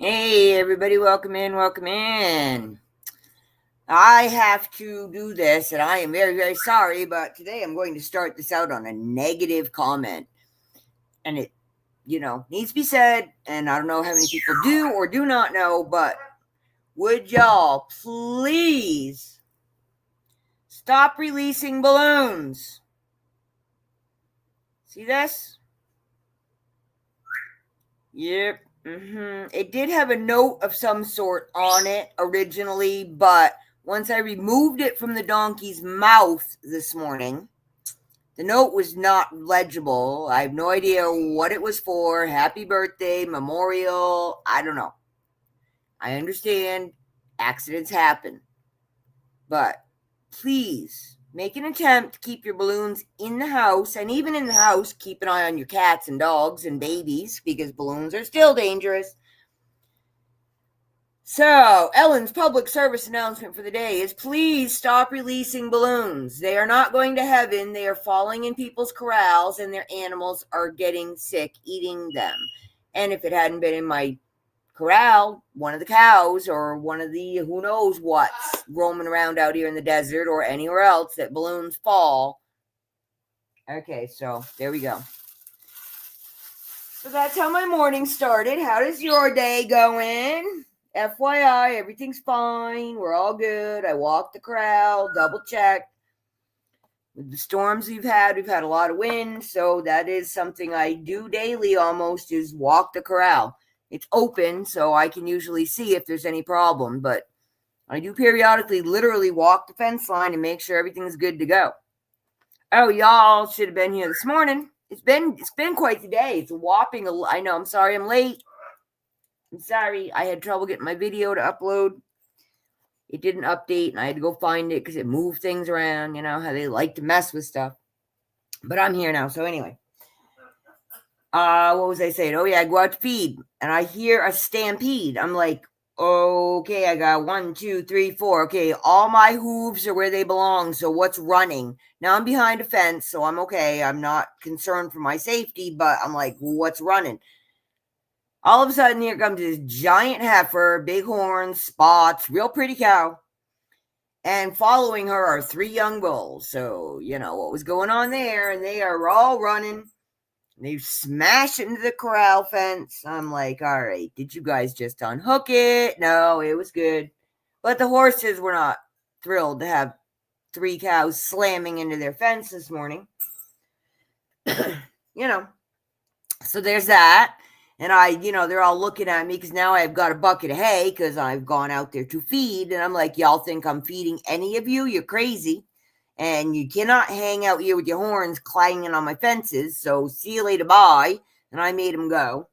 Hey, everybody, welcome in, welcome in. I have to do this, and I am very, very sorry, but today I'm going to start this out on a negative comment. And it, needs to be said, and I don't know how many people do or do not know, but would y'all please stop releasing balloons? See this? Yep. It did have a note of some sort on it originally, but once I removed it from the donkey's mouth this morning, the note was not legible. I have no idea what it was for. Happy birthday, memorial. I don't know. I understand accidents happen, but please make an attempt to keep your balloons in the house, and even in the house, keep an eye on your cats and dogs and babies because balloons are still dangerous. So, Ellen's public service announcement for the day is please stop releasing balloons. They are not going to heaven. They are falling in people's corrals, and their animals are getting sick eating them. And if it hadn't been in my corral, one of the cows or one of the who knows what's roaming around out here in the desert or anywhere else that balloons fall. Okay, so there we go. So that's how my morning started. How does your day going? FYI, everything's fine. We're all good. I walked the corral, double checked. With the storms we've had a lot of wind. So that is something I do daily almost, is walk the corral. It's open, so I can usually see if there's any problem. But I do periodically literally walk the fence line and make sure everything's good to go. Oh, y'all should have been here this morning. It's been quite the day. It's a whopping, I know, I'm sorry I'm late. I'm sorry, I had trouble getting my video to upload. It didn't update, and I had to go find it because it moved things around. You know how they like to mess with stuff. But I'm here now, so anyway. What was I saying? Oh, yeah, I go out to feed, and I hear a stampede. I'm like, okay, I got 1, 2, 3, 4. Okay, all my hooves are where they belong, so what's running? Now I'm behind a fence, so I'm okay. I'm not concerned for my safety, but I'm like, what's running? All of a sudden, here comes this giant heifer, big horns, spots, real pretty cow. And following her are 3 young bulls. So, what was going on there. And they are all running. They smash into the corral fence. I'm like, all right, did you guys just unhook it? No, it was good. But the horses were not thrilled to have 3 cows slamming into their fence this morning. So there's that. And they're all looking at me because now I've got a bucket of hay because I've gone out there to feed. And I'm like, y'all think I'm feeding any of you? You're crazy. And you cannot hang out here with your horns clanging on my fences. So see you later, bye. And I made them go.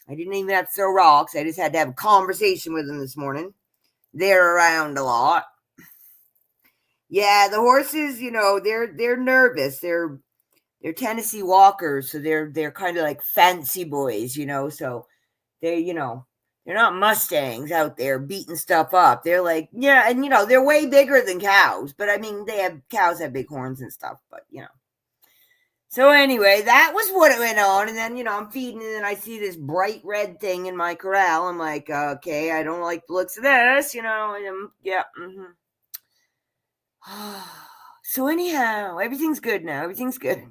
I didn't even have to throw rocks. I just had to have a conversation with them this morning. They're around a lot. Yeah, the horses, they're nervous. They're Tennessee Walkers, so they're kind of like fancy boys, so they're not Mustangs out there beating stuff up. They're like, yeah, and they're way bigger than cows, but I mean cows have big horns and stuff, but So anyway, that was what it went on, and then I'm feeding, and then I see this bright red thing in my corral. I'm like, okay, I don't like the looks of this, and yeah. So anyhow, everything's good now. Everything's good.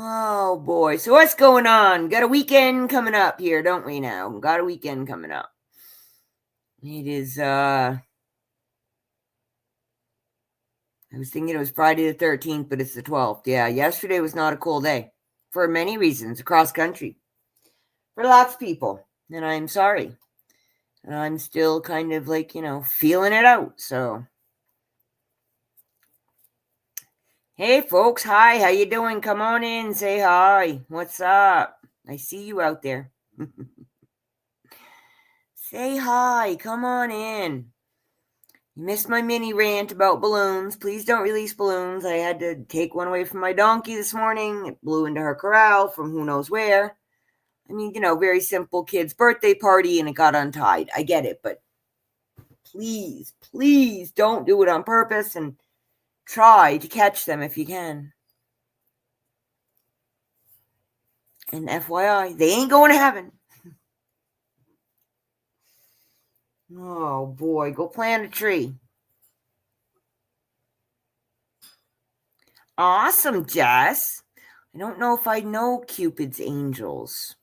Oh boy. So what's going on? Got a weekend coming up here, don't we now? Got a weekend coming up. It is I was thinking it was Friday the 13th, but it's the 12th. Yeah, yesterday was not a cool day for many reasons across country. For lots of people. And I'm sorry. And I'm still kind of like, feeling it out. So hey folks, hi, how you doing? Come on in, say hi. What's up? I see you out there. Say hi, come on in. You missed my mini rant about balloons. Please don't release balloons. I had to take one away from my donkey this morning. It blew into her corral from who knows where. I mean, very simple kid's birthday party and it got untied. I get it, but please, please don't do it on purpose and try to catch them if you can. And FYI, they ain't going to heaven. Oh boy, go plant a tree. Awesome, Jess. I don't know if I know Cupid's angels.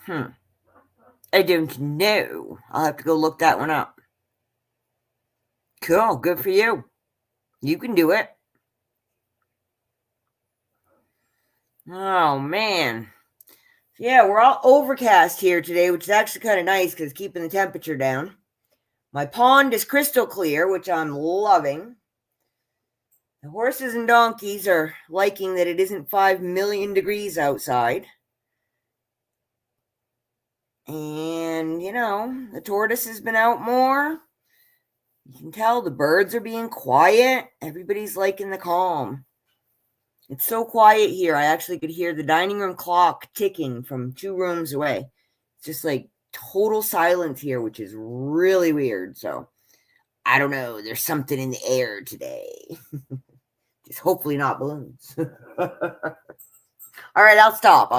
I don't know. I'll have to go look that one up. Cool, good for you. You can do it. Oh, man. Yeah, we're all overcast here today, which is actually kind of nice because keeping the temperature down. My pond is crystal clear, which I'm loving. The horses and donkeys are liking that it isn't 5 million degrees outside. And, the tortoise has been out more. You can tell the birds are being quiet. Everybody's liking the calm. It's so quiet here. I actually could hear the dining room clock ticking from 2 rooms away. It's just like total silence here, which is really weird. So, I don't know. There's something in the air today. Just hopefully not balloons. All right, I'll stop.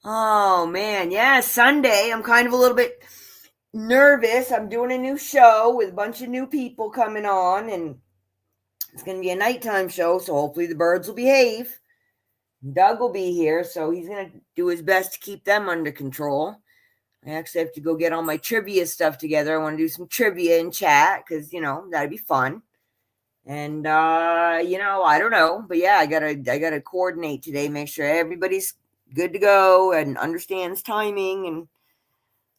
Oh, man. Yeah, Sunday. I'm kind of a little bit nervous. I'm doing a new show with a bunch of new people coming on, and it's going to be a nighttime show, so hopefully the birds will behave. Doug will be here, so he's going to do his best to keep them under control. I actually have to go get all my trivia stuff together. I want to do some trivia in chat because, that'd be fun. And, I don't know. But, yeah, I gotta coordinate today, make sure everybody's good to go and understands timing. And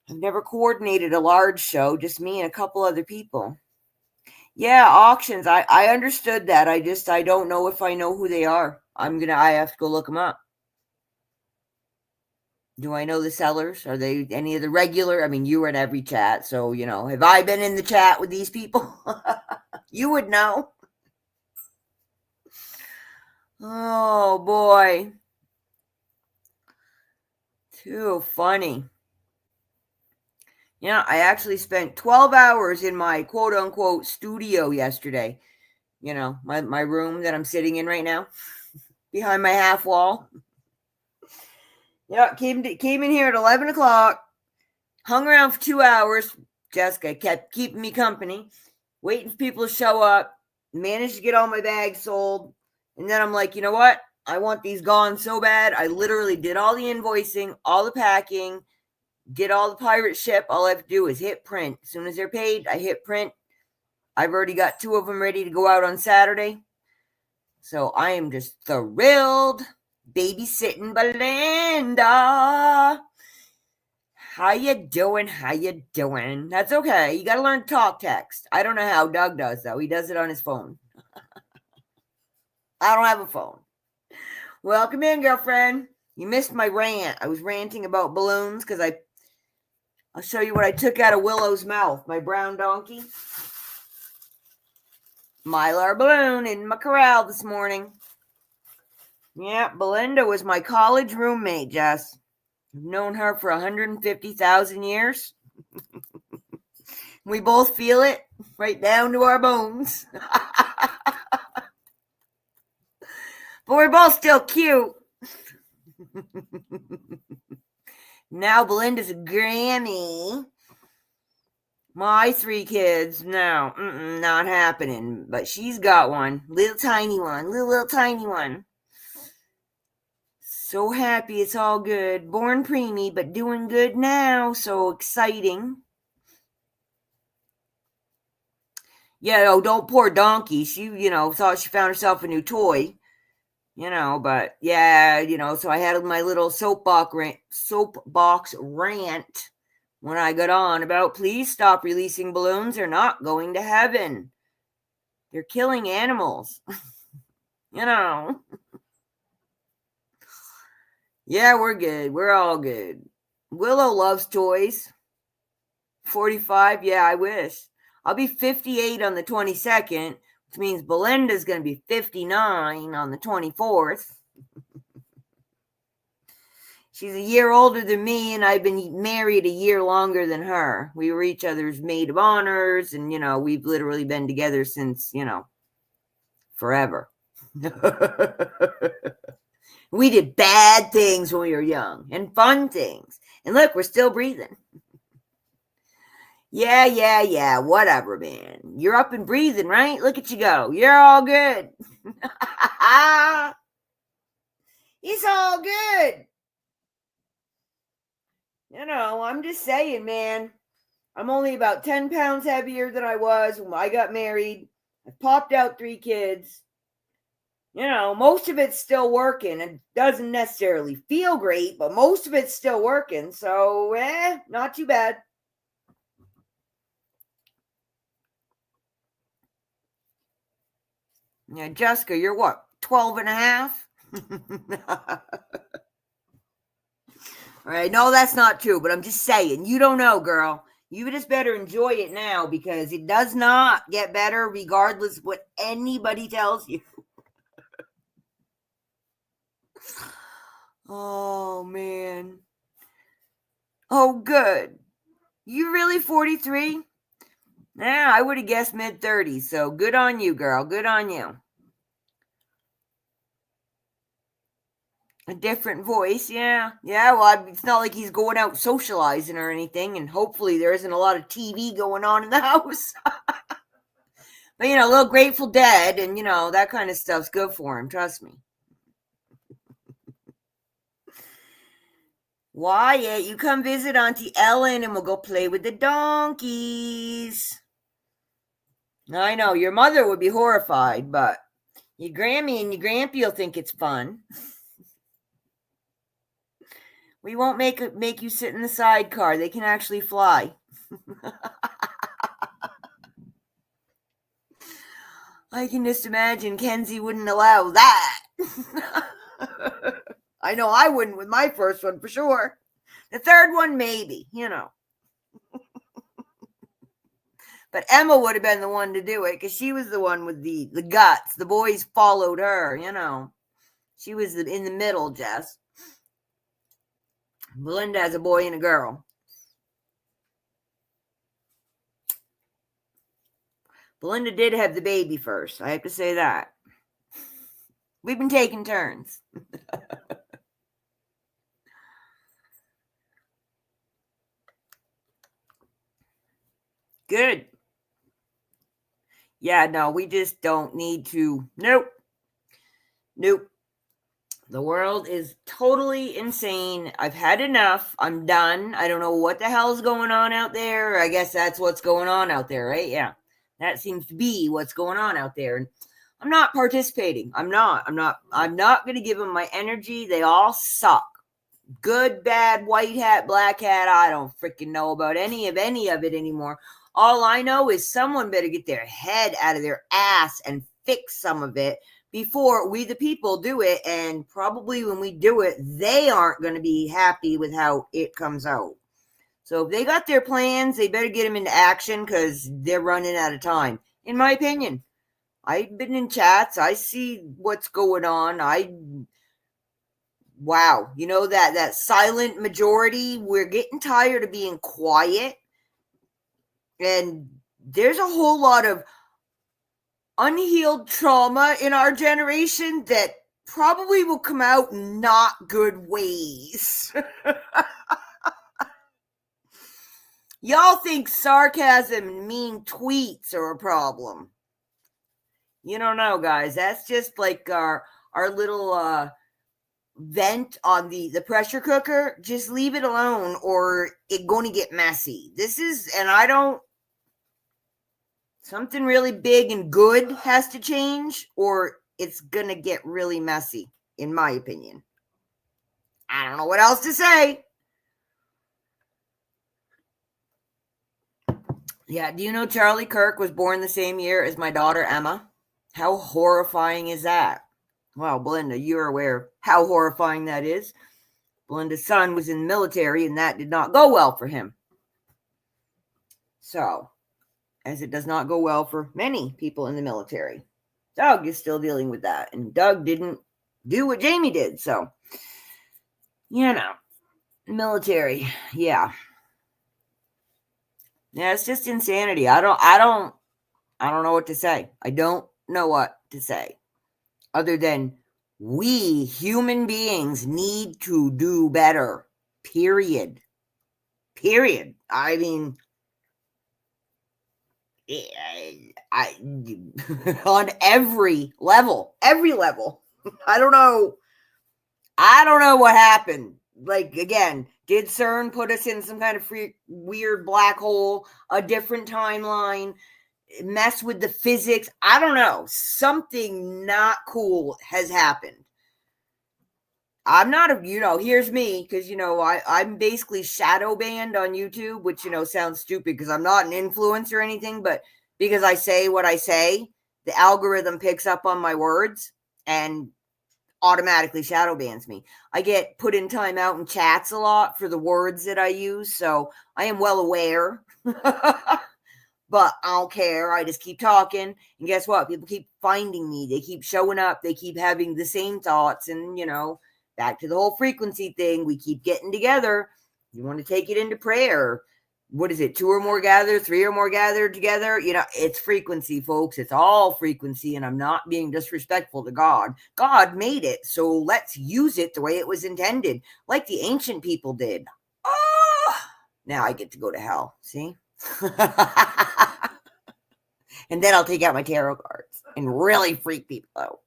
I've never coordinated a large show, just me and a couple other people. Yeah, auctions. I understood that. I don't know if I know who they are. I have to go look them up. Do I know the sellers? Are they any of the regular? I mean, you were in every chat, so, have I been in the chat with these people? You would know. Oh, boy. Too funny. I actually spent 12 hours in my quote-unquote studio yesterday. My room that I'm sitting in right now, behind my half wall. Yeah, came in here at 11 o'clock, hung around for 2 hours. Jessica kept keeping me company, waiting for people to show up, managed to get all my bags sold. And then I'm like, you know what? I want these gone so bad. I literally did all the invoicing, all the packing, did all the pirate ship. All I have to do is hit print. As soon as they're paid, I hit print. I've already got 2 of them ready to go out on Saturday. So I am just thrilled. Babysitting Belinda. How you doing? That's okay. You got to learn to talk text. I don't know how Doug does, though. He does it on his phone. I don't have a phone. Welcome in, girlfriend. You missed my rant. I was ranting about balloons because I'll show you what I took out of Willow's mouth. My brown donkey. Mylar balloon in my corral this morning. Yeah, Belinda was my college roommate, Jess. I've known her for 150,000 years. We both feel it right down to our bones. But we're both still cute. Now Belinda's a Grammy. My 3 kids, no, not happening. But she's got one. Little tiny one. So happy it's all good. Born preemie, but doing good now. So exciting. Yeah, don't poor donkey. She, thought she found herself a new toy. But yeah, so I had my little soapbox rant when I got on about please stop releasing balloons. They're not going to heaven. They're killing animals. Yeah, we're good. We're all good. Willow loves toys. 45, yeah, I wish. I'll be 58 on the 22nd, which means Belinda's going to be 59 on the 24th. She's a year older than me, and I've been married a year longer than her. We were each other's maid of honors, and, we've literally been together since, forever. We did bad things when we were young and fun things. And look, we're still breathing. Yeah. Whatever, man. You're up and breathing, right? Look at you go. You're all good. It's all good. I'm just saying, man. I'm only about 10 pounds heavier than I was when I got married. I popped out 3 kids. Most of it's still working. It doesn't necessarily feel great, but most of it's still working. So, not too bad. Yeah, Jessica, you're what, 12 and a half? All right, no, that's not true, but I'm just saying, you don't know, girl. You just better enjoy it now because it does not get better regardless of what anybody tells you. Oh, man. Oh, good. You really 43? Yeah, I would have guessed mid-30s, so good on you, girl. Good on you. A different voice, yeah. Yeah, well, it's not like he's going out socializing or anything, and hopefully there isn't a lot of TV going on in the house. But, a little Grateful Dead and, that kind of stuff's good for him, trust me. Wyatt, you come visit Auntie Ellen and we'll go play with the donkeys. I know, your mother would be horrified, but your Grammy and your Grampy will think it's fun. We won't make you sit in the sidecar. They can actually fly. I can just imagine Kenzie wouldn't allow that. I know I wouldn't with my first one for sure. The third one, maybe, But Emma would have been the one to do it because she was the one with the guts. The boys followed her, She was in the middle, Jess. Belinda has a boy and a girl. Belinda did have the baby first. I have to say that. We've been taking turns. Good. Yeah, no, we just don't need to. Nope. The world is totally insane. I've had enough. I'm done. I don't know what the hell's going on out there. I guess that's what's going on out there, right? Yeah. That seems to be what's going on out there. And I'm not participating. I'm not going to give them my energy. They all suck. Good, bad, white hat, black hat. I don't freaking know about any of it anymore. All I know is someone better get their head out of their ass and fix some of it before we, the people, do it. And probably when we do it, they aren't going to be happy with how it comes out. So if they got their plans, they better get them into action because they're running out of time, in my opinion. I've been in chats. I see what's going on. Wow. That silent majority, we're getting tired of being quiet. And there's a whole lot of unhealed trauma in our generation that probably will come out in not good ways. Y'all think sarcasm and mean tweets are a problem. You don't know, guys. That's just like our little vent on the pressure cooker. Just leave it alone or it's going to get messy. Something really big and good has to change or it's going to get really messy, in my opinion. I don't know what else to say. Yeah, do you know Charlie Kirk was born the same year as my daughter Emma? How horrifying is that? Well, Belinda, you're aware how horrifying that is. Belinda's son was in the military and that did not go well for him. So, as it does not go well for many people in the military. Doug is still dealing with that. And Doug didn't do what Jamie did. So, military. Yeah. Yeah, it's just insanity. I don't know what to say. I don't know what to say. Other than We human beings need to do better. Period. I mean, I on every level. I don't know what happened. Like, again, did CERN put us in some kind of weird black hole, a different timeline, mess with the physics? I don't know. Something not cool has happened. I'm not here's me, because, I'm basically shadow banned on YouTube, which, sounds stupid because I'm not an influencer or anything, but because I say what I say, the algorithm picks up on my words and automatically shadow bans me. I get put in timeout in chats a lot for the words that I use, so I am well aware. But I don't care. I just keep talking, and guess what? People keep finding me. They keep showing up. They keep having the same thoughts, and, back to the whole frequency thing. We keep getting together. You want to take it into prayer. What is it? 2 or more gathered, 3 or more gathered together. It's frequency, folks. It's all frequency, and I'm not being disrespectful to God. God made it, so let's use it the way it was intended, like the ancient people did. Oh, now I get to go to hell. See? And then I'll take out my tarot cards and really freak people out.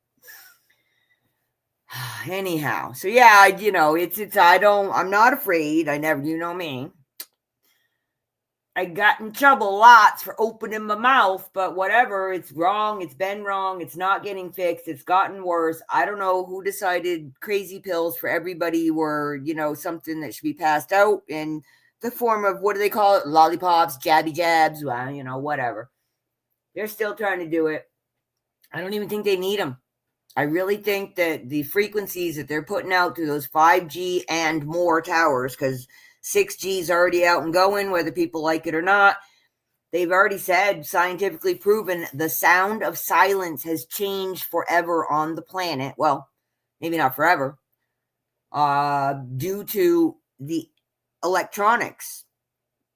Anyhow, so yeah, I'm not afraid. I never, me. I got in trouble lots for opening my mouth, but whatever. It's wrong. It's been wrong. It's not getting fixed. It's gotten worse. I don't know who decided crazy pills for everybody were, something that should be passed out in the form of, what do they call it? Lollipops, jabby jabs, well, whatever. They're still trying to do it. I don't even think they need them. I really think that the frequencies that they're putting out through those 5G and more towers, because 6G is already out and going, whether people like it or not, they've already said, scientifically proven, the sound of silence has changed forever on the planet. Well, maybe not forever, due to the electronics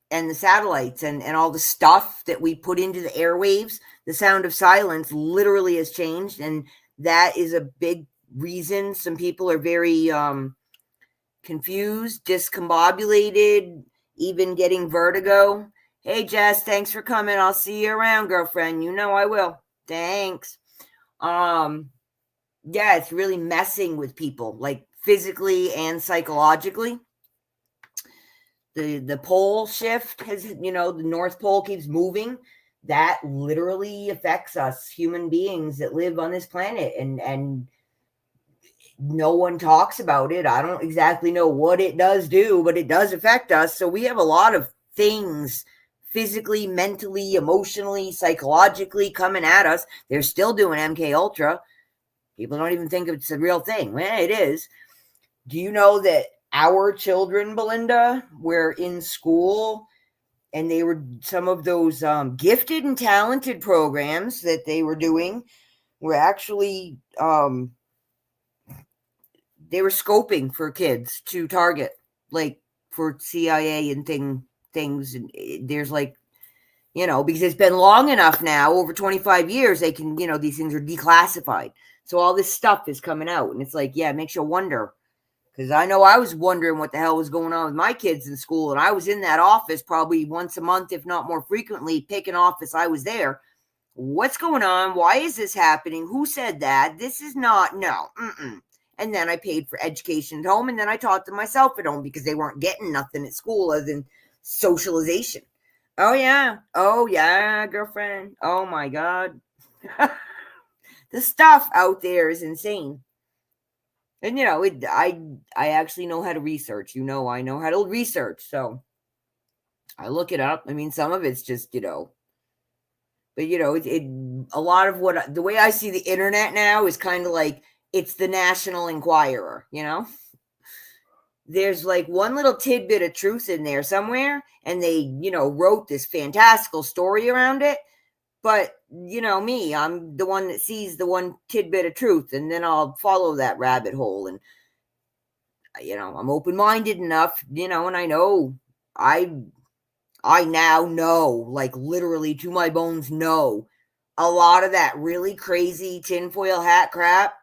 and the satellites and all the stuff that we put into the airwaves. The sound of silence literally has changed, and that is a big reason some people are very confused, discombobulated, even getting vertigo. Hey, Jess, thanks for coming. I'll see you around, girlfriend. I will. Thanks. Yeah, it's really messing with people, like physically and psychologically. The pole shift has, the North Pole keeps moving. That literally affects us human beings that live on this planet, and no one talks about it. I don't exactly know what it does do, but it does affect us. So we have a lot of things physically, mentally, emotionally, psychologically coming at us. They're still doing MK Ultra. People don't even think it's a real thing. Well, it is. Do you know that our children, Belinda, were in school, and they were, some of those gifted and talented programs that they were doing were actually, they were scoping for kids to target, like for CIA and things. And there's like, because it's been long enough now, over 25 years, they can, these things are declassified. So all this stuff is coming out, and it's like, yeah, it makes you wonder. Because I know I was wondering what the hell was going on with my kids in school. And I was in that office probably once a month, if not more frequently, picking office. I was there. What's going on? Why is this happening? Who said that? This is not, no. And then I paid for education at home. And then I taught them myself at home, because they weren't getting nothing at school other than socialization. Oh, yeah. Oh, yeah, girlfriend. Oh, my God. The stuff out there is insane. And, I actually know how to research. I know how to research. So I look it up. I mean, some of it's just, but, a lot of the way I see the internet now is kind of like, it's the National Enquirer, There's like one little tidbit of truth in there somewhere, and they, wrote this fantastical story around it. But, me, I'm the one that sees the one tidbit of truth, and then I'll follow that rabbit hole. And, I'm open-minded enough, and I know, I now know, like literally to my bones know, a lot of that really crazy tinfoil hat crap,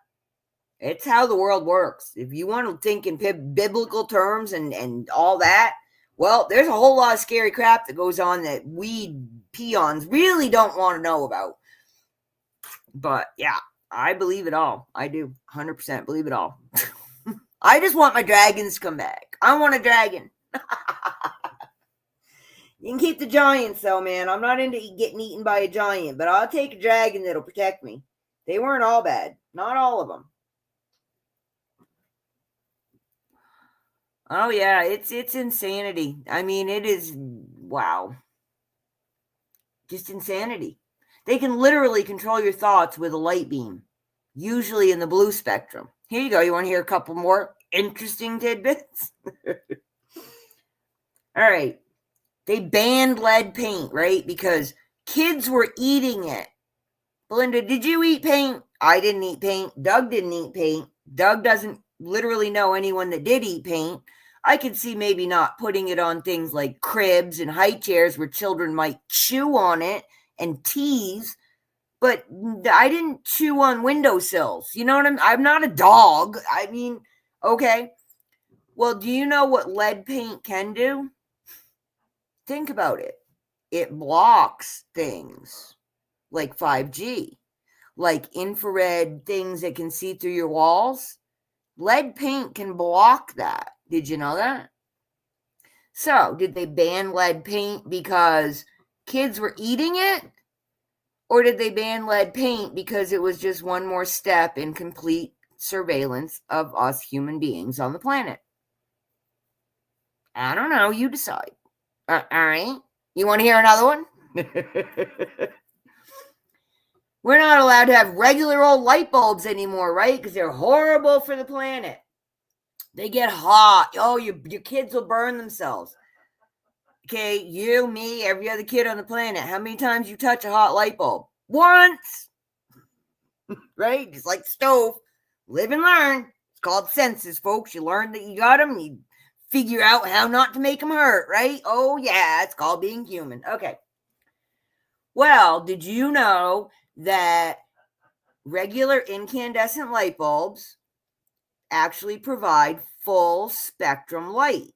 It's how the world works. If you want to think in biblical terms and all that, well, there's a whole lot of scary crap that goes on that we peons really don't want to know about. But yeah, I believe it all. I do 100% believe it all. I just want my dragons to come back. I want a dragon. You can keep the giants though, man. I'm not into getting eaten by a giant, but I'll take a dragon that'll protect me. They weren't all bad. Not all of them. Oh yeah, it's insanity. I mean, it is, wow. Just insanity. They can literally control your thoughts with a light beam, usually in the blue spectrum. Here you go. You want to hear a couple more interesting tidbits? All right. They banned lead paint, right? Because kids were eating it. Belinda, did you eat paint? I didn't eat paint. Doug didn't eat paint. Doug doesn't literally know anyone that did eat paint. I could see maybe not putting it on things like cribs and high chairs where children might chew on it and tease, but I didn't chew on windowsills. You know what I'm not a dog. I mean, okay. Well, do you know what lead paint can do? Think about it. It blocks things like 5G, like infrared things that can see through your walls. Lead paint can block that. Did you know that? So, did they ban lead paint because kids were eating it? Or did they ban lead paint because it was just one more step in complete surveillance of us human beings on the planet? I don't know. You decide. All right. You want to hear another one? We're not allowed to have regular old light bulbs anymore, right? Because they're horrible for the planet. They get hot. Oh, your kids will burn themselves. Okay, you, me, every other kid on the planet. How many times you touch a hot light bulb? Once. Right? Just like the stove. Live and learn. It's called senses, folks. You learn that you got them. You figure out how not to make them hurt, right? Oh, yeah. It's called being human. Okay. Well, did you know that regular incandescent light bulbs actually provide full spectrum light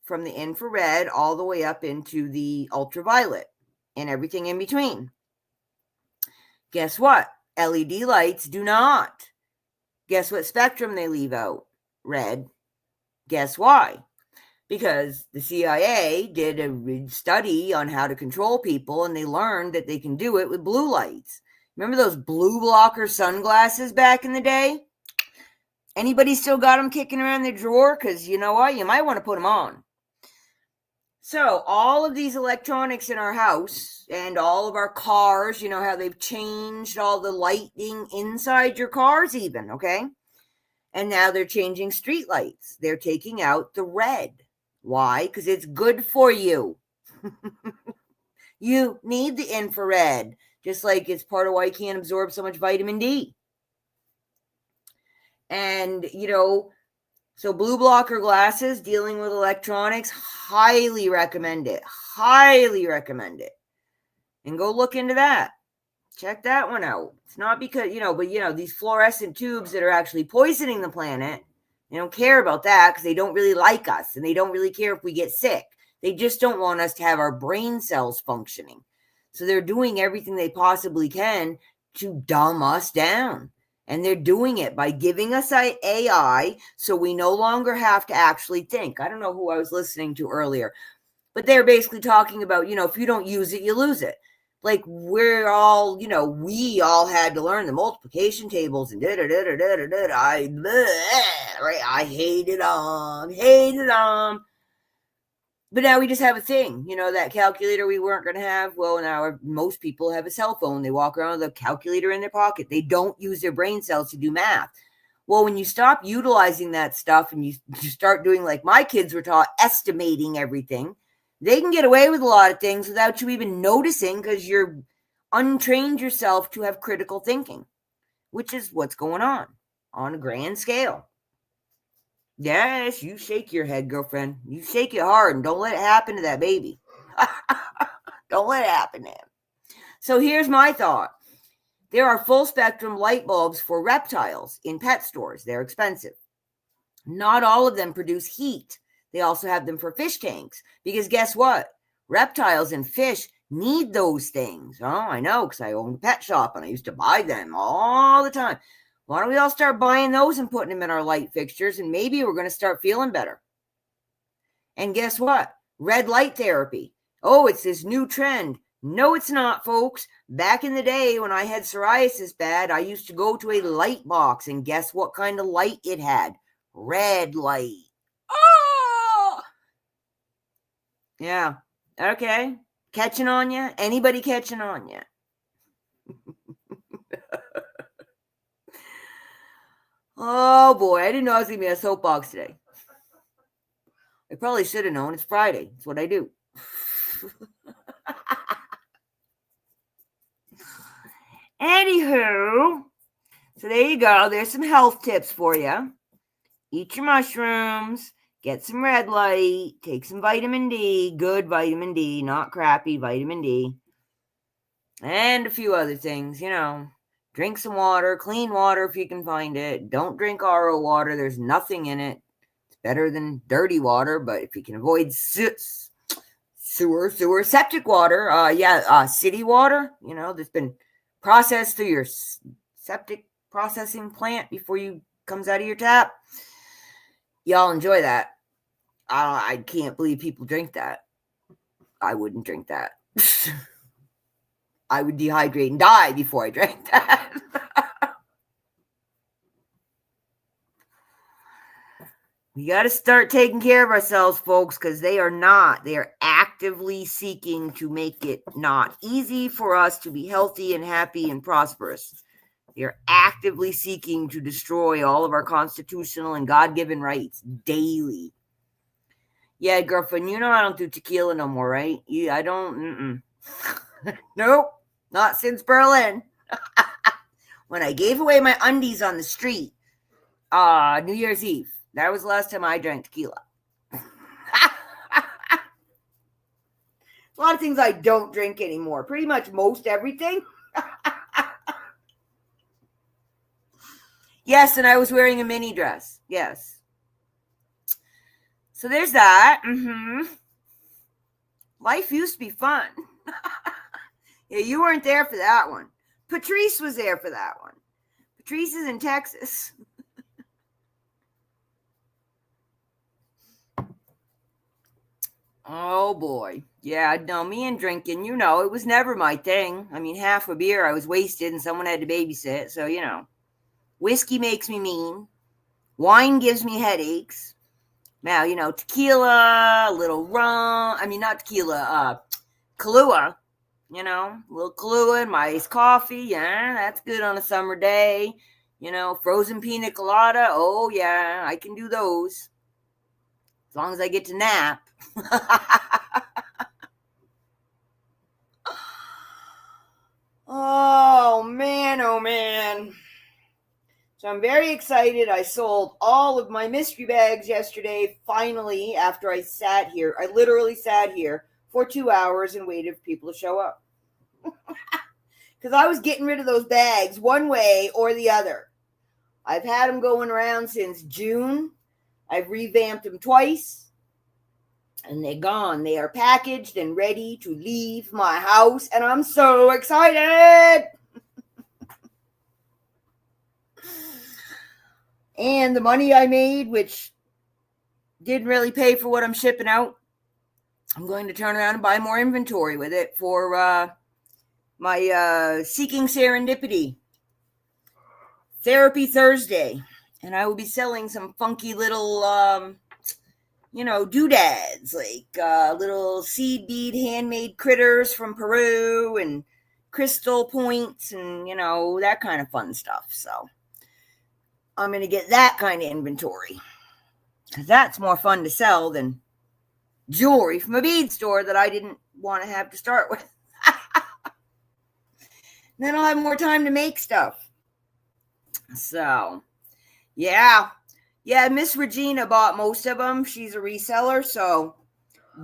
from the infrared all the way up into the ultraviolet and everything in between? Guess what? LED lights do not. Guess what spectrum they leave out? Red. Guess why? Because the CIA did a study on how to control people, and they learned that they can do it with blue lights. Remember those blue blocker sunglasses back in the day? Anybody still got them kicking around their drawer? Because you know what? You might want to put them on. So all of these electronics in our house and all of our cars, you know how they've changed all the lighting inside your cars even, okay? And now they're changing street lights. They're taking out the red. Why? Because it's good for you. You need the infrared, just like it's part of why you can't absorb so much vitamin D. And, you know, so blue blocker glasses, dealing with electronics, highly recommend it. Highly recommend it. And go look into that. Check that one out. It's not because, but these fluorescent tubes that are actually poisoning the planet, they don't care about that because they don't really like us and they don't really care if we get sick. They just don't want us to have our brain cells functioning. So they're doing everything they possibly can to dumb us down. And they're doing it by giving us AI so we no longer have to actually think. I don't know who I was listening to earlier, but they're basically talking about, if you don't use it, you lose it. Like we're all, we all had to learn the multiplication tables and I hated them. But now we just have a thing, that calculator we weren't going to have. Well, now most people have a cell phone. They walk around with a calculator in their pocket. They don't use their brain cells to do math. Well, when you stop utilizing that stuff and you start doing like my kids were taught, estimating everything, they can get away with a lot of things without you even noticing because you're untrained yourself to have critical thinking, which is what's going on a grand scale. Yes, you shake your head, girlfriend. You shake it hard and don't let it happen to that baby. Don't let it happen to him. So here's my thought. There are full spectrum light bulbs for reptiles in pet stores. They're expensive. Not all of them produce heat. They also have them for fish tanks, because guess what? Reptiles and fish need those things. Oh, I know, because I own a pet shop and I used to buy them all the time. Why don't we all start buying those and putting them in our light fixtures, and maybe we're going to start feeling better. And guess what? Red light therapy. Oh, it's this new trend. No, it's not, folks. Back in the day when I had psoriasis bad, I used to go to a light box, and guess what kind of light it had? Red light. Oh! Yeah. Okay. Catching on ya? Anybody catching on ya? Oh boy, I didn't know I was going to be a soapbox today. I probably should have known. It's Friday. It's what I do. Anywho, so there you go. There's some health tips for you. Eat your mushrooms. Get some red light. Take some vitamin D. Good vitamin D, not crappy vitamin D. And a few other things, Drink some water. Clean water if you can find it. Don't drink RO water. There's nothing in it. It's better than dirty water, but if you can avoid sewer, septic water, city water, that's been processed through your septic processing plant before you comes out of your tap. Y'all enjoy that. I can't believe people drink that. I wouldn't drink that. I would dehydrate and die before I drank that. We got to start taking care of ourselves, folks, because they are not. They are actively seeking to make it not easy for us to be healthy and happy and prosperous. They are actively seeking to destroy all of our constitutional and God-given rights daily. Yeah, girlfriend, I don't do tequila no more, right? Yeah, I don't. Nope, not since Berlin. When I gave away my undies on the street, New Year's Eve. That was the last time I drank tequila. A lot of things I don't drink anymore. Pretty much most everything. Yes, and I was wearing a mini dress. Yes. So there's that. Life used to be fun. Yeah, you weren't there for that one. Patrice was there for that one. Patrice is in Texas. Oh boy. Yeah, no, me and drinking, it was never my thing. I mean, half a beer, I was wasted and someone had to babysit. So, whiskey makes me mean. Wine gives me headaches. Now, tequila, a little rum. I mean, not tequila, Kahlua. A little Kahlua and my iced coffee. Yeah, that's good on a summer day. Frozen pina colada. Oh, yeah, I can do those. As long as I get to nap. Oh, man, oh, man. So I'm very excited. I sold all of my mystery bags yesterday, finally, after I sat here. I literally sat here for 2 hours and waited for people to show up. Because I was getting rid of those bags one way or the other. I've had them going around since June. I've revamped them twice. And they're gone. They are packaged and ready to leave my house. And I'm so excited. And the money I made, which didn't really pay for what I'm shipping out, I'm going to turn around and buy more inventory with it for my Seeking Serendipity Therapy Thursday. And I will be selling some funky little, doodads, like little seed bead handmade critters from Peru and crystal points and, that kind of fun stuff. So I'm going to get that kind of inventory, because that's more fun to sell than jewelry from a bead store that I didn't want to have to start with. Then I'll have more time to make stuff. So, yeah, Miss Regina bought most of them. She's a reseller, so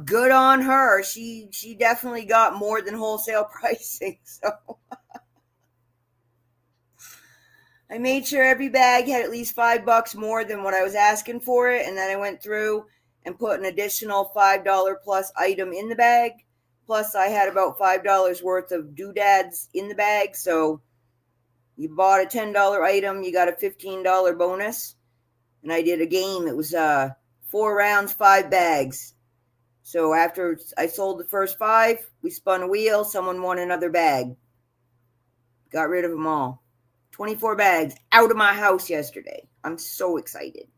good on her. She definitely got more than wholesale pricing. So I made sure every bag had at least $5 more than what I was asking for it, and then I went through and put an additional $5 plus item in the bag. Plus, I had about $5 worth of doodads in the bag, so you bought a $10 item, you got a $15 bonus. And I did a game. It was 4 rounds, 5 bags. So after I sold the first 5, we spun a wheel. Someone won another bag. Got rid of them all. 24 bags out of my house yesterday. I'm so excited.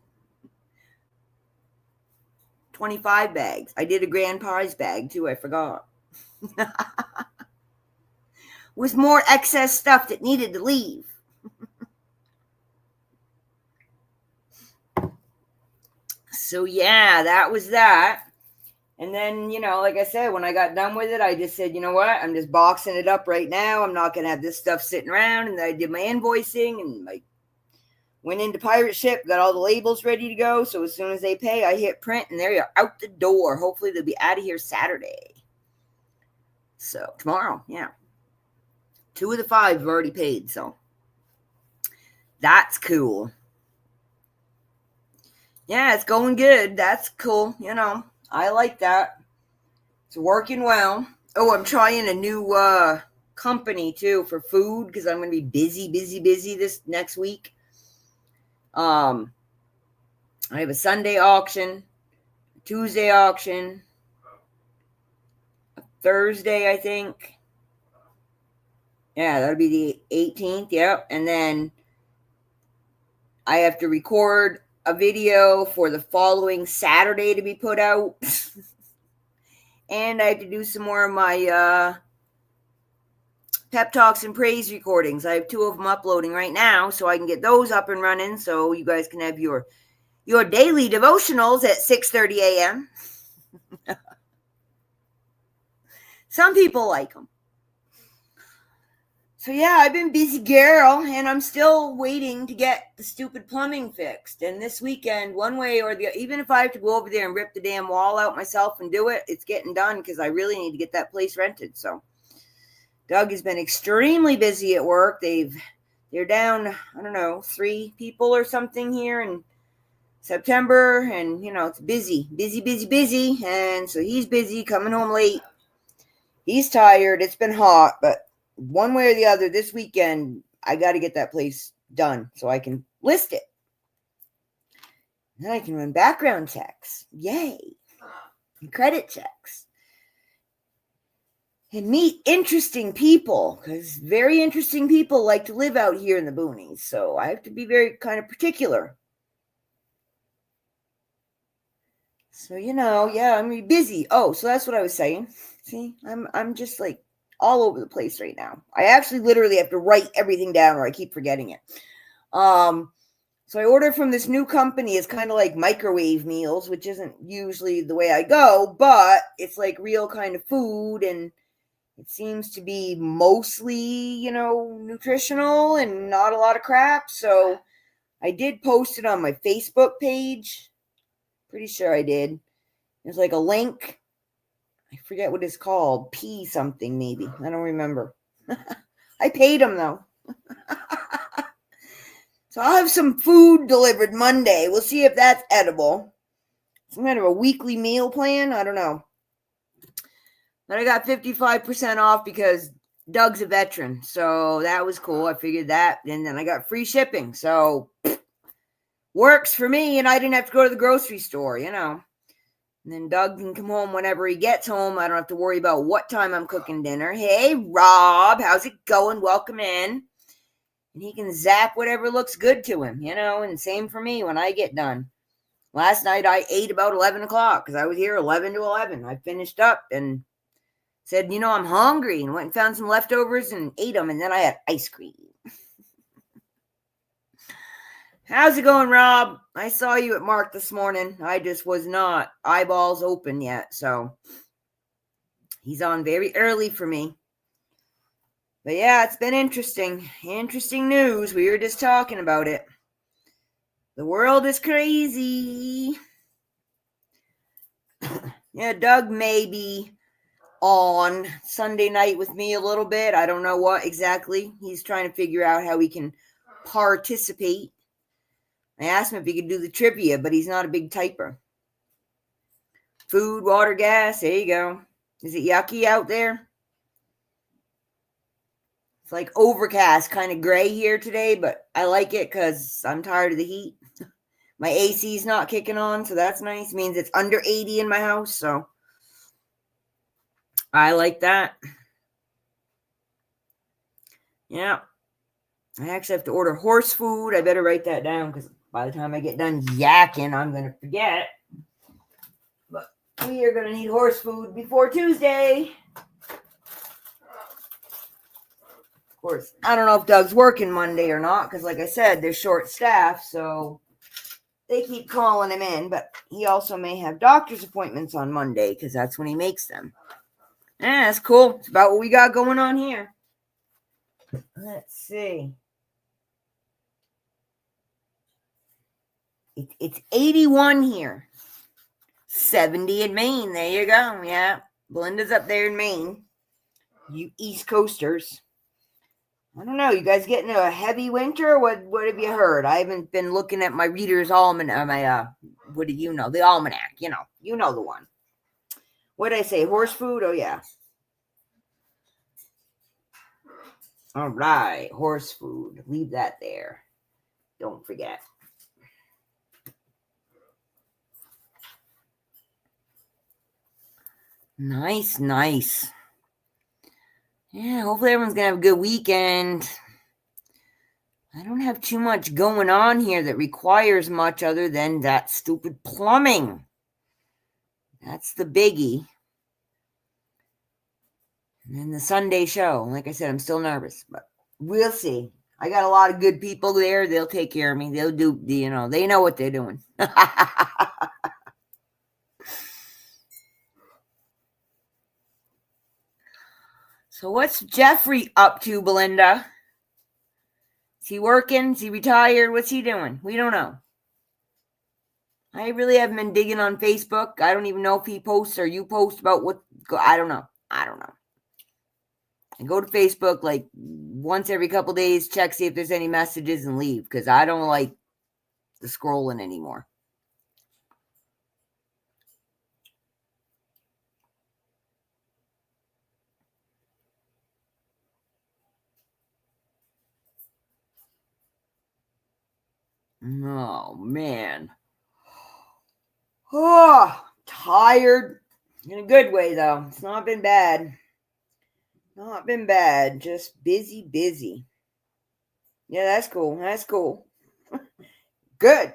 25 bags. I did a grand prize bag too. I forgot. With more excess stuff that needed to leave. So yeah, that was that. And then, like I said, when I got done with it, I just said, you know what? I'm just boxing it up right now. I'm not going to have this stuff sitting around. And I did my invoicing and I went into Pirate Ship, got all the labels ready to go. So as soon as they pay, I hit print and there you are, out the door. Hopefully they'll be out of here Saturday. So tomorrow, yeah. 2 of the 5 have already paid. So that's cool. Yeah, it's going good. That's cool. I like that. It's working well. Oh, I'm trying a new company too for food because I'm going to be busy this next week. I have a Sunday auction, a Tuesday auction, a Thursday, I think. Yeah, that'll be the 18th. Yep. And then I have to record a video for the following Saturday to be put out. And I have to do some more of my pep talks and praise recordings. I have 2 of them uploading right now, so I can get those up and running so you guys can have your daily devotionals at 6:30 a.m. Some people like them. So yeah, I've been busy girl, and I'm still waiting to get the stupid plumbing fixed. And this weekend, one way or the other, even if I have to go over there and rip the damn wall out myself and do it, it's getting done because I really need to get that place rented. So Doug has been extremely busy at work. They're down, I don't know, 3 people or something here in September, and it's busy. And so he's busy, coming home late. He's tired. It's been hot, but one way or the other, this weekend, I got to get that place done so I can list it. Then I can run background checks. Yay. And credit checks. And meet interesting people, because very interesting people like to live out here in the boonies. So I have to be very kind of particular. So, yeah, I'm really busy. Oh, so that's what I was saying. See, I'm just like all over the place right now. I actually literally have to write everything down or I keep forgetting it. So I ordered from this new company. It's kind of like microwave meals, which isn't usually the way I go, but it's like real kind of food, and it seems to be mostly, nutritional and not a lot of crap. So I did post it on my Facebook page. Pretty sure I did. There's like a link. I forget what it's called. P something maybe. I don't remember. I paid them though. So I'll have some food delivered Monday. We'll see if that's edible. Some kind of a weekly meal plan. I don't know. But I got 55% off because Doug's a veteran. So that was cool. I figured that. And then I got free shipping. So works for me. And I didn't have to go to the grocery store, And then Doug can come home whenever he gets home. I don't have to worry about what time I'm cooking dinner. Hey, Rob, how's it going? Welcome in. And he can zap whatever looks good to him, and same for me when I get done. Last night I ate about 11 o'clock because I was here 11 to 11. I finished up and said, I'm hungry, and went and found some leftovers and ate them, and then I had ice cream. How's it going, Rob? I saw you at Mark this morning. I just was not eyeballs open yet, so he's on very early for me. But yeah, it's been interesting. Interesting news. We were just talking about it. The world is crazy. Yeah, Doug may be on Sunday night with me a little bit. I don't know what exactly. He's trying to figure out how we can participate. I asked him if he could do the trivia, but he's not a big typer. Food, water, gas. There you go. Is it yucky out there? It's like overcast, kind of gray here today, but I like it because I'm tired of the heat. My AC's not kicking on, so that's nice. It means it's under 80 in my house, so I like that. Yeah. I actually have to order horse food. I better write that down because by the time I get done yakking, I'm going to forget. But we are going to need horse food before Tuesday. Of course, I don't know if Doug's working Monday or not because, like I said, they're short-staffed, so they keep calling him in. But he also may have doctor's appointments on Monday because that's when he makes them. Yeah, that's cool. It's about what we got going on here. Let's see. It's 81 here. 70 in Maine. There you go. Yeah. Belinda's up there in Maine. You East Coasters. I don't know. You guys getting a heavy winter? What have you heard? I haven't been looking at my reader's almanac. What do you know? The almanac. You know the one. What did I say? Horse food? Oh, yeah. All right. Horse food. Leave that there. Don't forget. Nice. Yeah, hopefully everyone's going to have a good weekend. I don't have too much going on here that requires much other than that stupid plumbing. That's the biggie. And then the Sunday show. Like I said, I'm still nervous, but we'll see. I got a lot of good people there. They'll take care of me. They'll do, they know what they're doing. So what's Jeffrey up to, Belinda? Is he working? Is he retired? What's he doing? We don't know. I really haven't been digging on Facebook. I don't even know if he posts or you post about what. I don't know. I go to Facebook like once every couple days, check, see if there's any messages and leave because I don't like the scrolling anymore. Oh, man. Oh, tired. In a good way, though. It's not been bad. Just busy. Yeah, that's cool. Good.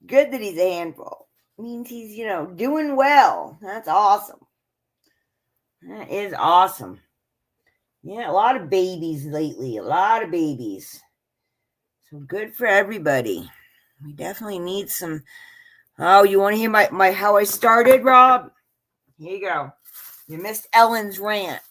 Good that he's a handful. Means he's, doing well. That's awesome. That is awesome. Yeah, a lot of babies lately. So good for everybody. We definitely need some. Oh, you want to hear my how I started, Rob? Here you go. You missed Ellen's rant.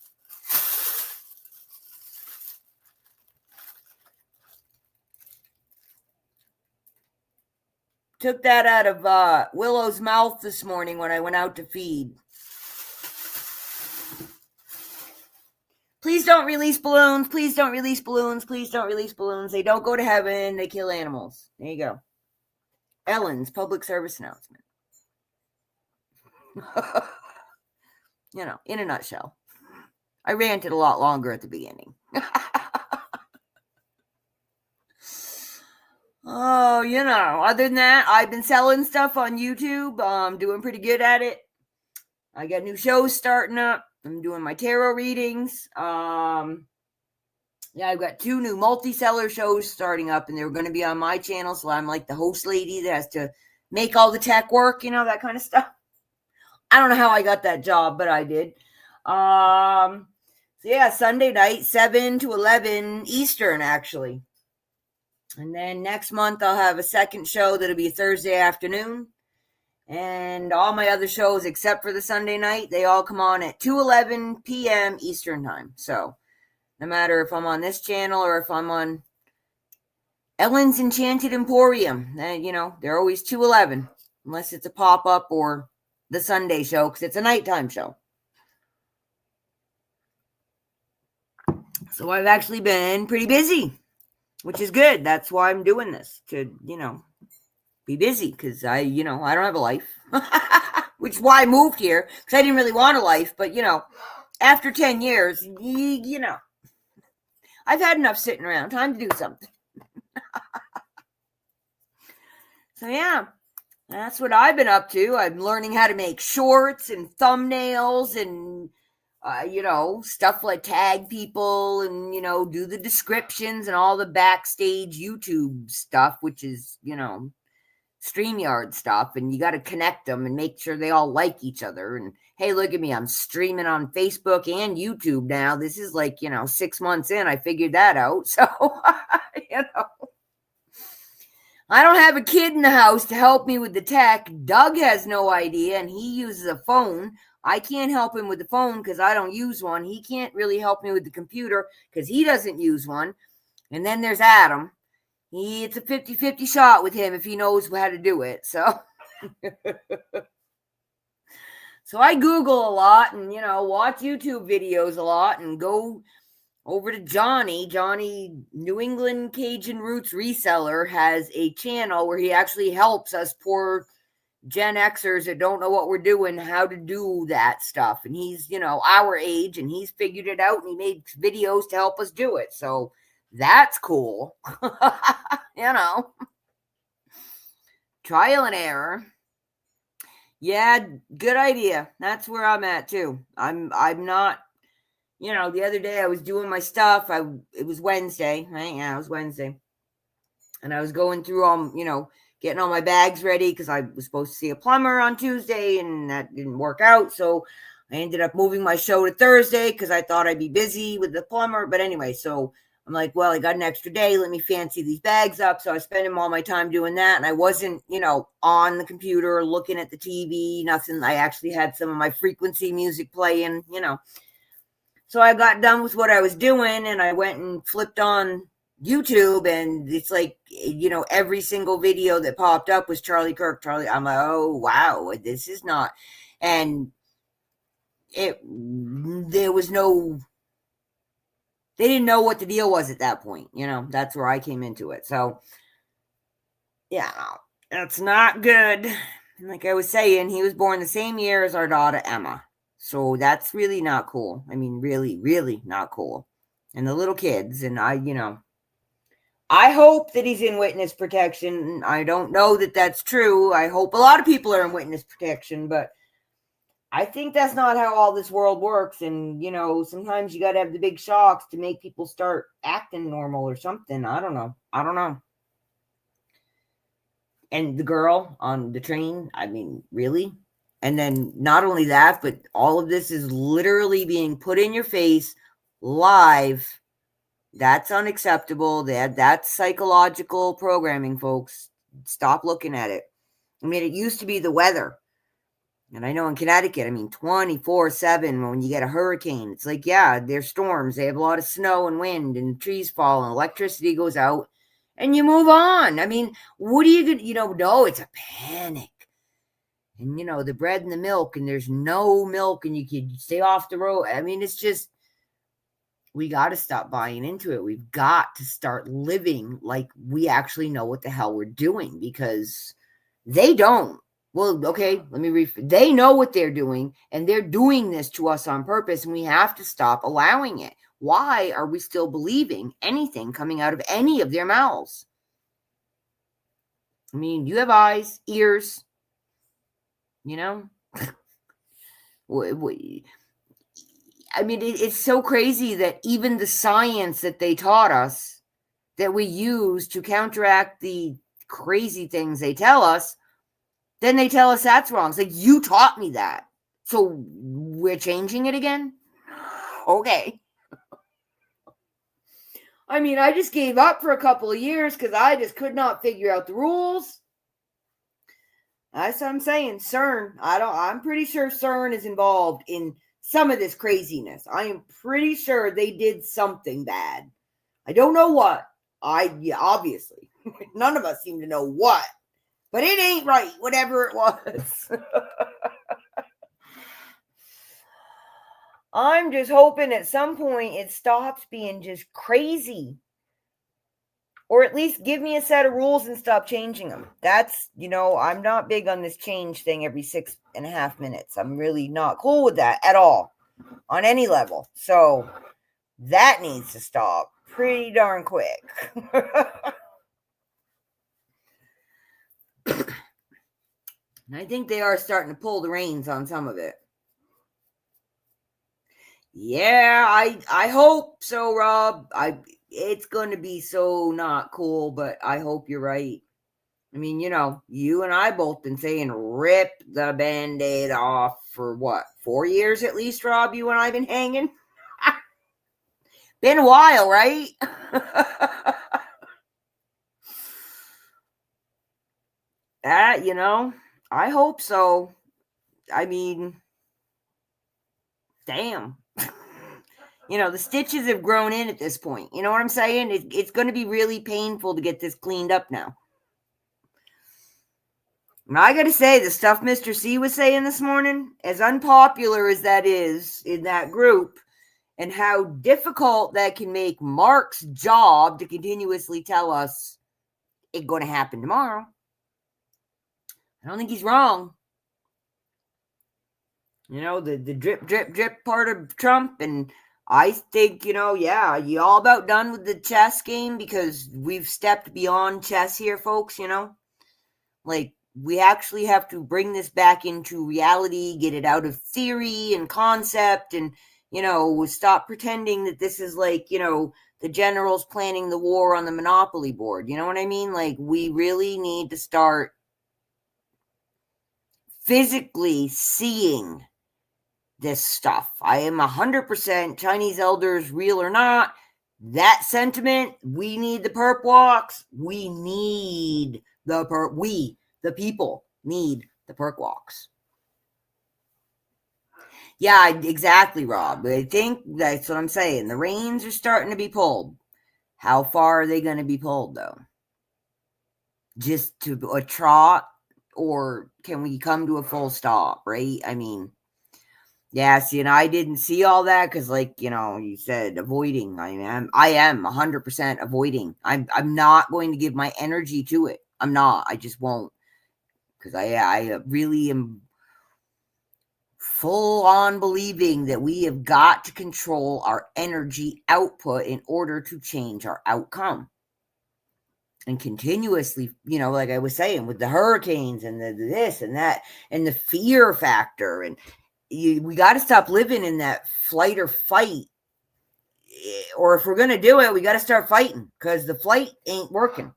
Took that out of Willow's mouth this morning when I went out to feed. Please don't release balloons. They don't go to heaven. They kill animals. There you go. Ellen's public service announcement. In a nutshell. I ranted a lot longer at the beginning. Oh, other than that, I've been selling stuff on YouTube. I'm doing pretty good at it. I got new shows starting up. I'm doing my tarot readings. I've got 2 new multi-seller shows starting up, and they're going to be on my channel, so I'm like the host lady that has to make all the tech work, that kind of stuff. I don't know how I got that job, but I did. Sunday night, 7 to 11 Eastern, actually. And then next month, I'll have a second show that'll be Thursday afternoon. And all my other shows, except for the Sunday night, they all come on at 2:11 p.m. Eastern time. So no matter if I'm on this channel or if I'm on Ellen's Enchanted Emporium, they're always 2:11, unless it's a pop-up or the Sunday show, because it's a nighttime show. So I've actually been pretty busy, which is good. That's why I'm doing this, to, be busy, because I don't have a life, which is why I moved here, because I didn't really want a life. But, after 10 years, I've had enough sitting around. Time to do something. So, yeah, that's what I've been up to. I'm learning how to make shorts and thumbnails and, stuff like tag people and, do the descriptions and all the backstage YouTube stuff, which is, StreamYard stuff. And you got to connect them and make sure they all like each other. And hey, look at me. I'm streaming on Facebook and YouTube now. This is like, 6 months in. I figured that out. So, I don't have a kid in the house to help me with the tech. Doug has no idea, and he uses a phone. I can't help him with the phone because I don't use one. He can't really help me with the computer because he doesn't use one. And then there's Adam. It's a 50-50 shot with him if he knows how to do it. So, so I Google a lot and, watch YouTube videos a lot and go over to Johnny, New England Cajun Roots Reseller, has a channel where he actually helps us poor Gen Xers that don't know what we're doing, how to do that stuff. And he's, our age, and he's figured it out, and he made videos to help us do it. So that's cool. Trial and error. Yeah, good idea. That's where I'm at too. I'm not, the other day I was doing my stuff. It was Wednesday, right? Yeah, it was Wednesday. And I was going through all, getting all my bags ready because I was supposed to see a plumber on Tuesday and that didn't work out. So I ended up moving my show to Thursday because I thought I'd be busy with the plumber. But anyway, so I'm like, well, I got an extra day. Let me fancy these bags up. So I spent all my time doing that. And I wasn't, on the computer looking at the TV, nothing. I actually had some of my frequency music playing, So I got done with what I was doing and I went and flipped on YouTube, and it's like, every single video that popped up was Charlie Kirk. I'm like, oh, wow, this is not. And there was no, they didn't know what the deal was at that point. That's where I came into it. So, yeah, that's not good. And like I was saying, he was born the same year as our daughter, Emma. So that's really not cool. I mean, really, really not cool. And the little kids, and I hope that he's in witness protection. I don't know that that's true. I hope a lot of people are in witness protection, but I think that's not how all this world works. And, sometimes you got to have the big shocks to make people start acting normal or something. I don't know. And the girl on the train, I mean, really? And then not only that, but all of this is literally being put in your face live. That's unacceptable. That's psychological programming, folks. Stop looking at it. I mean, it used to be the weather. And I know in Connecticut, 24/7 when you get a hurricane, it's like, yeah, there's storms. They have a lot of snow and wind and trees fall and electricity goes out and you move on. What are you going to, no, it's a panic. And, the bread and the milk, and there's no milk and you can stay off the road. It's just, we got to stop buying into it. We've got to start living like we actually know what the hell we're doing, because they don't. Well, okay, let me they know what they're doing, and they're doing this to us on purpose, and we have to stop allowing it. Why are we still believing anything coming out of any of their mouths? You have eyes, ears, it's so crazy that even the science that they taught us, that we use to counteract the crazy things they tell us, then they tell us that's wrong. It's like, you taught me that, so we're changing it again? Okay. I just gave up for a couple of years because I just could not figure out the rules. That's what I'm saying. CERN. I'm pretty sure CERN is involved in some of this craziness. I am pretty sure they did something bad. I don't know what. Obviously. None of us seem to know what. But it ain't right, whatever it was. I'm just hoping at some point it stops being just crazy. Or at least give me a set of rules and stop changing them. That's, I'm not big on this change thing every 6.5 minutes. I'm really not cool with that at all on any level. So that needs to stop pretty darn quick. And I think they are starting to pull the reins on some of it. Yeah, I hope so, Rob. It's going to be so not cool, but I hope you're right. I mean, you and I both been saying rip the Band-Aid off for what, 4 years at least, Rob? You and I been hanging? Been a while, right? I hope so. I mean, damn. The stitches have grown in at this point. You know what I'm saying? It's going to be really painful to get this cleaned up now. And I got to say, the stuff Mr. C was saying this morning, as unpopular as that is in that group, and how difficult that can make Mark's job to continuously tell us it's going to happen tomorrow. I don't think he's wrong. The drip, drip, drip part of Trump. And I think, you all about done with the chess game because we've stepped beyond chess here, folks, Like, we actually have to bring this back into reality, get it out of theory and concept, and, stop pretending that this is like, the generals planning the war on the Monopoly board. You know what I mean? Like, we really need to start physically seeing this stuff. I am 100% Chinese elders, real or not. That sentiment, we need the perp walks. We need the the people need the perk walks. Yeah, exactly, Rob. I think that's what I'm saying. The reins are starting to be pulled. How far are they going to be pulled, though? Just to a trot, or can we come to a full stop, right? I mean, yeah, see, and I didn't see all that because, like, you said avoiding. I am 100% avoiding. I'm not going to give my energy to it. I'm not. I just won't. Because I really am full on believing that we have got to control our energy output in order to change our outcome. And continuously, like I was saying, with the hurricanes and the this and that and the fear factor, and we got to stop living in that flight or fight. Or if we're going to do it, we got to start fighting because the flight ain't working.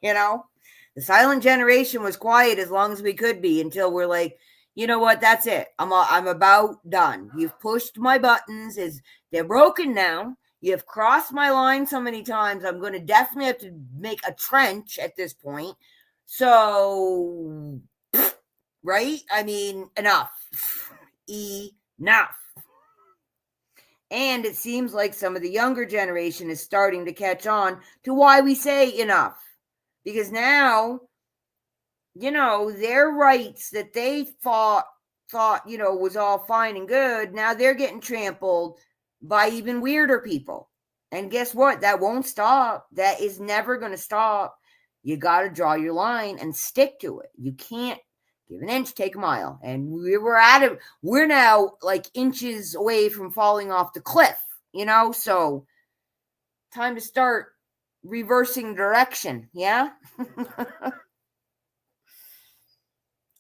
The silent generation was quiet as long as we could be until we're like, you know what? That's it. I'm about done. You've pushed my buttons. They're broken now. You've crossed my line so many times. I'm going to definitely have to make a trench at this point. So, right? I mean, enough. Enough. And it seems like some of the younger generation is starting to catch on to why we say enough. Because now, their rights that they thought, was all fine and good. Now they're getting trampled by even weirder people. And guess what? That won't stop. That is never going to stop. You got to draw your line and stick to it. You can't give an inch, take a mile. And we're at it. We're now like inches away from falling off the cliff, so time to start reversing direction. Yeah.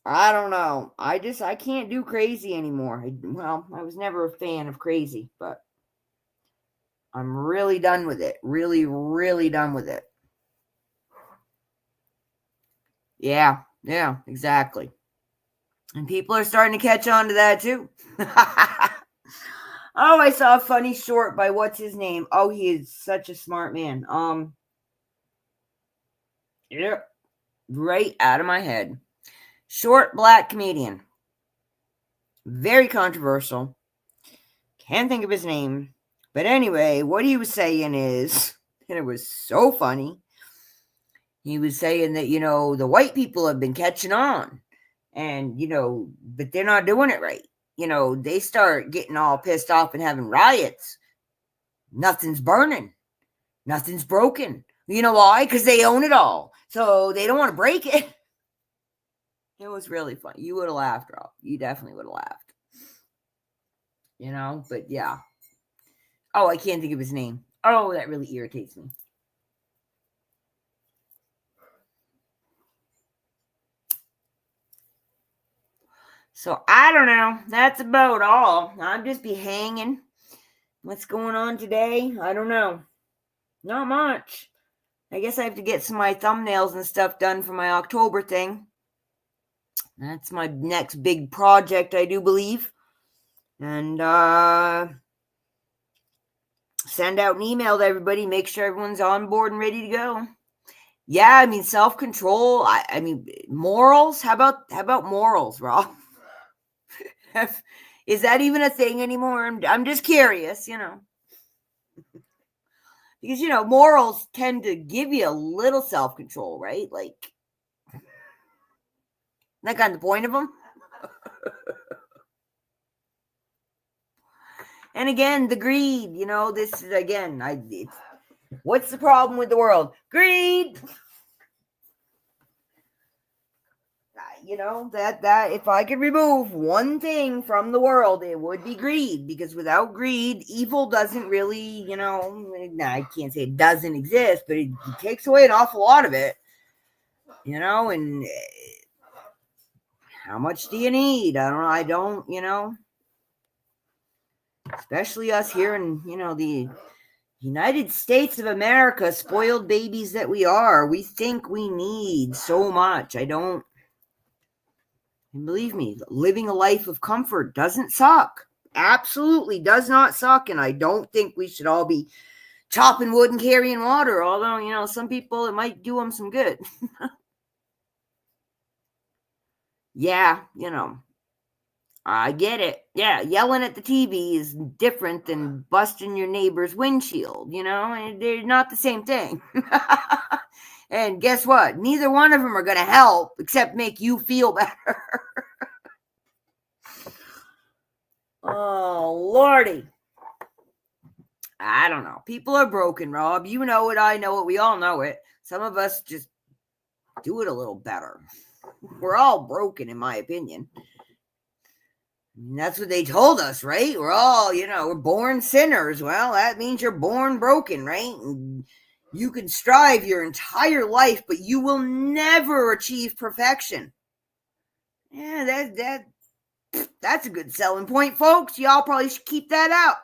I don't know. I can't do crazy anymore. I was never a fan of crazy, but I'm really done with it. Really, really done with it. Yeah, exactly. And people are starting to catch on to that too. Oh, I saw a funny short by what's his name? Oh, he is such a smart man. Yep. Right out of my head. Short black comedian. Very controversial. Can't think of his name. But anyway, what he was saying is, and it was so funny, he was saying that, the white people have been catching on. And, but they're not doing it right. they start getting all pissed off and having riots. Nothing's burning. Nothing's broken. You know why? Because they own it all. So they don't want to break it. It was really fun. You would have laughed, Rob. You definitely would have laughed. But yeah. Oh, I can't think of his name. Oh, that really irritates me. So I don't know. That's about all. I'll just be hanging. What's going on today? I don't know. Not much. I guess I have to get some of my thumbnails and stuff done for my October thing. That's my next big project, I do believe. And send out an email to everybody. Make sure everyone's on board and ready to go. Yeah, I mean, self-control. I mean, morals. How about morals, Rob? Is that even a thing anymore? I'm just curious, because morals tend to give you a little self-control, right? Like, that kind of the point of them. And again, the greed. This is again. What's the problem with the world? Greed. That if I could remove one thing from the world, it would be greed, because without greed, evil doesn't really, I can't say it doesn't exist, but it takes away an awful lot of it, and how much do you need? I don't, especially us here in, the United States of America, spoiled babies that we are. We think we need so much. And believe me, living a life of comfort doesn't suck. Absolutely does not suck. And I don't think we should all be chopping wood and carrying water. Although, some people, it might do them some good. Yeah, I get it. Yeah, yelling at the TV is different than busting your neighbor's windshield, and they're not the same thing. And guess what? Neither one of them are going to help except make you feel better. Oh, Lordy. I don't know. People are broken, Rob. You know it. I know it. We all know it. Some of us just do it a little better. We're all broken, in my opinion. And that's what they told us, right? We're all, we're born sinners. Well, that means you're born broken, right? And you can strive your entire life, but you will never achieve perfection. Yeah, that's a good selling point, folks. Y'all probably should keep that out.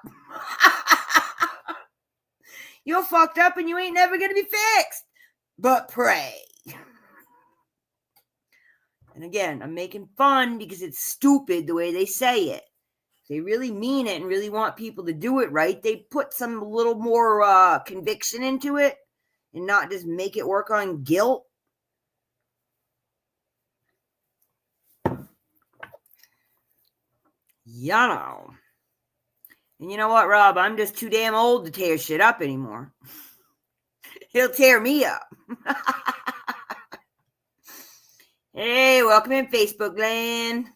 You're fucked up and you ain't never going to be fixed. But pray. And again, I'm making fun because it's stupid the way they say it. If they really mean it and really want people to do it right, they put some little more conviction into it and not just make it work on guilt. And you know what, Rob? I'm just too damn old to tear shit up anymore. He'll tear me up. Hey, welcome in Facebook land.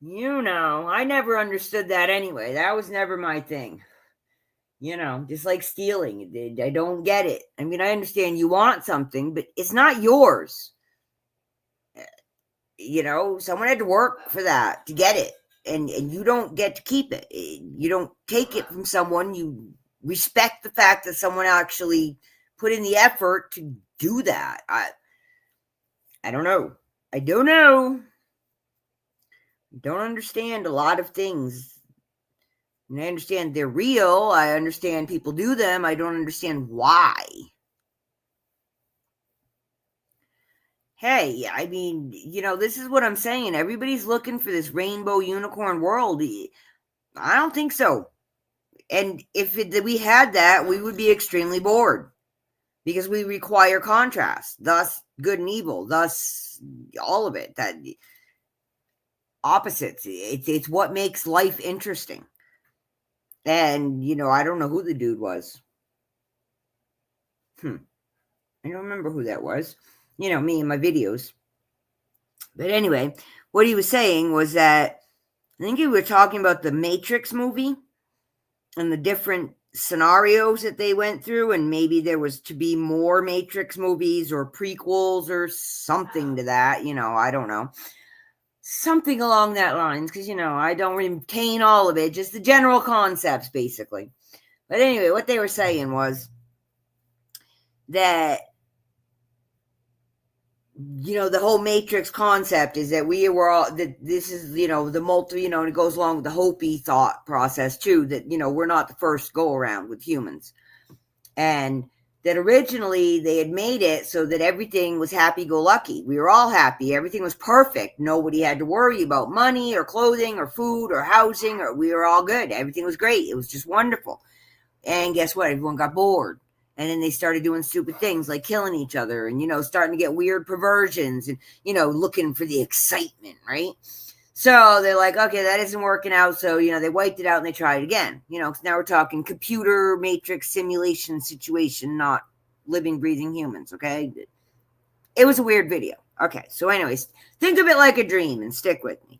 I never understood that anyway. That was never my thing. Just like stealing. I don't get it. I mean, I understand you want something, but it's not yours. Someone had to work for that to get it. And you don't get to keep it. You don't take it from someone. You respect the fact that someone actually put in the effort to do that. I don't know. I don't know. I don't understand a lot of things. And I understand they're real. I understand people do them. I don't understand why. Hey, I mean, this is what I'm saying. Everybody's looking for this rainbow unicorn world. I don't think so. And if we had that, we would be extremely bored because we require contrast, thus good and evil, thus all of it. That opposites. It's what makes life interesting. And, I don't know who the dude was. I don't remember who that was. Me and my videos. But anyway, what he was saying was that I think we were talking about the Matrix movie and the different scenarios that they went through, and maybe there was to be more Matrix movies or prequels or something to that. I don't know. Something along that lines, because, I don't retain all of it, just the general concepts, basically. But anyway, what they were saying was that, the whole Matrix concept is that we were all, that this is, the multi, and it goes along with the Hopi thought process, too, that, we're not the first go around with humans. And that originally they had made it so that everything was happy-go-lucky. We were all happy. Everything was perfect. Nobody had to worry about money or clothing or food or housing, or we were all good. Everything was great. It was just wonderful. And guess what? Everyone got bored. And then they started doing stupid things like killing each other and, starting to get weird perversions and, looking for the excitement, right? So they're like, okay, that isn't working out. So, they wiped it out and they tried it again. Because now we're talking computer matrix simulation situation, not living, breathing humans, okay? It was a weird video. Okay, so anyways, think of it like a dream and stick with me.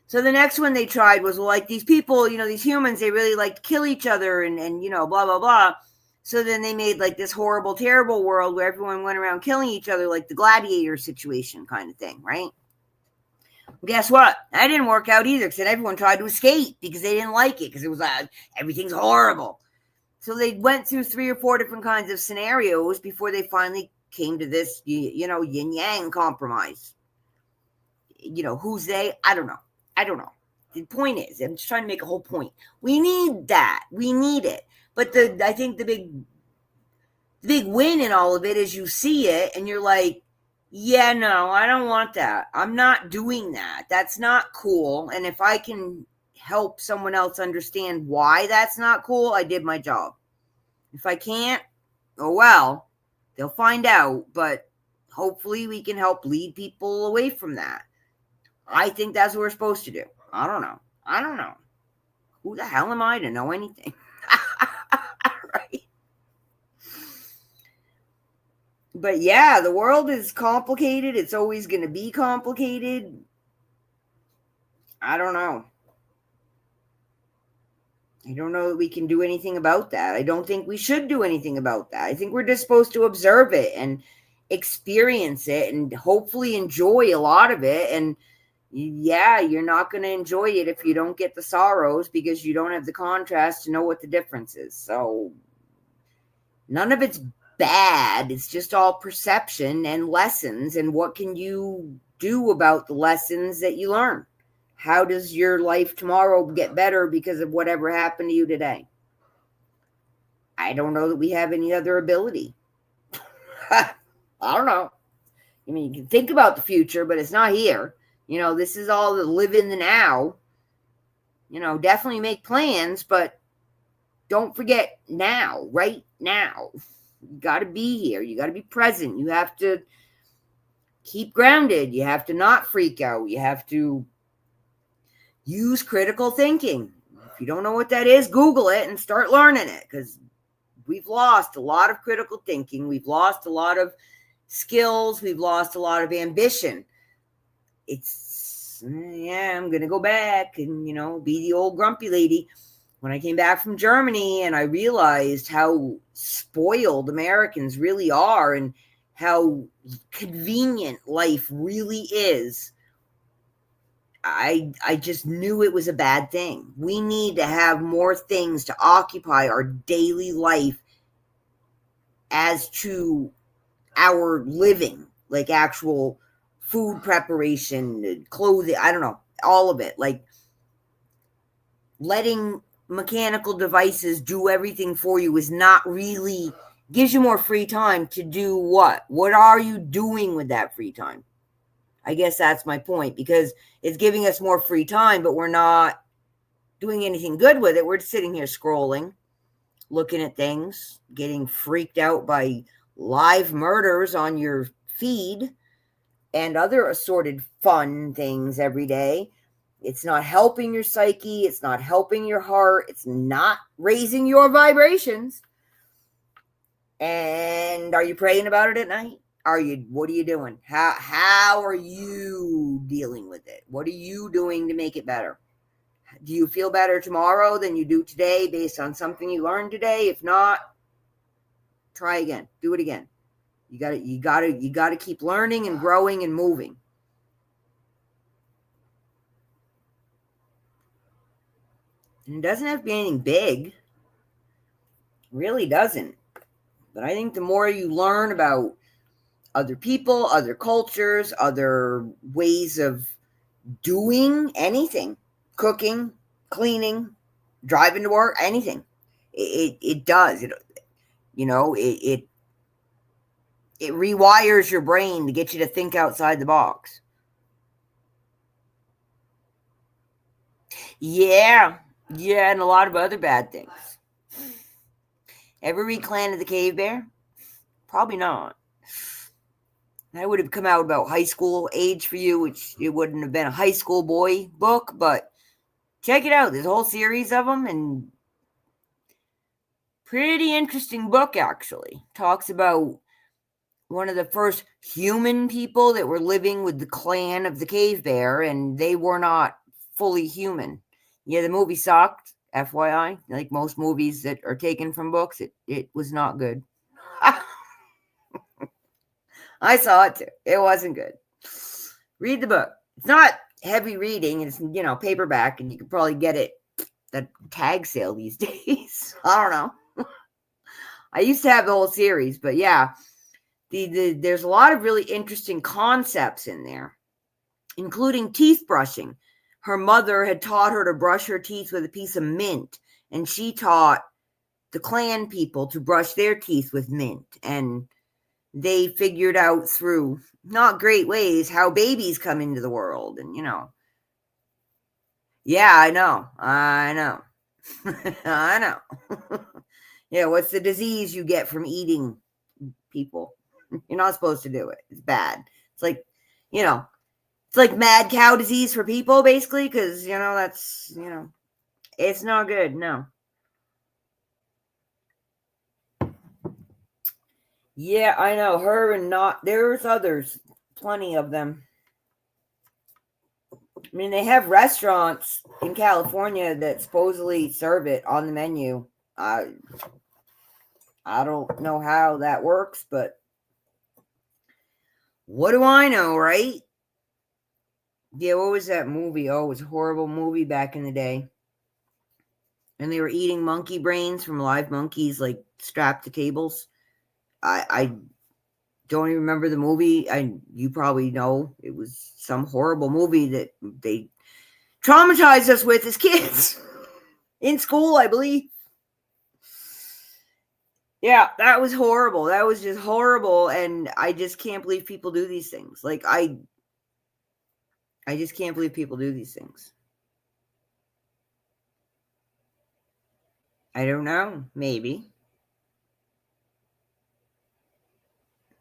So the next one they tried was, well, like these people, these humans, they really like to kill each other and blah, blah, blah. So then they made like this horrible, terrible world where everyone went around killing each other, like the gladiator situation kind of thing, right? Guess what? That didn't work out either, because everyone tried to escape because they didn't like it, because it was everything's horrible. So they went through 3 or 4 different kinds of scenarios before they finally came to this, yin-yang compromise. Who's they? I don't know. The point is, I'm just trying to make a whole point. We need that. We need it. But I think the big win in all of it is you see it and you're like, yeah, no, I don't want that. I'm not doing that. That's not cool. And if I can help someone else understand why that's not cool, I did my job. If I can't, oh well, they'll find out. But hopefully we can help lead people away from that. I think that's what we're supposed to do. I don't know. Who the hell am I to know anything? Right? But yeah, the world is complicated. It's always going to be complicated. I don't know. I don't know that we can do anything about that. I don't think we should do anything about that. I think we're just supposed to observe it and experience it and hopefully enjoy a lot of it. And yeah, you're not going to enjoy it if you don't get the sorrows, because you don't have the contrast to know what the difference is. So none of it's bad. It's just all perception and lessons. And what can you do about the lessons that you learn? How does your life tomorrow get better because of whatever happened to you today? I don't know that we have any other ability. I don't know. I mean, you can think about the future, but it's not here. This is all the live in the now. Definitely make plans, but don't forget now, right now. You got to be here. You got to be present. You have to keep grounded. You have to not freak out. You have to use critical thinking. If you don't know what that is, Google it and start learning it, because we've lost a lot of critical thinking. We've lost a lot of skills. We've lost a lot of ambition. I'm going to go back and, be the old grumpy lady. When I came back from Germany and I realized how spoiled Americans really are and how convenient life really is, I just knew it was a bad thing. We need to have more things to occupy our daily life as to our living, like actual food preparation, clothing, I don't know, all of it. Like letting mechanical devices do everything for you is not really, gives you more free time to do what? What are you doing with that free time? I guess that's my point, because it's giving us more free time, but we're not doing anything good with it. We're sitting here scrolling, looking at things, getting freaked out by live murders on your feed and other assorted fun things every day. It's not helping your psyche. It's not helping your heart. It's not raising your vibrations. And are you praying about it at night? What are you doing? How are you dealing with it? What are you doing to make it better? Do you feel better tomorrow than you do today based on something you learned today? If not, try again. Do it again. You gotta keep learning and growing and moving. And it doesn't have to be anything big. It really doesn't. But I think the more you learn about other people, other cultures, other ways of doing anything, cooking, cleaning, driving to work, anything, it does. It rewires your brain to get you to think outside the box. Yeah, and a lot of other bad things. Ever read Clan of the Cave Bear? Probably not. That would have come out about high school age for you, which it wouldn't have been a high school boy book, but check it out. There's a whole series of them, and pretty interesting book, actually. Talks about one of the first human people that were living with the clan of the cave bear, and they were not fully human. Yeah, the movie sucked, FYI. Like most movies that are taken from books, it was not good. I saw it too. It wasn't good. Read the book. It's not heavy reading. It's, paperback, and you can probably get it at tag sale these days. I don't know. I used to have the whole series, but yeah, there's a lot of really interesting concepts in there, including teeth brushing. Her mother had taught her to brush her teeth with a piece of mint, and she taught the clan people to brush their teeth with mint, and they figured out through not great ways how babies come into the world. And, yeah, I know. I know. Yeah, what's the disease you get from eating people? You're not supposed to do it. It's bad. It's like, it's like mad cow disease for people, basically, because, that's, it's not good. No. Yeah, I know. Her and not, there's others, plenty of them. I mean, they have restaurants in California that supposedly serve it on the menu. I don't know how that works, but what do I know, right? Yeah, what was that movie? Oh, it was a horrible movie back in the day. And they were eating monkey brains from live monkeys, like strapped to tables. I don't even remember the movie. You probably know it was some horrible movie that they traumatized us with as kids in school, I believe. Yeah, that was horrible. That was just horrible, and I just can't believe people do these things. Like I just can't believe people do these things. I don't know. Maybe.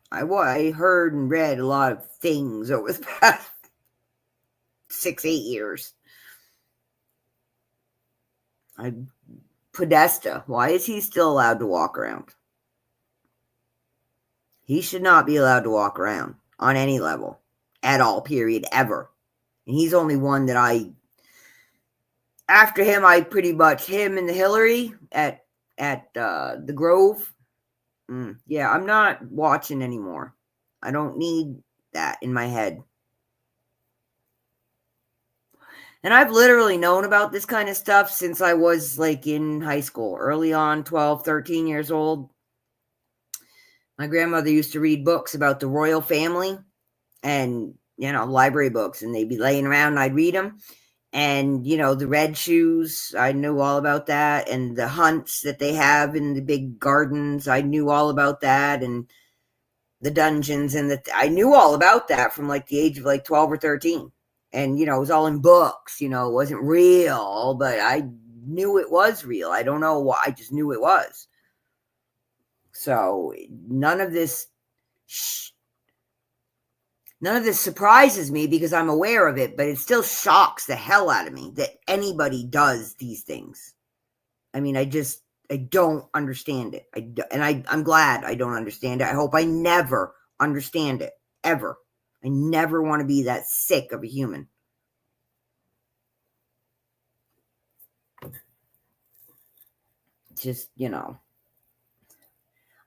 I heard and read a lot of things over the past 6-8 years. Podesta, why is he still allowed to walk around? He should not be allowed to walk around on any level at all, period, ever. And he's only one that after him, him and the Hillary at the Grove. Yeah, I'm not watching anymore. I don't need that in my head. And I've literally known about this kind of stuff since I was like in high school, early on, 12, 13 years old. My grandmother used to read books about the royal family and, library books, and they'd be laying around and I'd read them. And, the red shoes, I knew all about that. And the hunts that they have in the big gardens, I knew all about that. And the dungeons, and I knew all about that from like the age of like 12 or 13. And, it was all in books, it wasn't real, but I knew it was real. I don't know why, I just knew it was. So none of this surprises me because I'm aware of it, but it still shocks the hell out of me that anybody does these things. I mean, don't understand it. I'm glad I don't understand it. I hope I never understand it, ever. I never want to be that sick of a human. Just,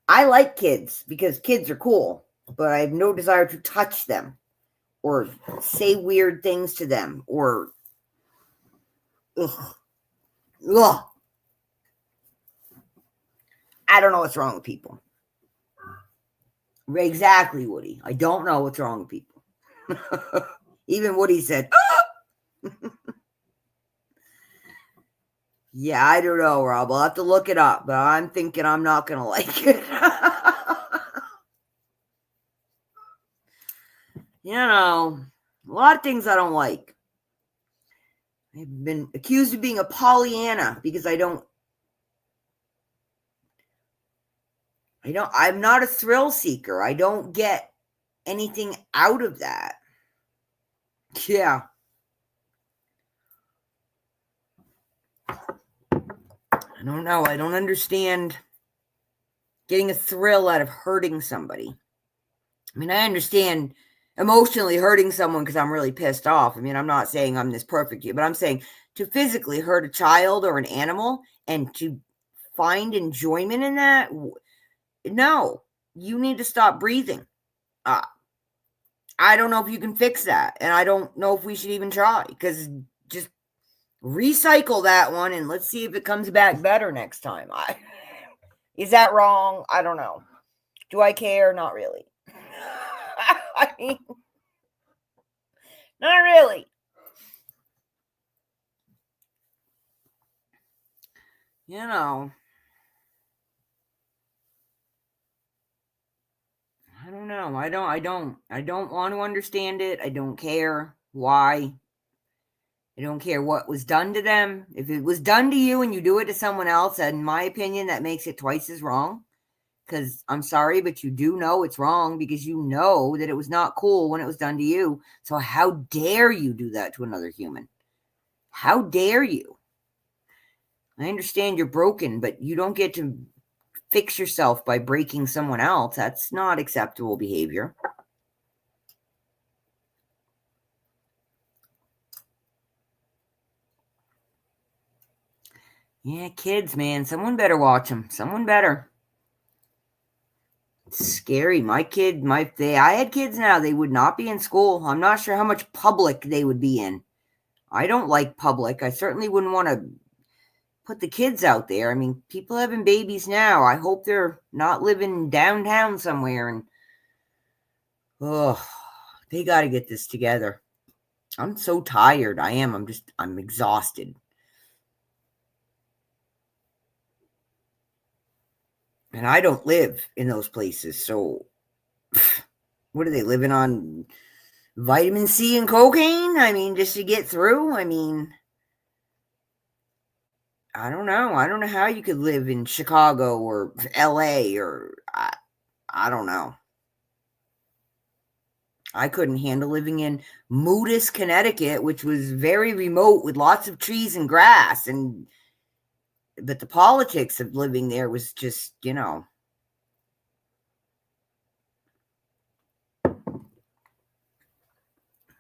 I like kids because kids are cool, but I have no desire to touch them or say weird things to them or ugh. I don't know what's wrong with people. Exactly, Woody. I don't know what's wrong with people. Even Woody said, yeah, I don't know, Rob. I'll have to look it up, but I'm thinking I'm not going to like it. A lot of things I don't like. I've been accused of being a Pollyanna because I'm not a thrill seeker. I don't get anything out of that. Yeah. I don't know. I don't understand getting a thrill out of hurting somebody. I mean, I understand emotionally hurting someone because I'm really pissed off. I mean, I'm not saying I'm this perfect, but I'm saying to physically hurt a child or an animal and to find enjoyment in that, no, you need to stop breathing. I don't know if you can fix that, and I don't know if we should even try, because just recycle that one and let's see if it comes back better next time. Is that wrong? I don't know. Do I care? Not really. I mean, not really. I don't know. I don't want to understand it. I don't care why. I don't care what was done to them. If it was done to you and you do it to someone else, in my opinion, that makes it twice as wrong. Because I'm sorry, but you do know it's wrong because you know that it was not cool when it was done to you. So how dare you do that to another human? How dare you? I understand you're broken, but you don't get to fix yourself by breaking someone else. That's not acceptable behavior. Yeah, kids, man. Someone better watch them. Someone better. It's scary. I had kids now. They would not be in school. I'm not sure how much public they would be in. I don't like public. I certainly wouldn't want to put the kids out there. I mean, people having babies now. I hope they're not living downtown somewhere and they got to get this together. I'm so tired. I am. I'm exhausted. And I don't live in those places. So what are they living on? Vitamin C and cocaine? I mean, just to get through? I mean, I don't know. I don't know how you could live in Chicago or LA or I don't know. I couldn't handle living in Moodus, Connecticut, which was very remote with lots of trees and grass. But the politics of living there was just,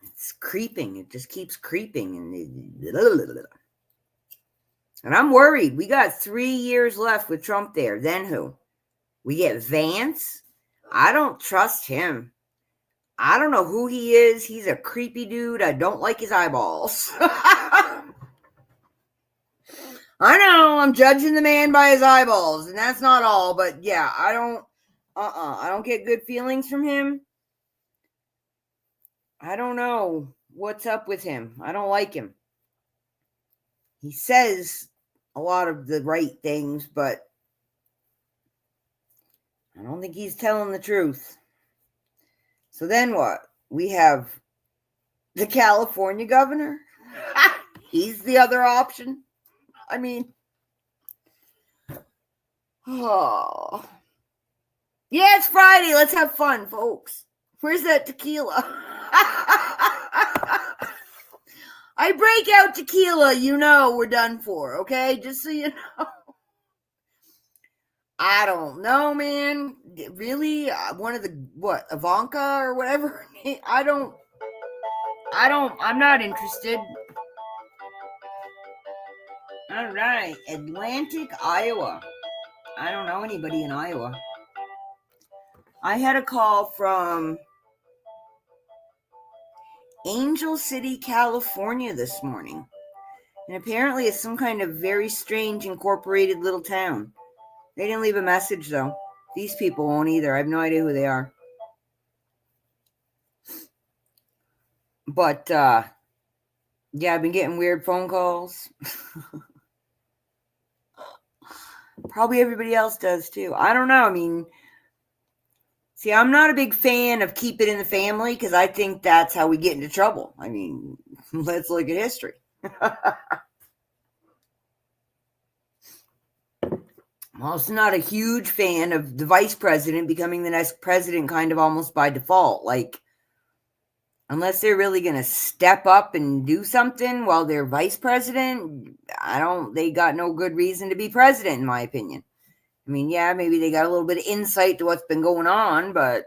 it's creeping. It just keeps creeping. And I'm worried. We got 3 years left with Trump there. Then who? We get Vance. I don't trust him. I don't know who he is. He's a creepy dude. I don't like his eyeballs. I know I'm judging the man by his eyeballs, and that's not all, but yeah, I don't get good feelings from him. I don't know what's up with him. I don't like him. He says a lot of the right things, but I don't think he's telling the truth. So then what? We have the California governor. He's the other option. I mean, yeah, it's Friday. Let's have fun, folks. Where's that tequila? I break out tequila, we're done for, okay? Just so you know. I don't know, man. Really? One of the, Ivanka or whatever? I'm not interested. All right. Atlantic, Iowa. I don't know anybody in Iowa. I had a call from Angel City, California this morning. And apparently it's some kind of very strange incorporated little town. They didn't leave a message, though. These people won't either. I have no idea who they are. But, yeah, I've been getting weird phone calls. Probably everybody else does, too. I don't know. I mean, see, I'm not a big fan of keep it in the family because I think that's how we get into trouble. I mean, let's look at history. I'm also not a huge fan of the vice president becoming the next president kind of almost by default. Like, unless they're really going to step up and do something while they're vice president, they got no good reason to be president, in my opinion. I mean, yeah, maybe they got a little bit of insight to what's been going on, but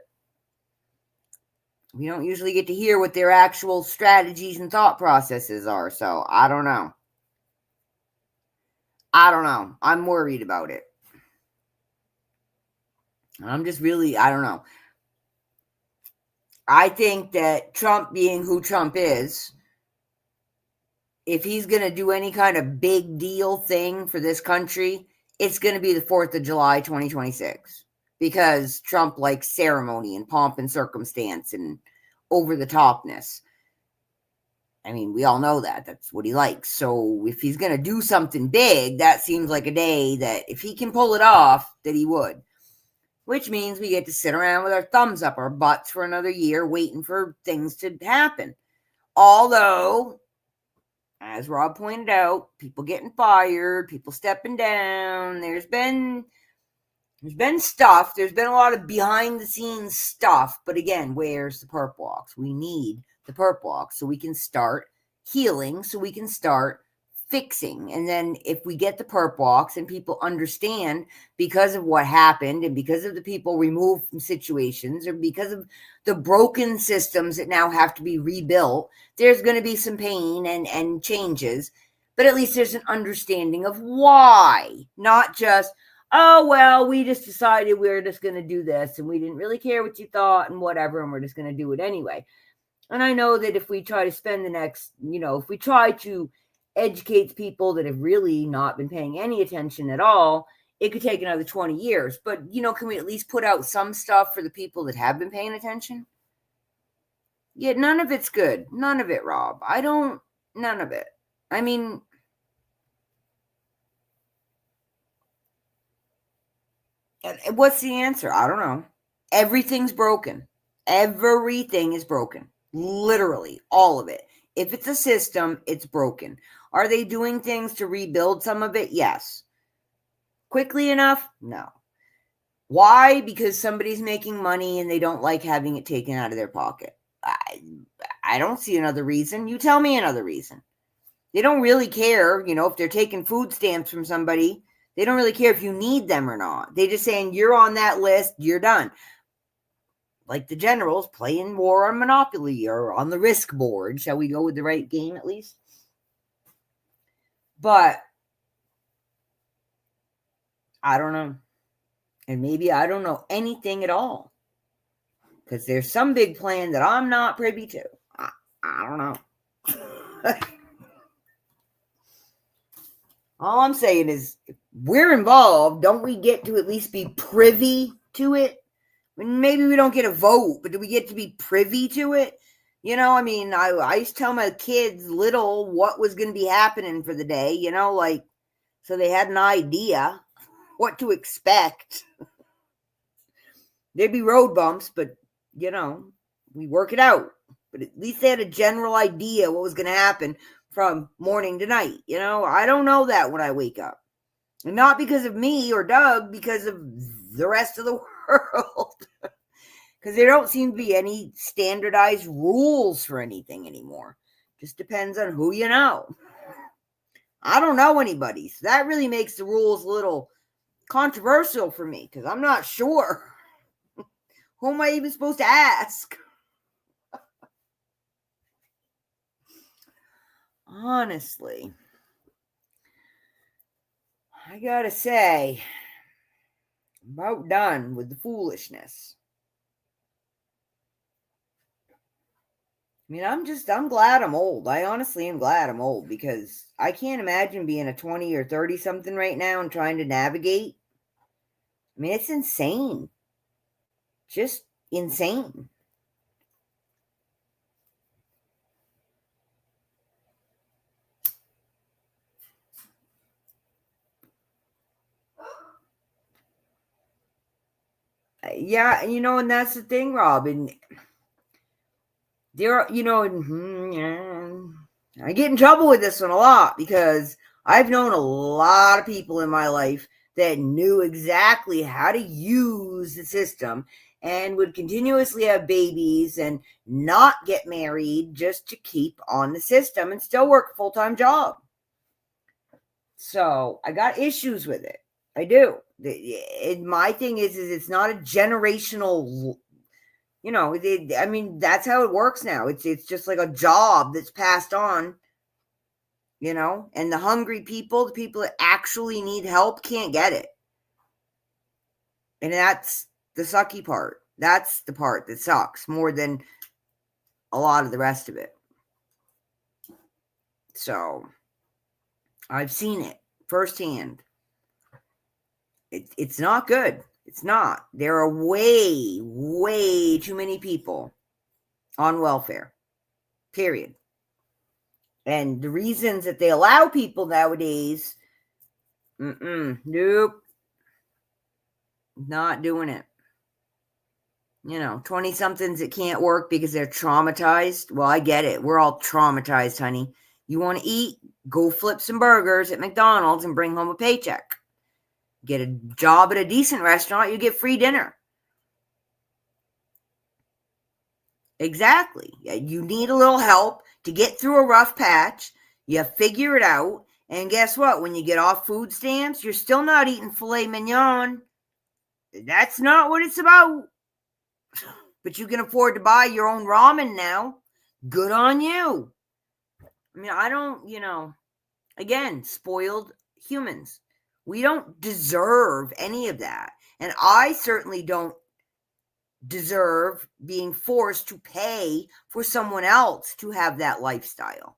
we don't usually get to hear what their actual strategies and thought processes are. So I don't know. I'm worried about it. I'm just really, I don't know. I think that Trump, being who Trump is, if he's going to do any kind of big deal thing for this country, it's going to be the 4th of July, 2026. Because Trump likes ceremony and pomp and circumstance and over-the-topness. I mean, we all know that. That's what he likes. So if he's going to do something big, that seems like a day that if he can pull it off, that he would. Which means we get to sit around with our thumbs up our butts for another year waiting for things to happen. Although, as Rob pointed out, people getting fired, people stepping down, there's been stuff. There's been a lot of behind-the-scenes stuff. But again, where's the perp walks? We need the perp walks so we can start healing, so we can start fixing. And then if we get the perp walks and people understand because of what happened and because of the people removed from situations or because of the broken systems that now have to be rebuilt, there's going to be some pain and changes. But at least there's an understanding of why, not just, oh, well, we just decided we were just going to do this and we didn't really care what you thought and whatever, and we're just going to do it anyway. And I know that if we try to spend the next, if we try to educate people that have really not been paying any attention at all, it could take another 20 years. But, can we at least put out some stuff for the people that have been paying attention? Yeah, none of it's good. None of it, Rob. None of it. I mean, what's the answer? I don't know. Everything's broken. Everything is broken. Literally, all of it. If it's a system, it's broken. Are they doing things to rebuild some of it? Yes. Quickly enough? No. Why? Because somebody's making money and they don't like having it taken out of their pocket. I don't see another reason. You tell me another reason. They don't really care, if they're taking food stamps from somebody. They don't really care if you need them or not. They're just saying, you're on that list, you're done. Like the generals playing war on Monopoly or on the Risk board. Shall we go with the right game at least? But I don't know. And maybe I don't know anything at all. Because there's some big plan that I'm not privy to. I don't know. All I'm saying is, if we're involved, don't we get to at least be privy to it? Maybe we don't get a vote, but do we get to be privy to it? I used to tell my kids little what was going to be happening for the day, so they had an idea what to expect. There'd be road bumps, but, we work it out. But at least they had a general idea what was going to happen from morning to night. I don't know that when I wake up. And not because of me or Doug, because of the rest of the world. Because there don't seem to be any standardized rules for anything anymore. Just depends on who you know. I don't know anybody. So that really makes the rules a little controversial for me because I'm not sure. Who am I even supposed to ask? Honestly, I gotta say, I'm about done with the foolishness. I mean, I'm glad I'm old. I honestly am glad I'm old because I can't imagine being a 20 or 30 something right now and trying to navigate. I mean, it's insane. Just insane. Yeah, and that's the thing, Rob. And there, I get in trouble with this one a lot because I've known a lot of people in my life that knew exactly how to use the system and would continuously have babies and not get married just to keep on the system and still work a full-time job. So I got issues with it. I do. My thing is it's not a generational, I mean, that's how it works now. It's just like a job that's passed on, and the hungry people, the people that actually need help can't get it. And that's the sucky part. That's the part that sucks more than a lot of the rest of it. So I've seen it firsthand. It's not good. It's not. There are way, way too many people on welfare. Period. And the reasons that they allow people nowadays, nope. Not doing it. 20-somethings that can't work because they're traumatized. Well, I get it. We're all traumatized, honey. You want to eat? Go flip some burgers at McDonald's and bring home a paycheck. Get a job at a decent restaurant, you get free dinner. Exactly. You need a little help to get through a rough patch. You figure it out. And guess what? When you get off food stamps, you're still not eating filet mignon. That's not what it's about. But you can afford to buy your own ramen now. Good on you. I mean, I don't, again, spoiled humans. We don't deserve any of that. And I certainly don't deserve being forced to pay for someone else to have that lifestyle.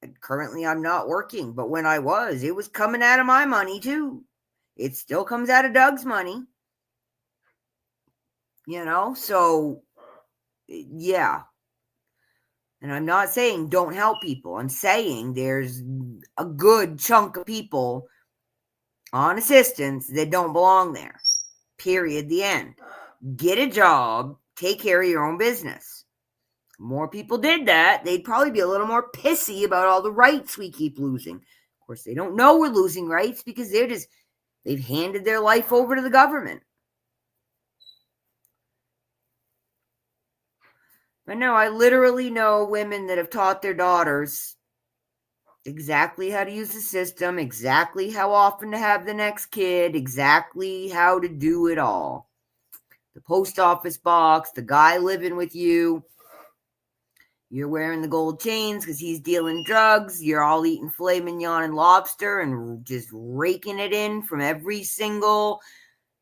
And currently, I'm not working, but when I was, it was coming out of my money too. It still comes out of Doug's money. So yeah. And I'm not saying don't help people. I'm saying there's a good chunk of people on assistance that don't belong there. Period. The end. Get a job. Take care of your own business. More people did that, they'd probably be a little more pissy about all the rights we keep losing. Of course, they don't know we're losing rights because they've handed their life over to the government. But no, I literally know women that have taught their daughters exactly how to use the system, exactly how often to have the next kid, exactly how to do it all. The post office box, the guy living with you, you're wearing the gold chains because he's dealing drugs, you're all eating filet mignon and lobster and just raking it in from every single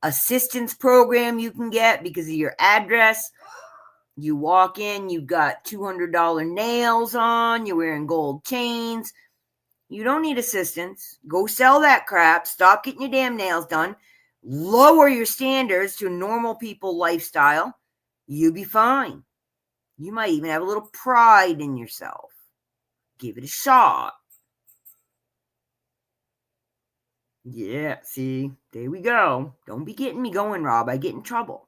assistance program you can get because of your address. You walk in, you've got $200 nails on, you're wearing gold chains. You don't need assistance. Go sell that crap. Stop getting your damn nails done. Lower your standards to a normal people lifestyle. You'll be fine. You might even have a little pride in yourself. Give it a shot. Yeah, see, there we go. Don't be getting me going, Rob. I get in trouble.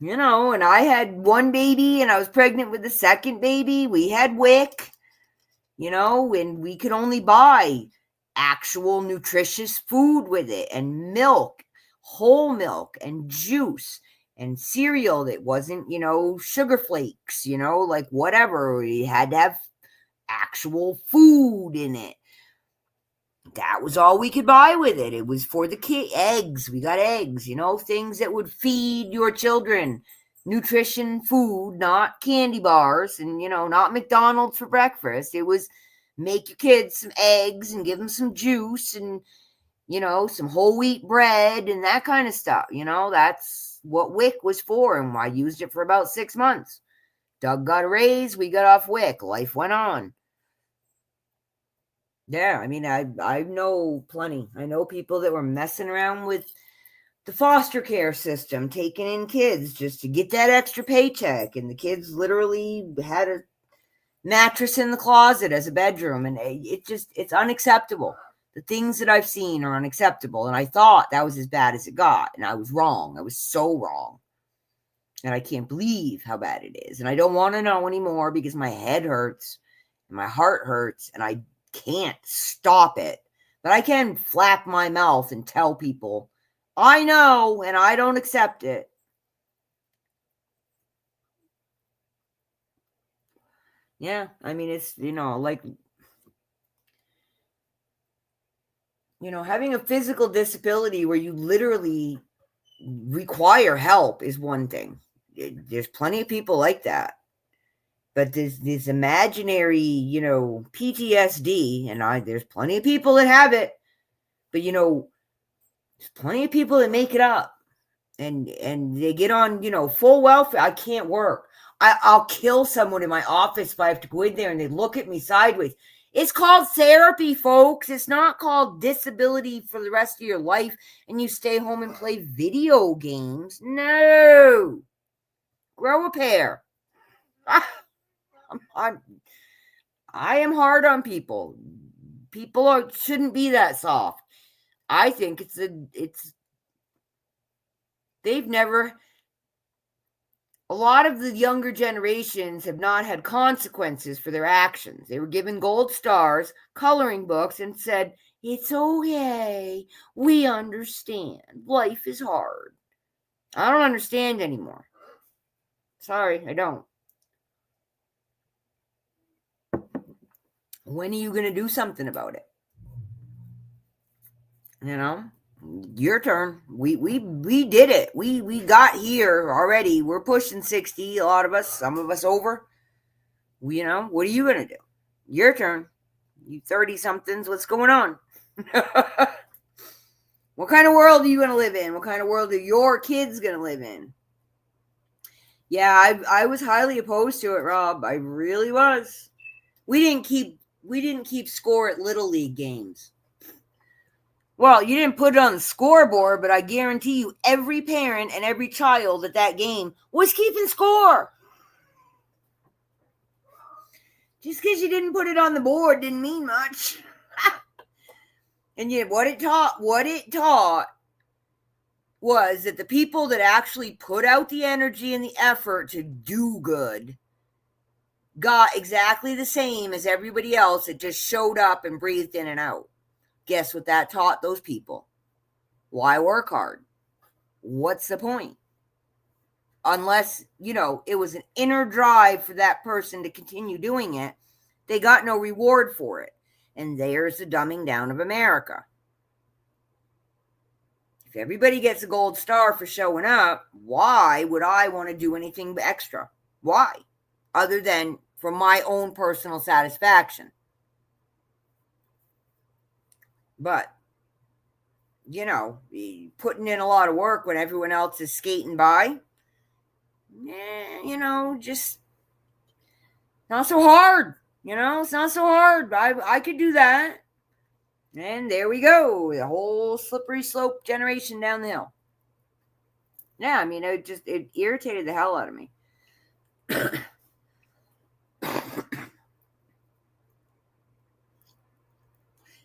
And I had one baby and I was pregnant with the second baby. We had WIC, and we could only buy actual nutritious food with it and milk, whole milk and juice and cereal that wasn't, sugar flakes, like whatever. We had to have actual food in it. That was all we could buy with it. It was for the kid. Eggs. We got eggs, things that would feed your children. Nutrition food, not candy bars, and, not McDonald's for breakfast. It was make your kids some eggs and give them some juice and, some whole wheat bread and that kind of stuff. That's what WIC was for, and I used it for about 6 months. Doug got a raise. We got off WIC. Life went on. Yeah, I mean, I know plenty. I know people that were messing around with the foster care system, taking in kids just to get that extra paycheck. And the kids literally had a mattress in the closet as a bedroom. And it's unacceptable. The things that I've seen are unacceptable. And I thought that was as bad as it got. And I was wrong. I was so wrong. And I can't believe how bad it is. And I don't want to know anymore because my head hurts and my heart hurts. And I can't stop it. But I can flap my mouth and tell people, I know, and I don't accept it. Yeah, I mean, it's, having a physical disability where you literally require help is one thing. There's plenty of people like that. But this imaginary, PTSD, and there's plenty of people that have it. But, there's plenty of people that make it up. And they get on, full welfare. I can't work. I'll kill someone in my office if I have to go in there and they look at me sideways. It's called therapy, folks. It's not called disability for the rest of your life and you stay home and play video games. No. Grow a pair. I am hard on people. People shouldn't be that soft. I think a lot of the younger generations have not had consequences for their actions. They were given gold stars, coloring books, and said, it's okay. We understand. Life is hard. I don't understand anymore. Sorry, I don't. When are you going to do something about it? Your turn. We did it. We got here already. We're pushing 60, a lot of us, some of us over. What are you going to do? Your turn. You 30-somethings, what's going on? What kind of world are you going to live in? What kind of world are your kids going to live in? Yeah, I was highly opposed to it, Rob. I really was. We didn't keep score at Little League games. Well, you didn't put it on the scoreboard, but I guarantee you every parent and every child at that game was keeping score. Just because you didn't put it on the board didn't mean much. And yet what it taught was that the people that actually put out the energy and the effort to do good got exactly the same as everybody else that just showed up and breathed in and out. Guess what that taught those people? Why work hard? What's the point? Unless, it was an inner drive for that person to continue doing it, they got no reward for it. And there's the dumbing down of America. If everybody gets a gold star for showing up, why would I want to do anything extra? Why? Other than for my own personal satisfaction. But, putting in a lot of work when everyone else is skating by, just not so hard. It's not so hard. I could do that. And there we go. The whole slippery slope generation down the hill. Yeah, I mean, it irritated the hell out of me.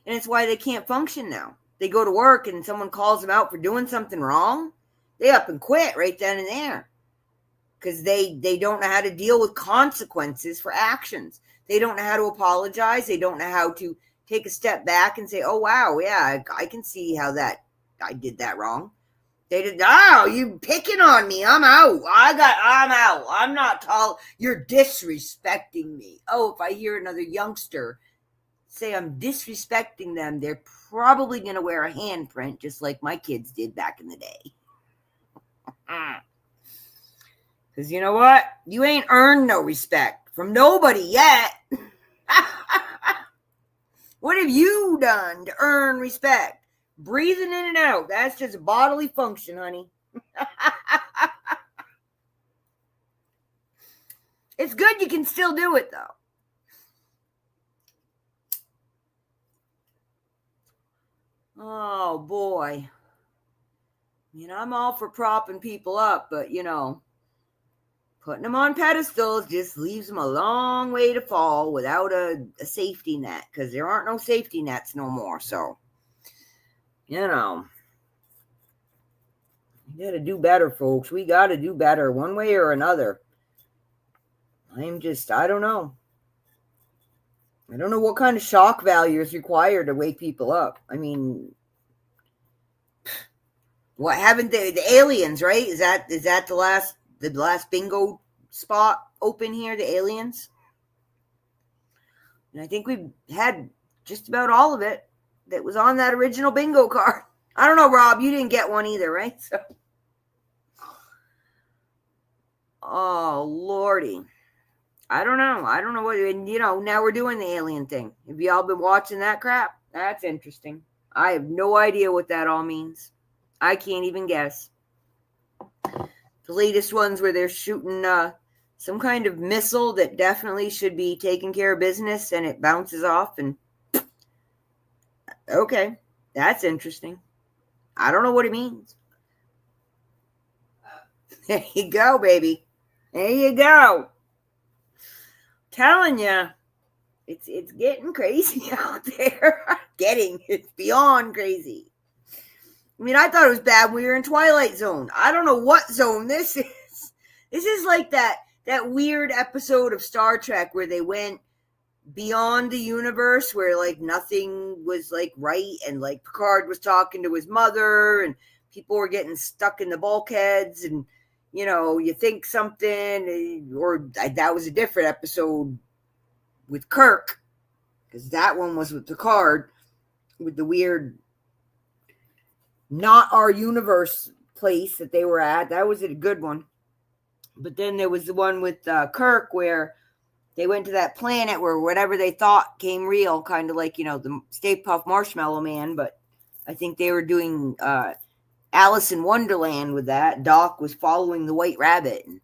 And it's why they can't function now. They go to work and someone calls them out for doing something wrong. They up and quit right then and there. Because they don't know how to deal with consequences for actions. They don't know how to apologize. They don't know how to take a step back and say, oh, wow, yeah, I can see how I did that wrong. They did. Oh, you picking on me? I'm out. I'm out. I'm not tall. You're disrespecting me. Oh, if I hear another youngster say I'm disrespecting them, they're probably going to wear a handprint just like my kids did back in the day. Because you know what? You ain't earned no respect from nobody yet. What have you done to earn respect? Breathing in and out. That's just a bodily function, honey. It's good you can still do it, though. Oh, boy. I'm all for propping people up, but, putting them on pedestals just leaves them a long way to fall without a safety net, because there aren't no safety nets no more. So, you got to do better, folks. We got to do better one way or another. I don't know. I don't know what kind of shock value is required to wake people up. I mean, what haven't the aliens, right? Is that the last bingo spot open here, the aliens? And I think we've had just about all of it that was on that original bingo card. I don't know, Rob, you didn't get one either, right? So, oh, Lordy. I don't know what, and now we're doing the alien thing. Have y'all been watching that crap? That's interesting. I have no idea what that all means. I can't even guess. The latest ones where they're shooting some kind of missile that definitely should be taking care of business, and it bounces off, and okay, that's interesting. I don't know what it means. There you go, baby. There you go. Telling you, it's getting crazy out there. It's beyond crazy. I mean, I thought it was bad when we were in Twilight Zone. I don't know what zone this is. This is like that weird episode of Star Trek where they went beyond the universe, where like nothing was like right, and like Picard was talking to his mother, and people were getting stuck in the bulkheads, and you think something, or that was a different episode with Kirk, because that one was with Picard, with the weird not our universe place that they were at. That was a good one. But then there was the one with Kirk where they went to that planet where whatever they thought came real, kind of like, the Stay Puft Marshmallow Man. But I think they were doing Alice in Wonderland with that. Doc was following the White Rabbit. And,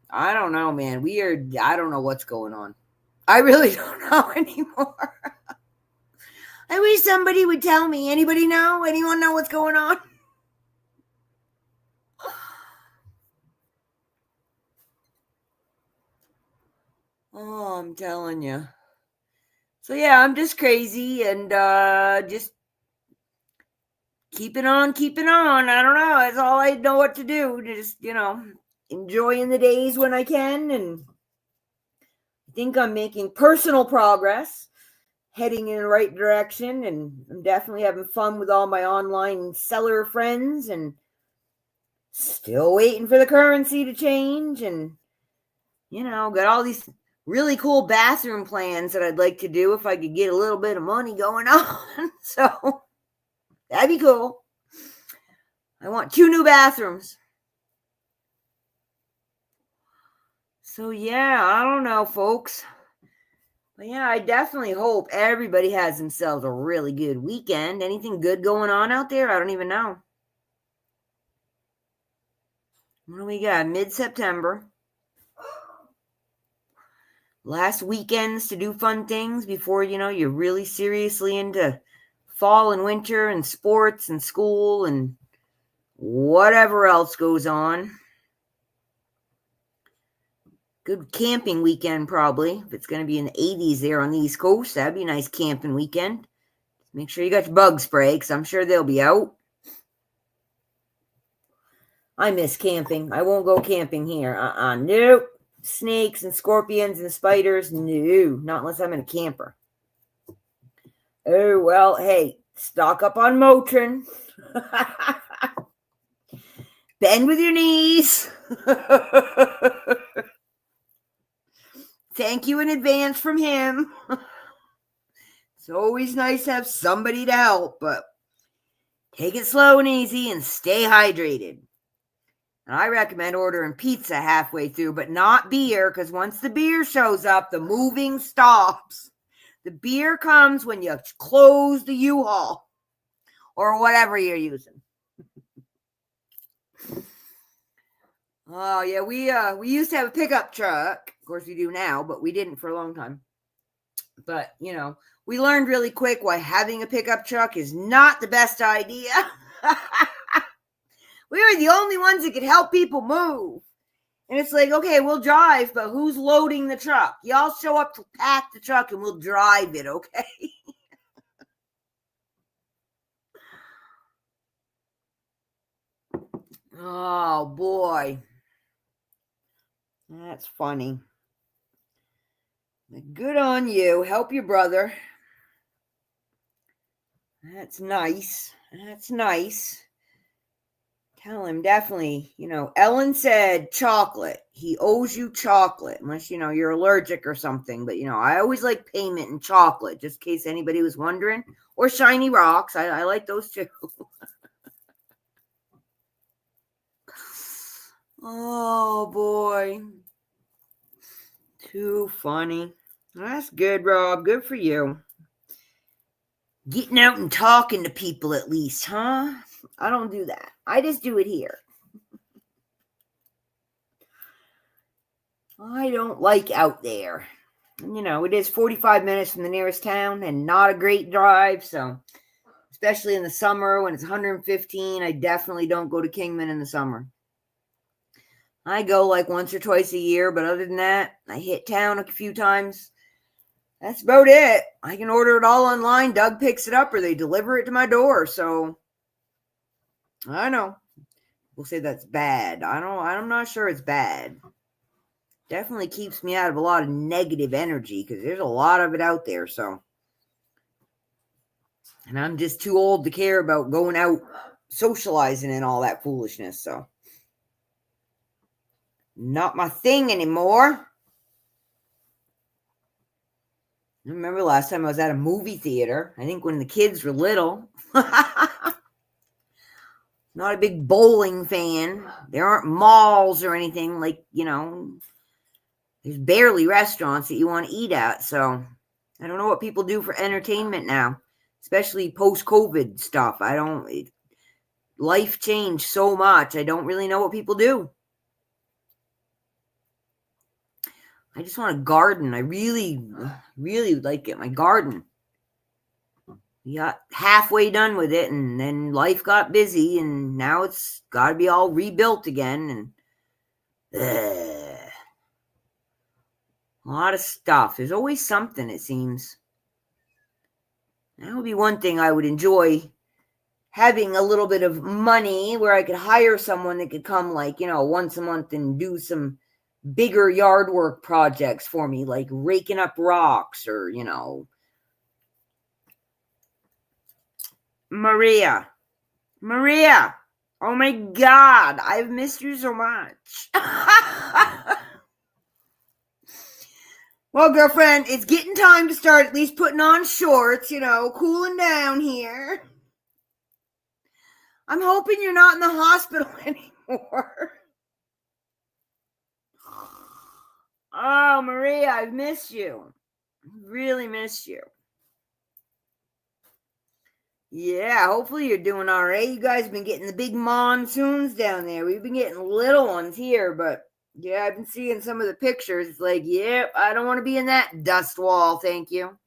I don't know, man. I don't know what's going on. I really don't know anymore. I wish somebody would tell me. Anybody know? Anyone know what's going on? Oh, I'm telling you. So, yeah, I'm just crazy and just keeping on. I don't know. That's all I know what to do. Just, enjoying the days when I can. And I think I'm making personal progress, heading in the right direction. And I'm definitely having fun with all my online seller friends, and still waiting for the currency to change. And, got all these really cool bathroom plans that I'd like to do if I could get a little bit of money going on. So that'd be cool. I want 2 new bathrooms. So yeah, I don't know, folks. But yeah, I definitely hope everybody has themselves a really good weekend. Anything good going on out there? I don't even know. What do we got? Mid-September. Last weekends to do fun things before, you're really seriously into fall and winter and sports and school and whatever else goes on. Good camping weekend, probably. If it's going to be in the 80s there on the East Coast, that'd be a nice camping weekend. Make sure you got your bug spray, because I'm sure they'll be out. I miss camping. I won't go camping here. Nope. Snakes and scorpions and spiders, no, not unless I'm in a camper. Oh, well, hey, stock up on Motrin. Bend with your knees. Thank you in advance from him. It's always nice to have somebody to help, but take it slow and easy and stay hydrated. And I recommend ordering pizza halfway through, but not beer, because once the beer shows up, the moving stops. The beer comes when you close the U-Haul or whatever you're using. Oh, yeah, we used to have a pickup truck. Of course, we do now, but we didn't for a long time. But, we learned really quick why having a pickup truck is not the best idea. We were the only ones that could help people move. And it's like, okay, we'll drive, but who's loading the truck? Y'all show up to pack the truck and we'll drive it, okay? Oh, boy. That's funny. Good on you. Help your brother. That's nice. That's nice. Tell him definitely, Ellen said chocolate. He owes you chocolate, unless, you're allergic or something. But, I always like payment in chocolate, just in case anybody was wondering. Or shiny rocks. I like those too. Oh, boy. Too funny. That's good, Rob. Good for you. Getting out and talking to people at least, huh? I don't do that. I just do it here. I don't like out there. It is 45 minutes from the nearest town and not a great drive. So, especially in the summer when it's 115, I definitely don't go to Kingman in the summer. I go like once or twice a year, but other than that, I hit town a few times. That's about it. I can order it all online. Doug picks it up or they deliver it to my door. So, I know. We'll say that's bad. I'm not sure it's bad. Definitely keeps me out of a lot of negative energy because there's a lot of it out there. So, and I'm just too old to care about going out socializing and all that foolishness. So, not my thing anymore. I remember last time I was at a movie theater. I think when the kids were little. Not a big bowling fan. There aren't malls or anything like, there's barely restaurants that you want to eat at. So I don't know what people do for entertainment now, especially post-COVID stuff. Life changed so much. I don't really know what people do. I just want a garden. I really, really would like to get my garden. We got halfway done with it, and then life got busy, and now it's got to be all rebuilt again. And a lot of stuff. There's always something, it seems. That would be one thing I would enjoy, having a little bit of money where I could hire someone that could come once a month and do some bigger yard work projects for me, like raking up rocks or, Maria, oh my God, I've missed you so much. Well, girlfriend, it's getting time to start at least putting on shorts, cooling down here. I'm hoping you're not in the hospital anymore. Oh, Maria, I've missed you. Really missed you. Yeah, hopefully you're doing all right. You guys have been getting the big monsoons down there. We've been getting little ones here, but yeah, I've been seeing some of the pictures. It's like, yep, I don't want to be in that dust wall, thank you.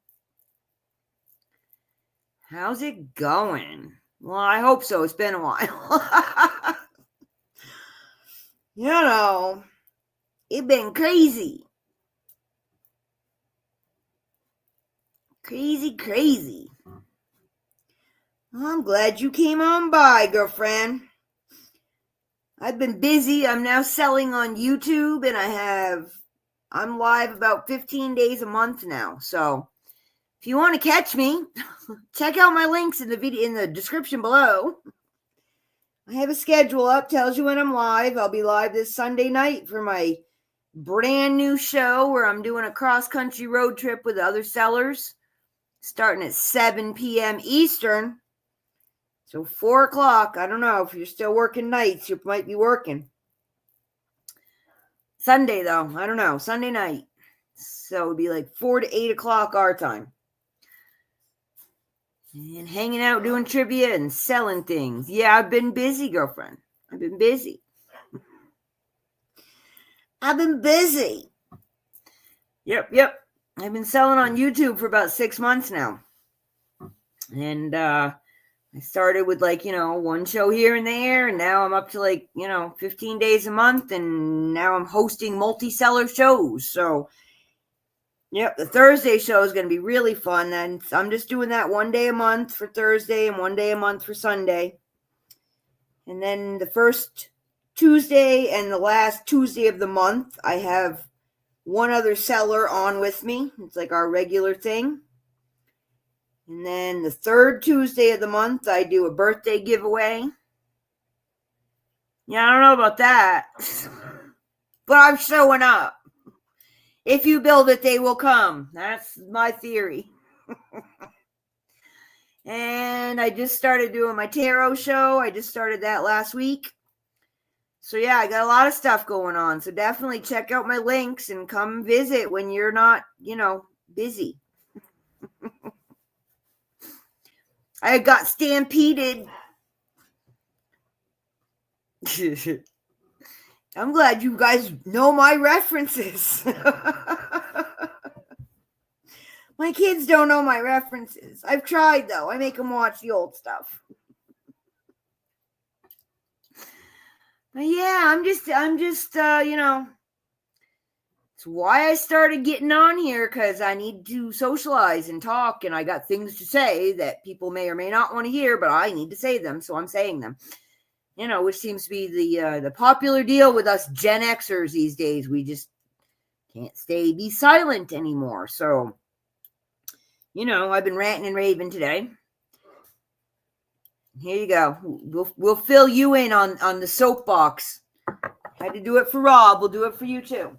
How's it going? Well, I hope so. It's been a while. It's been crazy. Crazy. I'm glad you came on by, girlfriend. I've been busy. I'm now selling on YouTube, and I'm live about 15 days a month now. So if you want to catch me, check out my links in the video in the description below. I have a schedule up, tells you when I'm live. I'll be live this Sunday night for my brand new show where I'm doing a cross-country road trip with other sellers, starting at 7 p.m. Eastern. So 4 o'clock, I don't know, if you're still working nights, you might be working. Sunday, though, I don't know, Sunday night. So it'd be like 4 to 8 o'clock our time. And hanging out, doing trivia and selling things. Yeah, I've been busy, girlfriend. I've been busy. Yep. I've been selling on YouTube for about 6 months now. And I started with one show here and there. And now I'm up to 15 days a month. And now I'm hosting multi-seller shows. So yep, the Thursday show is going to be really fun. And I'm just doing that one day a month for Thursday and one day a month for Sunday. And then the first Tuesday and the last Tuesday of the month, I have one other seller on with me. It's like our regular thing. And then the third Tuesday of the month, I do a birthday giveaway. Yeah, I don't know about that. But I'm showing up. If you build it, they will come. That's my theory. And I just started doing my tarot show. I just started that last week. So yeah, I got a lot of stuff going on. So definitely check out my links and come visit when you're not, busy. I got stampeded. I'm glad you guys know my references. My kids don't know my references. I've tried, though. I make them watch the old stuff. But yeah, I'm just, it's why I started getting on here, because I need to socialize and talk, and I got things to say that people may or may not want to hear, but I need to say them, so I'm saying them. Which seems to be the popular deal with us Gen Xers these days. We just can't be silent anymore. So, I've been ranting and raving today. Here you go. We'll fill you in on the soapbox. Had to do it for Rob. We'll do it for you too.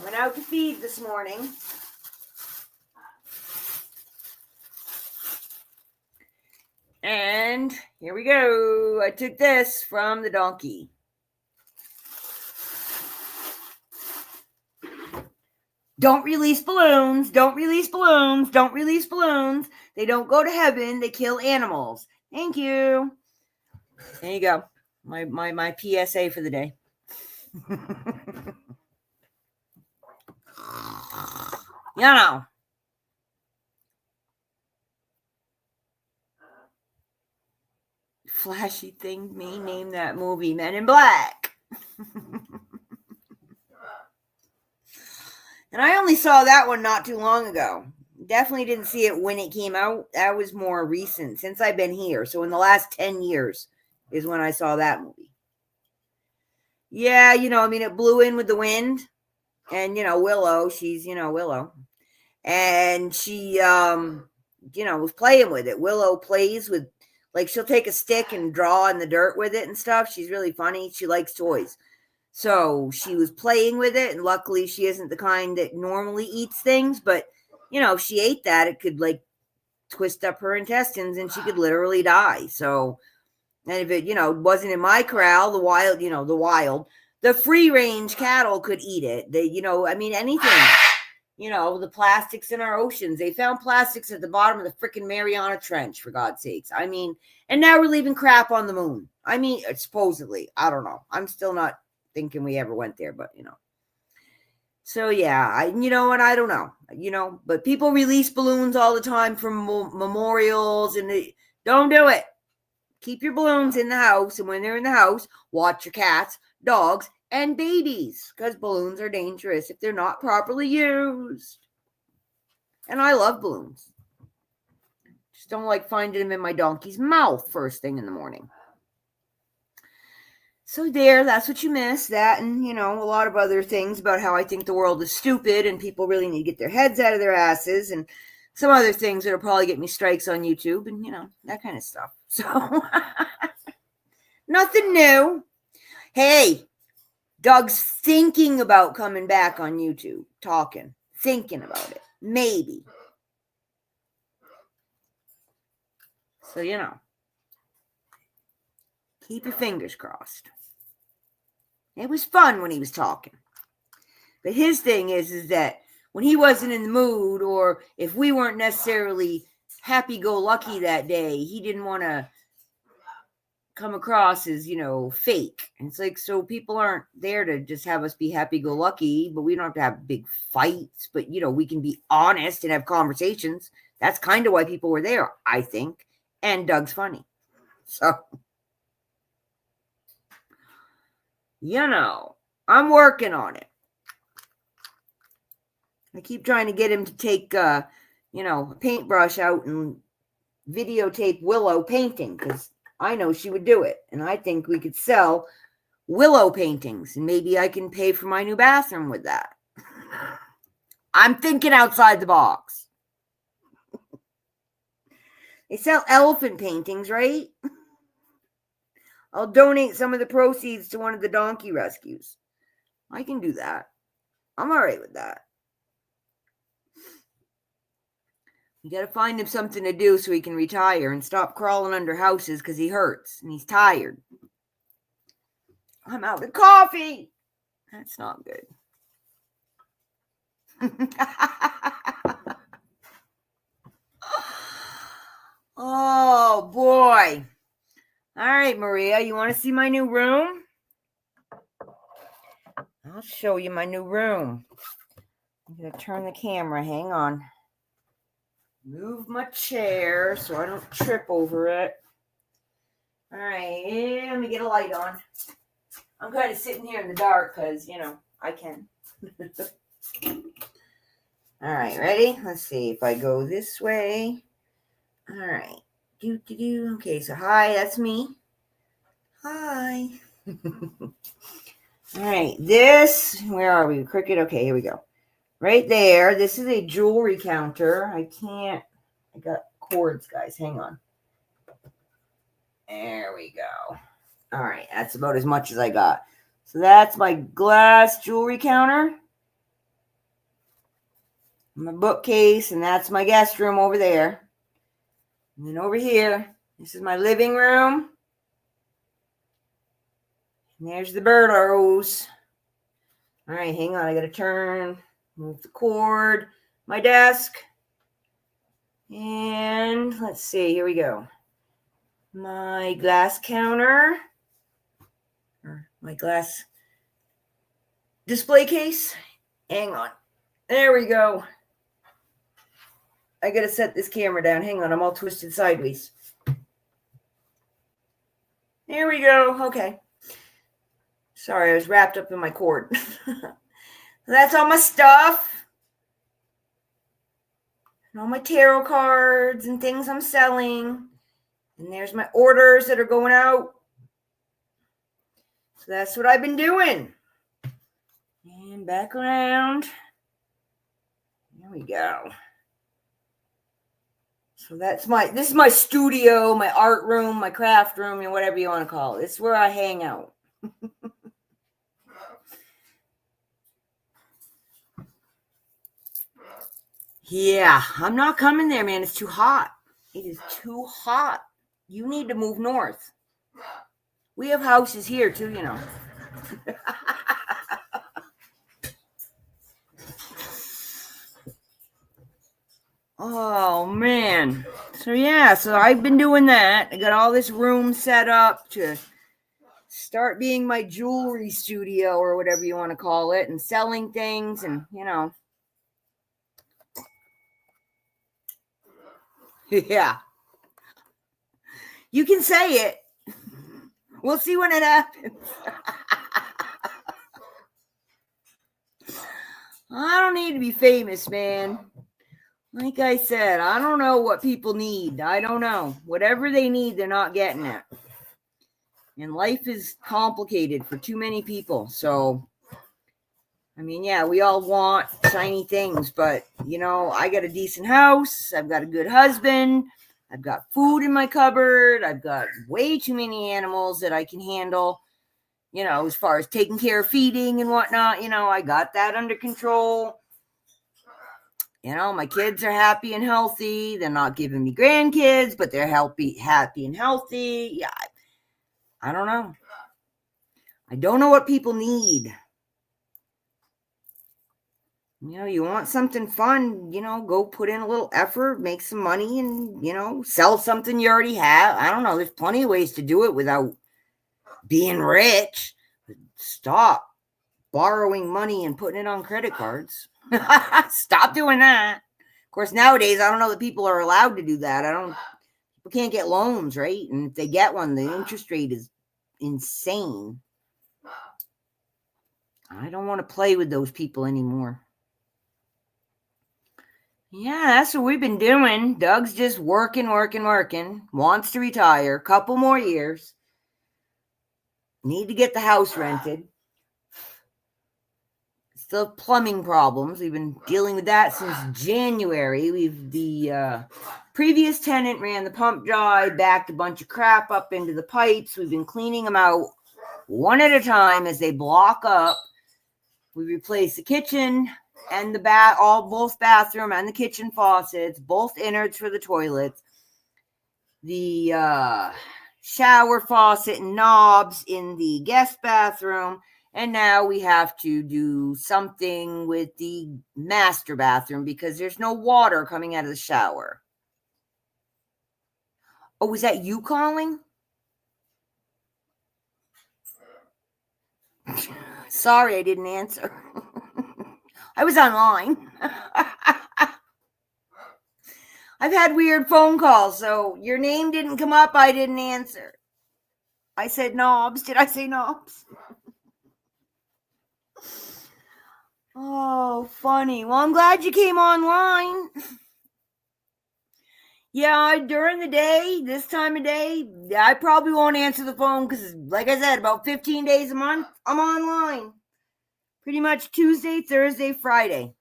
I went out to feed this morning. And here we go. I took this from the donkey. Don't release balloons. Don't release balloons. Don't release balloons. They don't go to heaven. They kill animals. Thank you. There you go. My PSA for the day. Flashy thing may name that movie Men in Black. And I only saw that one not too long ago. Definitely didn't see it when it came out. That was more recent, since I've been here. So in the last 10 years is when I saw that movie. Yeah, it blew in with the wind. And, Willow, she's, Willow. And she, was playing with it. Willow plays with, she'll take a stick and draw in the dirt with it and stuff. She's really funny. She likes toys. So she was playing with it, and luckily she isn't the kind that normally eats things, but, if she ate that, it could, twist up her intestines, and she could literally die. So, and if it, wasn't in my corral, the free-range cattle could eat it. They, anything. The plastics in our oceans. They found plastics at the bottom of the freaking Mariana Trench, for God's sakes. And now we're leaving crap on the moon. Supposedly. I don't know. I'm still not thinking we ever went there, but so yeah, I don't know, but people release balloons all the time from memorials, and they don't do it. Keep your balloons in the house, and when they're in the house, watch your cats, dogs, and babies, because balloons are dangerous if they're not properly used. And I love balloons. Just don't like finding them in my donkey's mouth first thing in the morning. So that's what you missed. That and, a lot of other things about how I think the world is stupid and people really need to get their heads out of their asses. And some other things that'll probably get me strikes on YouTube and, that kind of stuff. So, nothing new. Hey, Doug's thinking about coming back on YouTube, thinking about it. Maybe. So, keep your fingers crossed. It was fun when he was talking. But his thing is that when he wasn't in the mood, or if we weren't necessarily happy-go-lucky that day, he didn't want to come across as, fake. And it's like, so people aren't there to just have us be happy-go-lucky, but we don't have to have big fights. But, we can be honest and have conversations. That's kind of why people were there, I think. And Doug's funny. So, I'm working on it. I keep trying to get him to take, a paintbrush out and videotape Willow painting, because I know she would do it. And I think we could sell Willow paintings, and maybe I can pay for my new bathroom with that. I'm thinking outside the box. They sell elephant paintings, right? I'll donate some of the proceeds to one of the donkey rescues. I can do that. I'm all right with that. You got to find him something to do so he can retire and stop crawling under houses because he hurts and he's tired. I'm out of coffee. That's not good. Oh, boy. All right, Maria, you want to see my new room? I'll show you my new room. I'm going to turn the camera. Hang on. Move my chair so I don't trip over it. All right, let me get a light on. I'm kind of sitting here in the dark because, I can. All right, ready? Let's see if I go this way. All right. Okay, so hi, that's me. Hi. All right, where are we? Cricket. Okay, here we go. Right there. This is a jewelry counter. I got cords, guys. Hang on. There we go. All right, that's about as much as I got. So that's my glass jewelry counter. My bookcase, and that's my guest room over there. And then over here, this is my living room. And there's the burros. All right, hang on. I got to move the cord, my desk. And let's see. Here we go. My glass counter. Or my glass display case. Hang on. There we go. I got to set this camera down. Hang on. I'm all twisted sideways. There we go. Okay. Sorry, I was wrapped up in my cord. That's all my stuff. And all my tarot cards and things I'm selling. And there's my orders that are going out. So that's what I've been doing. And back around. There we go. So this is my studio, my art room, my craft room, and whatever you want to call it. This is where I hang out. Yeah, I'm not coming there, man. It's too hot. It is too hot. You need to move north. We have houses here too, Oh, man. So I've been doing that. I got all this room set up to start being my jewelry studio or whatever you want to call it, and selling things and, Yeah. You can say it. We'll see when it happens. I don't need to be famous, man. Like I said, I don't know what people need. I don't know. Whatever they need, they're not getting it. And life is complicated for too many people. So I mean, yeah, we all want shiny things, but, I got a decent house. I've got a good husband. I've got food in my cupboard. I've got way too many animals that I can handle, as far as taking care of feeding and whatnot. I got that under control. My kids are happy and healthy. They're not giving me grandkids, but they're happy and healthy. Yeah, I don't know. I don't know what people need. You want something fun, go put in a little effort, make some money, and, sell something you already have. I don't know. There's plenty of ways to do it without being rich. Stop borrowing money and putting it on credit cards. Stop doing that. Of course, nowadays, I don't know that people are allowed to do that. People can't get loans, right? And if they get one, the interest rate is insane. I don't want to play with those people anymore. Yeah, that's what we've been doing. Doug's just working. Wants to retire. Couple more years. Need to get the house rented. Still have plumbing problems. We've been dealing with that since January. The previous tenant ran the pump dry, backed a bunch of crap up into the pipes. We've been cleaning them out one at a time as they block up. We replaced the kitchen and both bathroom and the kitchen faucets, both innards for the toilets, the shower faucet and knobs in the guest bathroom, and now we have to do something with the master bathroom because there's no water coming out of the shower. Oh, was that you calling? Sorry, I didn't answer. I was online. I've had weird phone calls, so your name didn't come up. I didn't answer. I said knobs. Did I say knobs? Oh, funny. Well, I'm glad you came online. Yeah, during the day, this time of day, I probably won't answer the phone because, like I said, about 15 days a month, I'm online. Pretty much Tuesday, Thursday, Friday.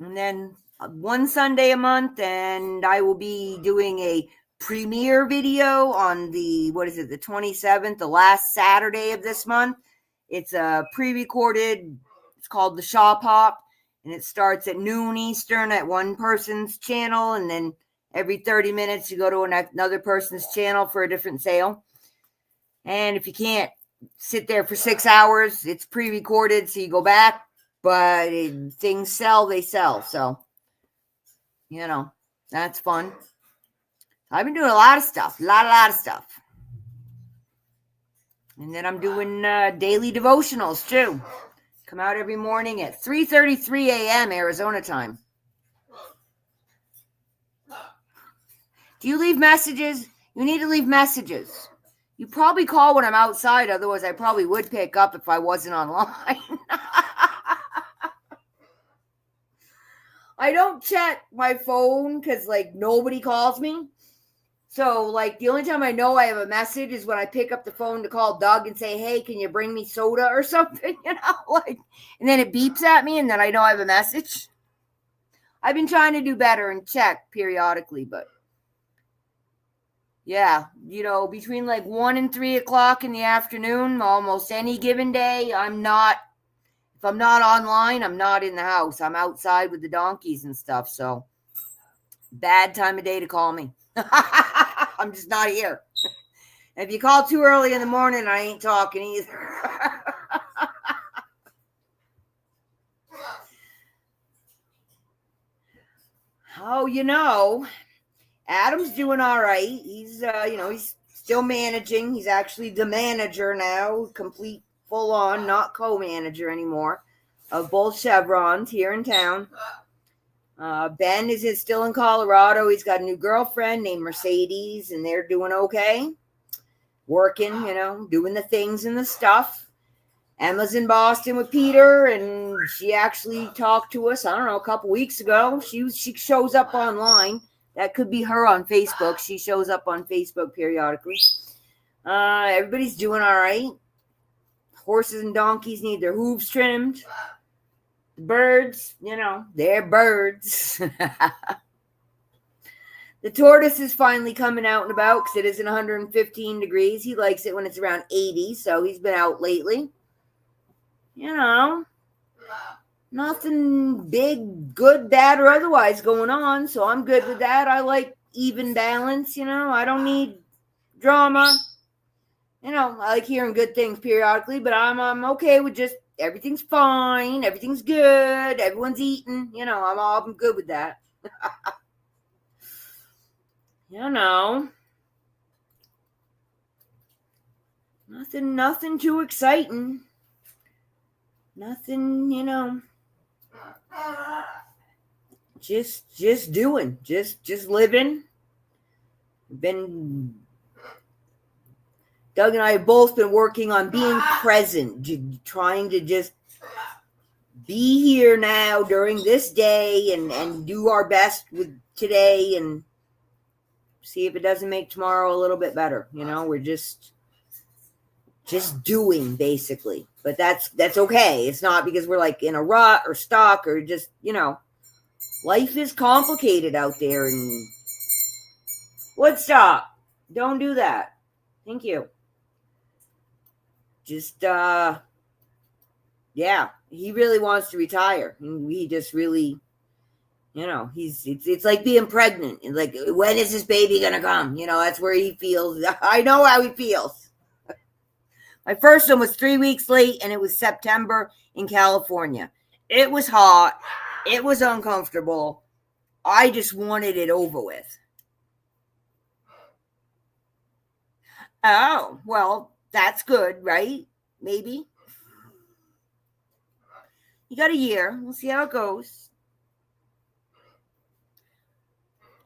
And then one Sunday a month, and I will be doing a premiere video on the 27th, the last Saturday of this month. It's a pre-recorded, it's called The Shop Hop, and it starts at noon Eastern at one person's channel, and then every 30 minutes you go to another person's channel for a different sale. And if you can't sit there for 6 hours, it's pre-recorded, so you go back, but things sell, they sell, so, that's fun. I've been doing a lot of stuff, a lot of stuff. And then I'm doing daily devotionals, too. Come out every morning at 3:33 a.m. Arizona time. Do you leave messages? You need to leave messages. You probably call when I'm outside, otherwise I probably would pick up if I wasn't online. I don't check my phone because, nobody calls me. So, the only time I know I have a message is when I pick up the phone to call Doug and say, hey, can you bring me soda or something, and then it beeps at me and then I know I have a message. I've been trying to do better and check periodically, but yeah, between 1 and 3 o'clock in the afternoon, almost any given day, if I'm not online, I'm not in the house. I'm outside with the donkeys and stuff, so bad time of day to call me. I'm just not here. If you call too early in the morning, I ain't talking either. Oh, Adam's doing all right. He's, he's still managing. He's actually the manager now, complete, full on, not co-manager anymore, of both Chevrons here in town. Ben is still in Colorado. He's got a new girlfriend named Mercedes, and they're doing okay. Working, doing the things and the stuff. Emma's in Boston with Peter, and she actually talked to us, I don't know, a couple weeks ago. She shows up online. That could be her on Facebook. She shows up on Facebook periodically. Everybody's doing all right. horses and donkeys need their hooves trimmed. The birds, they're birds. The tortoise is finally coming out and about because it isn't 115 degrees. He likes it when it's around 80, so he's been out lately. Nothing big, good, bad, or otherwise going on, so I'm good with that. I like even balance, I don't need drama. I like hearing good things periodically, but I'm okay with just everything's fine, everything's good, everyone's eating, I'm good with that. Nothing too exciting. Nothing, just doing, just living. Doug and I have both been working on being present, trying to just be here now during this day and do our best with today and see if it doesn't make tomorrow a little bit better. We're just doing, basically. But that's okay. It's not because we're like in a rut or stuck or just, life is complicated out there. And Woodstock, don't do that. Thank you. Just, yeah, he really wants to retire. He just really, it's like being pregnant. It's like, when is this baby going to come? That's where he feels. I know how he feels. My first one was 3 weeks late, and it was September in California. It was hot. It was uncomfortable. I just wanted it over with. Oh, well, that's good, right? Maybe. You got a year. We'll see how it goes.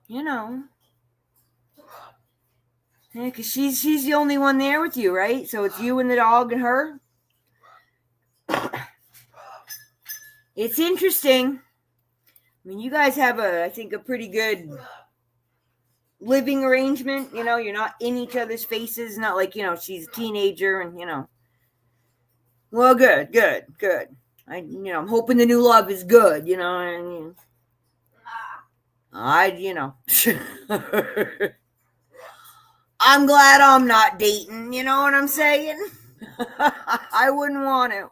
Yeah, because she's the only one there with you, right? So it's you and the dog and her. It's interesting. I mean, you guys have I think a pretty good living arrangement. You're not in each other's faces. Not like, she's a teenager and, Well, good. I'm hoping the new love is good, and I'm glad I'm not dating, you know what I'm saying? I wouldn't want to.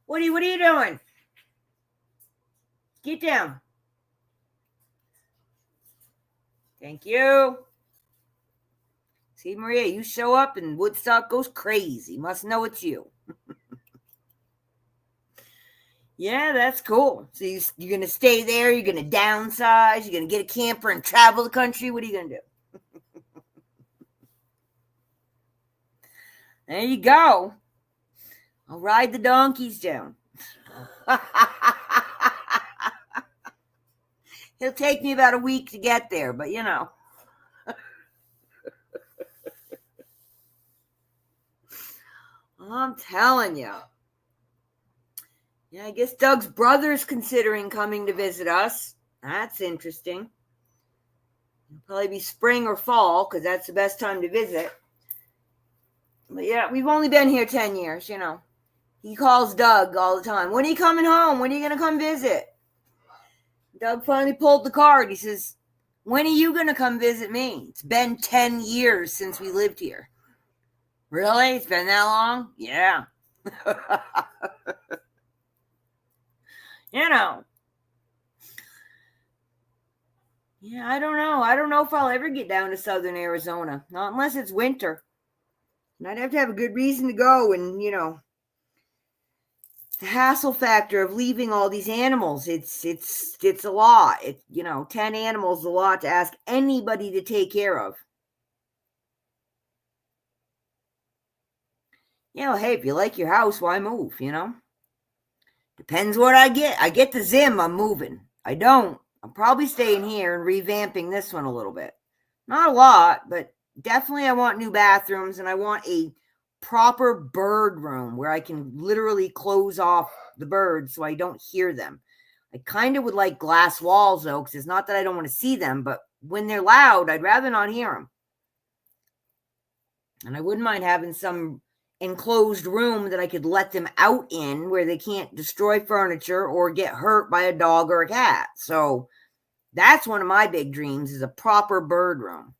What are you doing? Get down. Thank you. See, Maria, you show up and Woodstock goes crazy. Must know it's you. Yeah, that's cool. So you're going to stay there. You're going to downsize. You're going to get a camper and travel the country. What are you going to do? There you go. I'll ride the donkeys down. It'll take me about a week to get there, but I'm telling you. Yeah, I guess Doug's brother's considering coming to visit us. That's interesting. It'll probably be spring or fall because that's the best time to visit. But yeah, we've only been here 10 years, He calls Doug all the time. When are you coming home? When are you going to come visit? Doug finally pulled the card. He says, when are you going to come visit me? It's been 10 years since we lived here. Really? It's been that long? Yeah. Yeah, I don't know. I don't know if I'll ever get down to southern Arizona. Not unless it's winter. And I'd have to have a good reason to go. And, the hassle factor of leaving all these animals, it's a lot. 10 animals is a lot to ask anybody to take care of. Hey, if you like your house, why move, Depends what I get. I get the Zim, I'm moving. I don't. I'm probably staying here and revamping this one a little bit. Not a lot, but definitely I want new bathrooms and I want a proper bird room where I can literally close off the birds so I don't hear them. I kind of would like glass walls though, because it's not that I don't want to see them, but when they're loud, I'd rather not hear them. And I wouldn't mind having some enclosed room that I could let them out in where they can't destroy furniture or get hurt by a dog or a cat. So that's one of my big dreams, is a proper bird room.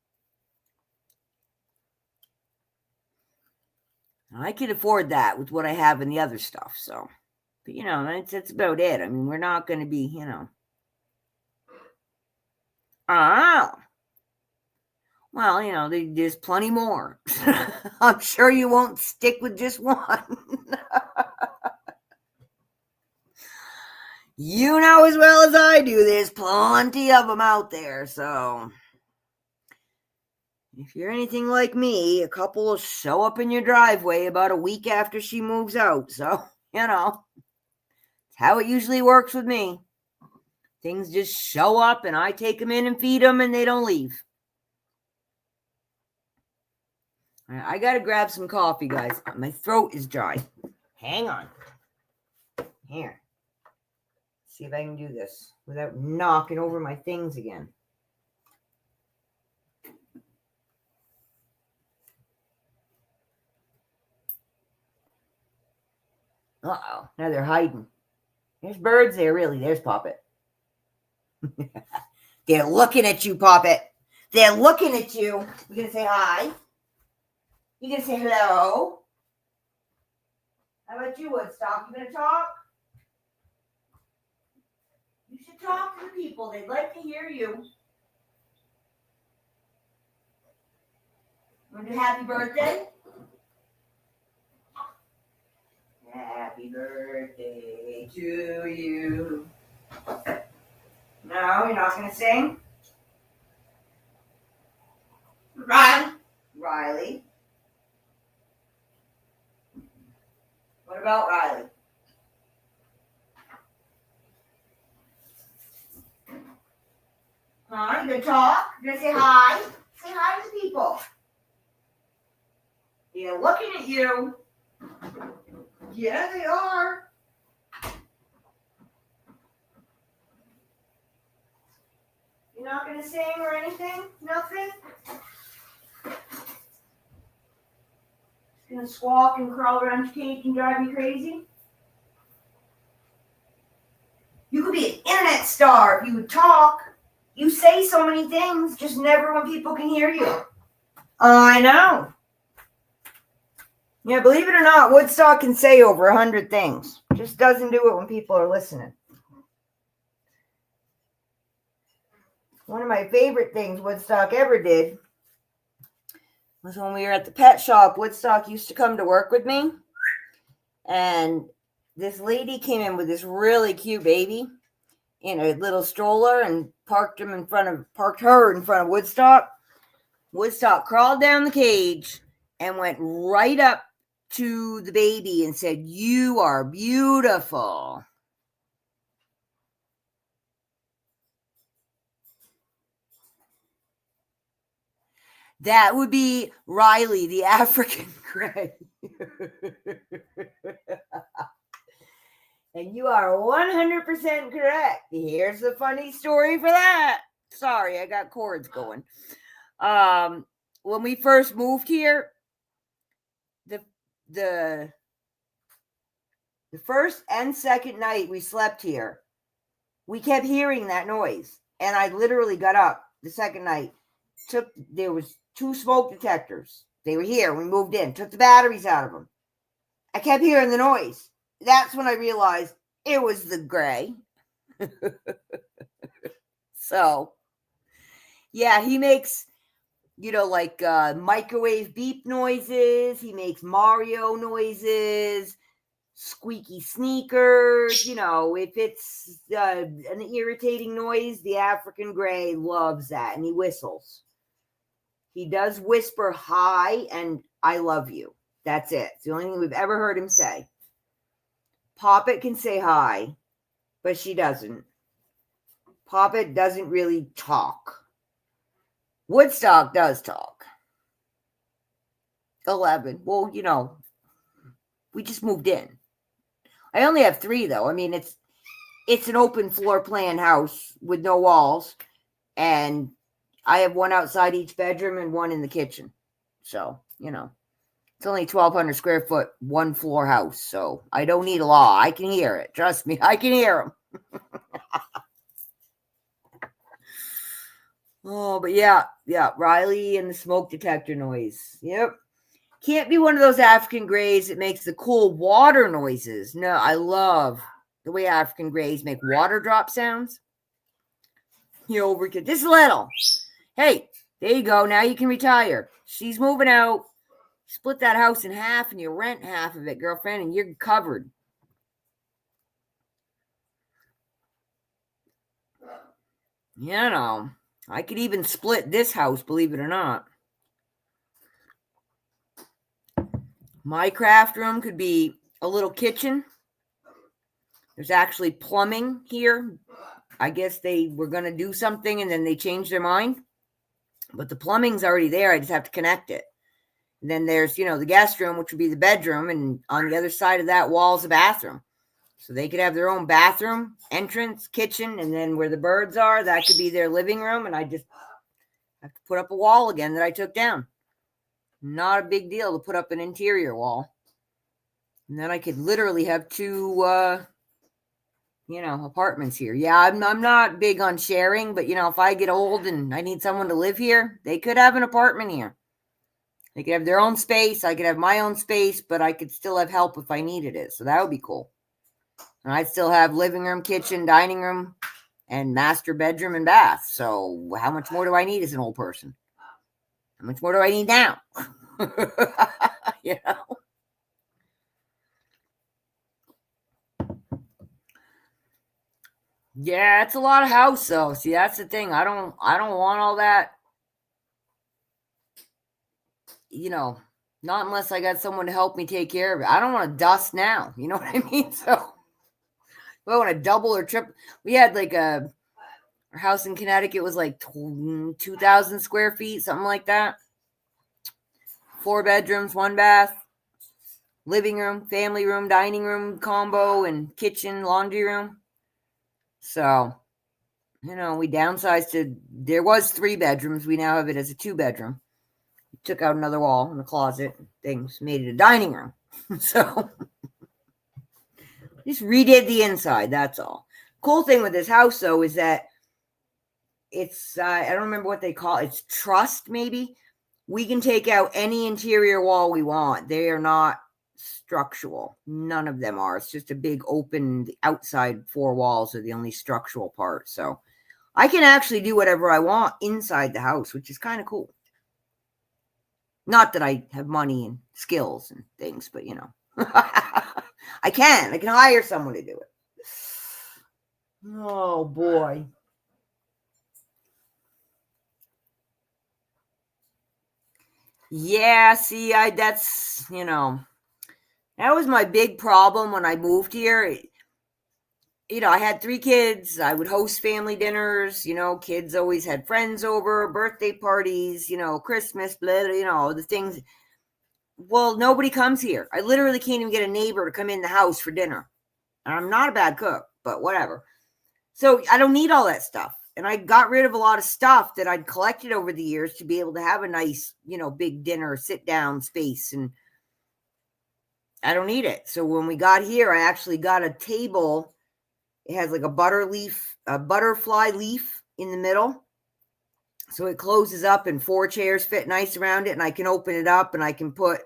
I can afford that with what I have in the other stuff. So, but that's about it. I mean, we're not going to be, well, there's plenty more. I'm sure you won't stick with just one. You know as well as I do, there's plenty of them out there. So if you're anything like me, a couple will show up in your driveway about a week after she moves out. So, it's how it usually works with me. Things just show up and I take them in and feed them and they don't leave. I got to grab some coffee, guys. My throat is dry. Hang on. Here. See if I can do this without knocking over my things again. Uh-oh. Now they're hiding. There's birds there, really. There's Poppet. They're looking at you, Poppet. They're looking at you. You going to say hi? You going to say hello? How about you, Woodstock? You going to talk? You should talk to the people. They'd like to hear you. Want to do happy birthday? Happy birthday to you. No, you're not going to sing? Riley. What about Riley? Huh? You gonna talk? You gonna say hi? Say hi to the people. They're looking at you. Yeah, they are. You're not gonna sing or anything? Nothing? Just gonna squawk and crawl around your cage and drive me crazy? You could be an internet star if you would talk. You say so many things, just never when people can hear you. I know. Yeah, believe it or not, Woodstock can say over 100 things. Just doesn't do it when people are listening. One of my favorite things Woodstock ever did was when we were at the pet shop. Woodstock used to come to work with me. And this lady came in with this really cute baby in a little stroller and parked her in front of Woodstock. Woodstock crawled down the cage and went right up to the baby and said, "You are beautiful." That would be Riley, the African gray. And you are 100% correct. Here's the funny story for that. Sorry, I got cords going. When we first moved here, the first and second night we slept here, we kept hearing that noise. And I literally got up the second night. There was 2 smoke detectors. They were here. We moved in. Took the batteries out of them. I kept hearing the noise. That's when I realized it was the gray. So, yeah, he makes, like microwave beep noises. He makes Mario noises, squeaky sneakers. If it's an irritating noise, the African gray loves that, and he whistles. He does whisper hi and I love you. That's it. It's the only thing we've ever heard him say. Poppet can say hi, but she doesn't. Poppet doesn't really talk. Woodstock does talk. 11. Well, we just moved in. I only have 3, though. I mean, it's an open floor plan house with no walls. And I have 1 outside each bedroom and 1 in the kitchen. So, It's only 1,200 square foot, one floor house, so I don't need a law. I can hear it. Trust me, I can hear them. Oh, but yeah, Riley and the smoke detector noise. Yep. Can't be one of those African greys that makes the cool water noises. No, I love the way African greys make water drop sounds. You overkill. Just a little. Hey, there you go. Now you can retire. She's moving out. Split that house in half and you rent half of it, girlfriend, and you're covered. You know, I could even split this house, believe it or not. My craft room could be a little kitchen. There's actually plumbing here. I guess they were going to do something and then they changed their mind. But the plumbing's already there. I just have to connect it. And then there's, the guest room, which would be the bedroom. And on the other side of that wall is a bathroom. So they could have their own bathroom, entrance, kitchen. And then where the birds are, that could be their living room. And I just have to put up a wall again that I took down. Not a big deal to put up an interior wall. And then I could literally have two, apartments here. Yeah, I'm not big on sharing, but, if I get old and I need someone to live here, they could have an apartment here. They could have their own space. I could have my own space, but I could still have help if I needed it. So that would be cool. And I'd still have living room, kitchen, dining room, and master bedroom and bath. So how much more do I need as an old person? How much more do I need now? Yeah, it's a lot of house though. See, that's the thing. I don't want all that. Not unless I got someone to help me take care of it. I don't want to dust now. You know what I mean? So I want to double or triple. We had like our house in Connecticut was like 2,000 square feet, something like that. 4 bedrooms, 1 bath, living room, family room, dining room combo, and kitchen, laundry room. So, we downsized there was 3 bedrooms. We now have it as a 2-bedroom. Took out another wall in the closet, things, made it a dining room. So, just redid the inside, that's all. Cool thing with this house, though, is that it's, I don't remember what they call it. It's trussed, maybe. We can take out any interior wall we want. They are not structural. None of them are. It's just a big open, the outside 4 walls are the only structural part. So I can actually do whatever I want inside the house, which is kind of cool. Not that I have money and skills and things, but I can hire someone to do it. Oh boy. Yeah, see, that's, that was my big problem when I moved here. I had 3 kids. I would host family dinners. Kids always had friends over, birthday parties, Christmas, blah, the things. Well, nobody comes here. I literally can't even get a neighbor to come in the house for dinner. And I'm not a bad cook, but whatever. So I don't need all that stuff. And I got rid of a lot of stuff that I'd collected over the years to be able to have a nice, big dinner, sit down space. And I don't need it. So when we got here, I actually got a table. It has like a butterfly leaf in the middle. So it closes up and 4 chairs fit nice around it. And I can open it up and I can put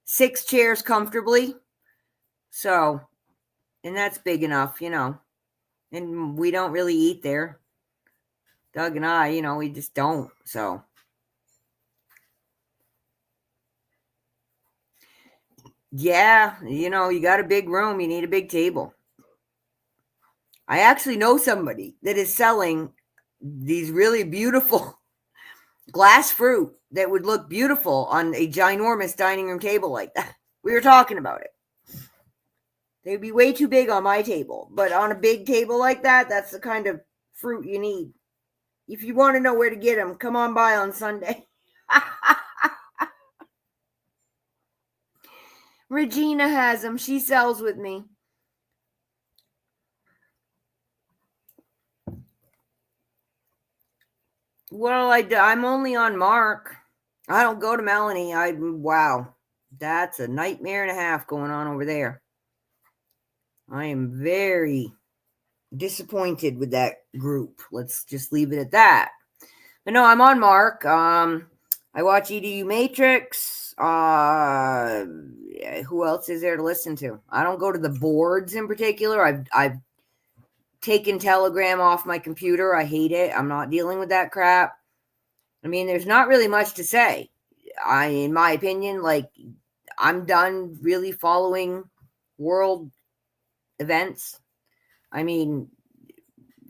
6 chairs comfortably. So, and that's big enough, and we don't really eat there. Doug and I, we just don't. So, yeah, you got a big room, you need a big table. I actually know somebody that is selling these really beautiful glass fruit that would look beautiful on a ginormous dining room table like that. We were talking about it. They'd be way too big on my table, but on a big table like that, that's the kind of fruit you need. If you want to know where to get them, come on by on Sunday. Regina has them. She sells with me. Well, I'm only on Mark. I don't go to Melanie. Wow. That's a nightmare and a half going on over there. I am very disappointed with that group. Let's just leave it at that. But no, I'm on Mark. I watch EDU Matrix. Who else is there to listen to? I don't go to the boards in particular. I've taken Telegram off my computer. I hate it. I'm not dealing with that crap. I mean, there's not really much to say. In my opinion, like, I'm done really following world events. I mean,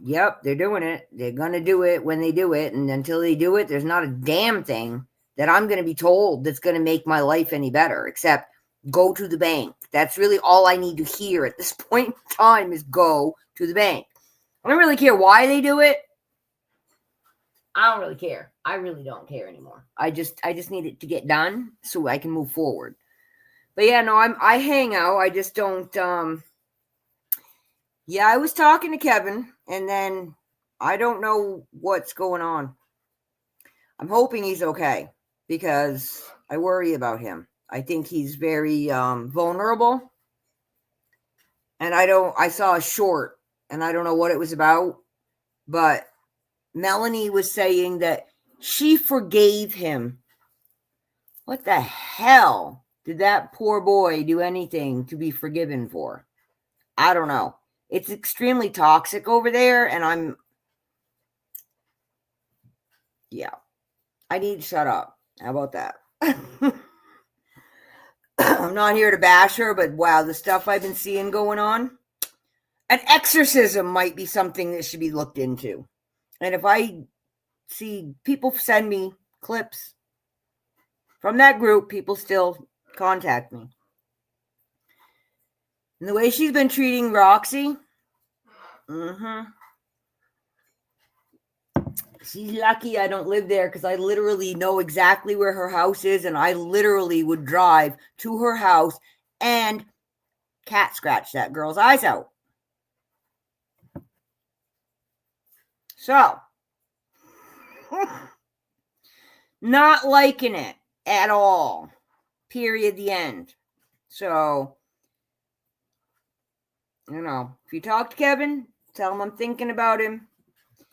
yep, they're doing it. They're going to do it when they do it. And until they do it, there's not a damn thing that I'm going to be told that's going to make my life any better, except go to the bank. That's really all I need to hear at this point in time is go to the bank. I don't really care why they do it. I don't really care. I really don't care anymore. I just need it to get done so I can move forward. But yeah, no, I hang out. I just don't. Yeah, I was talking to Kevin, and then I don't know what's going on. I'm hoping he's okay because I worry about him. I think he's very vulnerable, and I saw a short, and I don't know what it was about, but Melanie was saying that she forgave him. What the hell did that poor boy do anything to be forgiven for? I don't know. It's extremely toxic over there, and I need to shut up. How about that? I'm not here to bash her, but wow, the stuff I've been seeing going on. An exorcism might be something that should be looked into. And if I see people send me clips from that group, people still contact me. And the way she's been treating Roxy, she's lucky I don't live there because I literally know exactly where her house is, and I literally would drive to her house and cat scratch that girl's eyes out. So, not liking it at all. Period. The end. So, if you talk to Kevin, tell him I'm thinking about him. If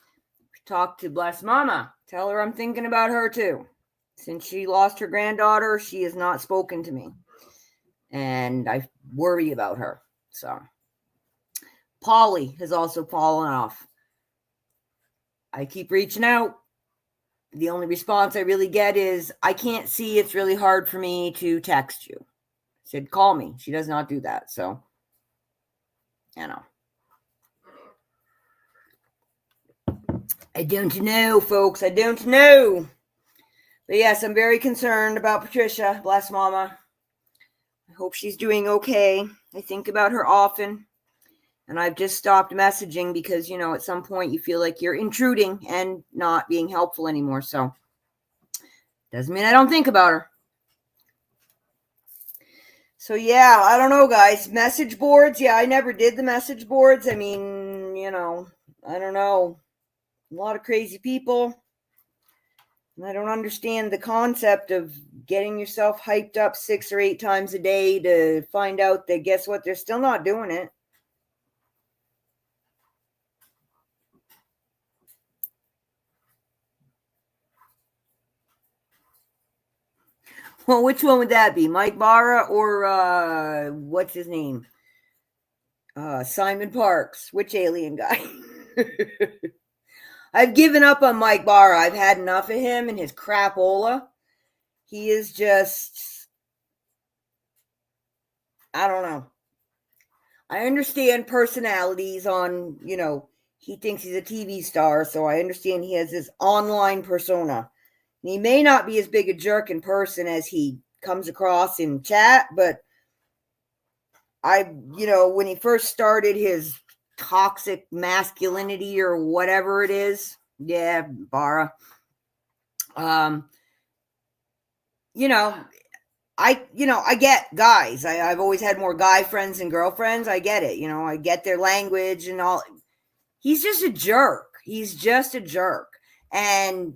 you talk to Bless Mama, tell her I'm thinking about her too. Since she lost her granddaughter, she has not spoken to me. And I worry about her. So, Polly has also fallen off. I keep reaching out. The only response I really get is, I can't see, it's really hard for me to text you. I said, call me. She does not do that. So, I don't know, folks. I don't know. But yes, I'm very concerned about Patricia, bless Mama. I hope she's doing okay. I think about her often. And I've just stopped messaging because, at some point you feel like you're intruding and not being helpful anymore. So, doesn't mean I don't think about her. So, yeah, I don't know, guys. Message boards. Yeah, I never did the message boards. I mean, I don't know. A lot of crazy people. And I don't understand the concept of getting yourself hyped up 6 or 8 times a day to find out that, guess what, they're still not doing it. Well, which one would that be? Mike Barra or what's his name? Simon Parks. Which alien guy? I've given up on Mike Barra. I've had enough of him and his crapola. He is just, I don't know. I understand personalities on, he thinks he's a TV star, so I understand he has this online persona. And he may not be as big a jerk in person as he comes across in chat, but when he first started his toxic masculinity or whatever it is, yeah, Barra. I get guys. I've always had more guy friends than girlfriends. I get it. I get their language and all. He's just a jerk. He's just a jerk. And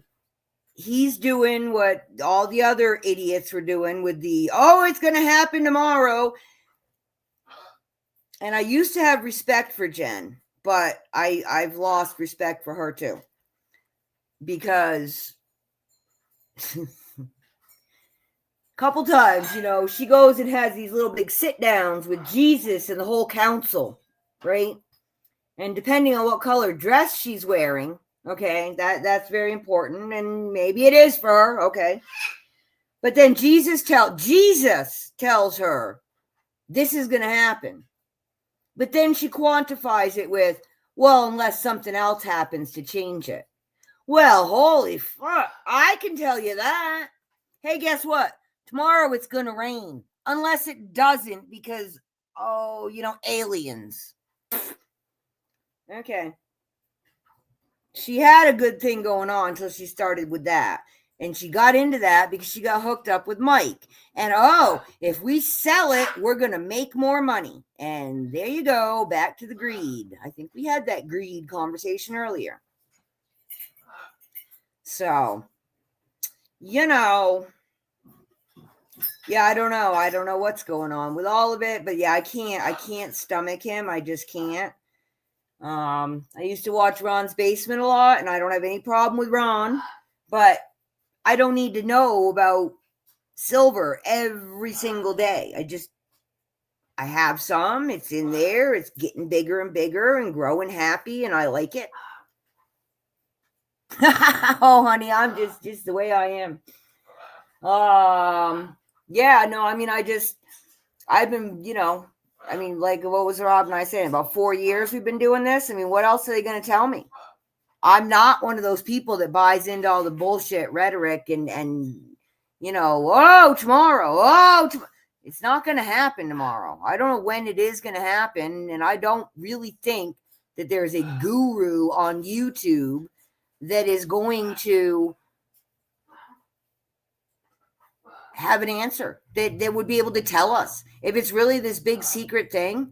he's doing what all the other idiots were doing with it's going to happen tomorrow. And I used to have respect for Jen, but I've lost respect for her too. Because a couple times, she goes and has these little big sit downs with Jesus and the whole council, right? And depending on what color dress she's wearing, okay, that's very important. And maybe it is for her, okay. But then Jesus tells her this is going to happen. But then she quantifies it with, well, unless something else happens to change it. Well, holy fuck, I can tell you that. Hey, guess what? Tomorrow it's going to rain. Unless it doesn't because, aliens. Okay. She had a good thing going on until she started with that. And she got into that because she got hooked up with Mike. And if we sell it, we're going to make more money. And there you go, back to the greed. I think we had that greed conversation earlier. So, yeah, I don't know. I don't know what's going on with all of it. But yeah, I can't stomach him. I just can't. I used to watch Ron's Basement a lot, and I don't have any problem with Ron. But I don't need to know about silver every single day. I have some. It's in there. It's getting bigger and bigger and growing happy, and I like it. Oh, honey, I'm just the way I am. Yeah, no, I mean, I've been, like, what was Rob and I saying? About 4 years we've been doing this. I mean, what else are they going to tell me? I'm not one of those people that buys into all the bullshit rhetoric and tomorrow, it's not going to happen tomorrow. I don't know when it is going to happen, and I don't really think that there's a guru on YouTube that is going to have an answer that would be able to tell us if it's really this big secret thing.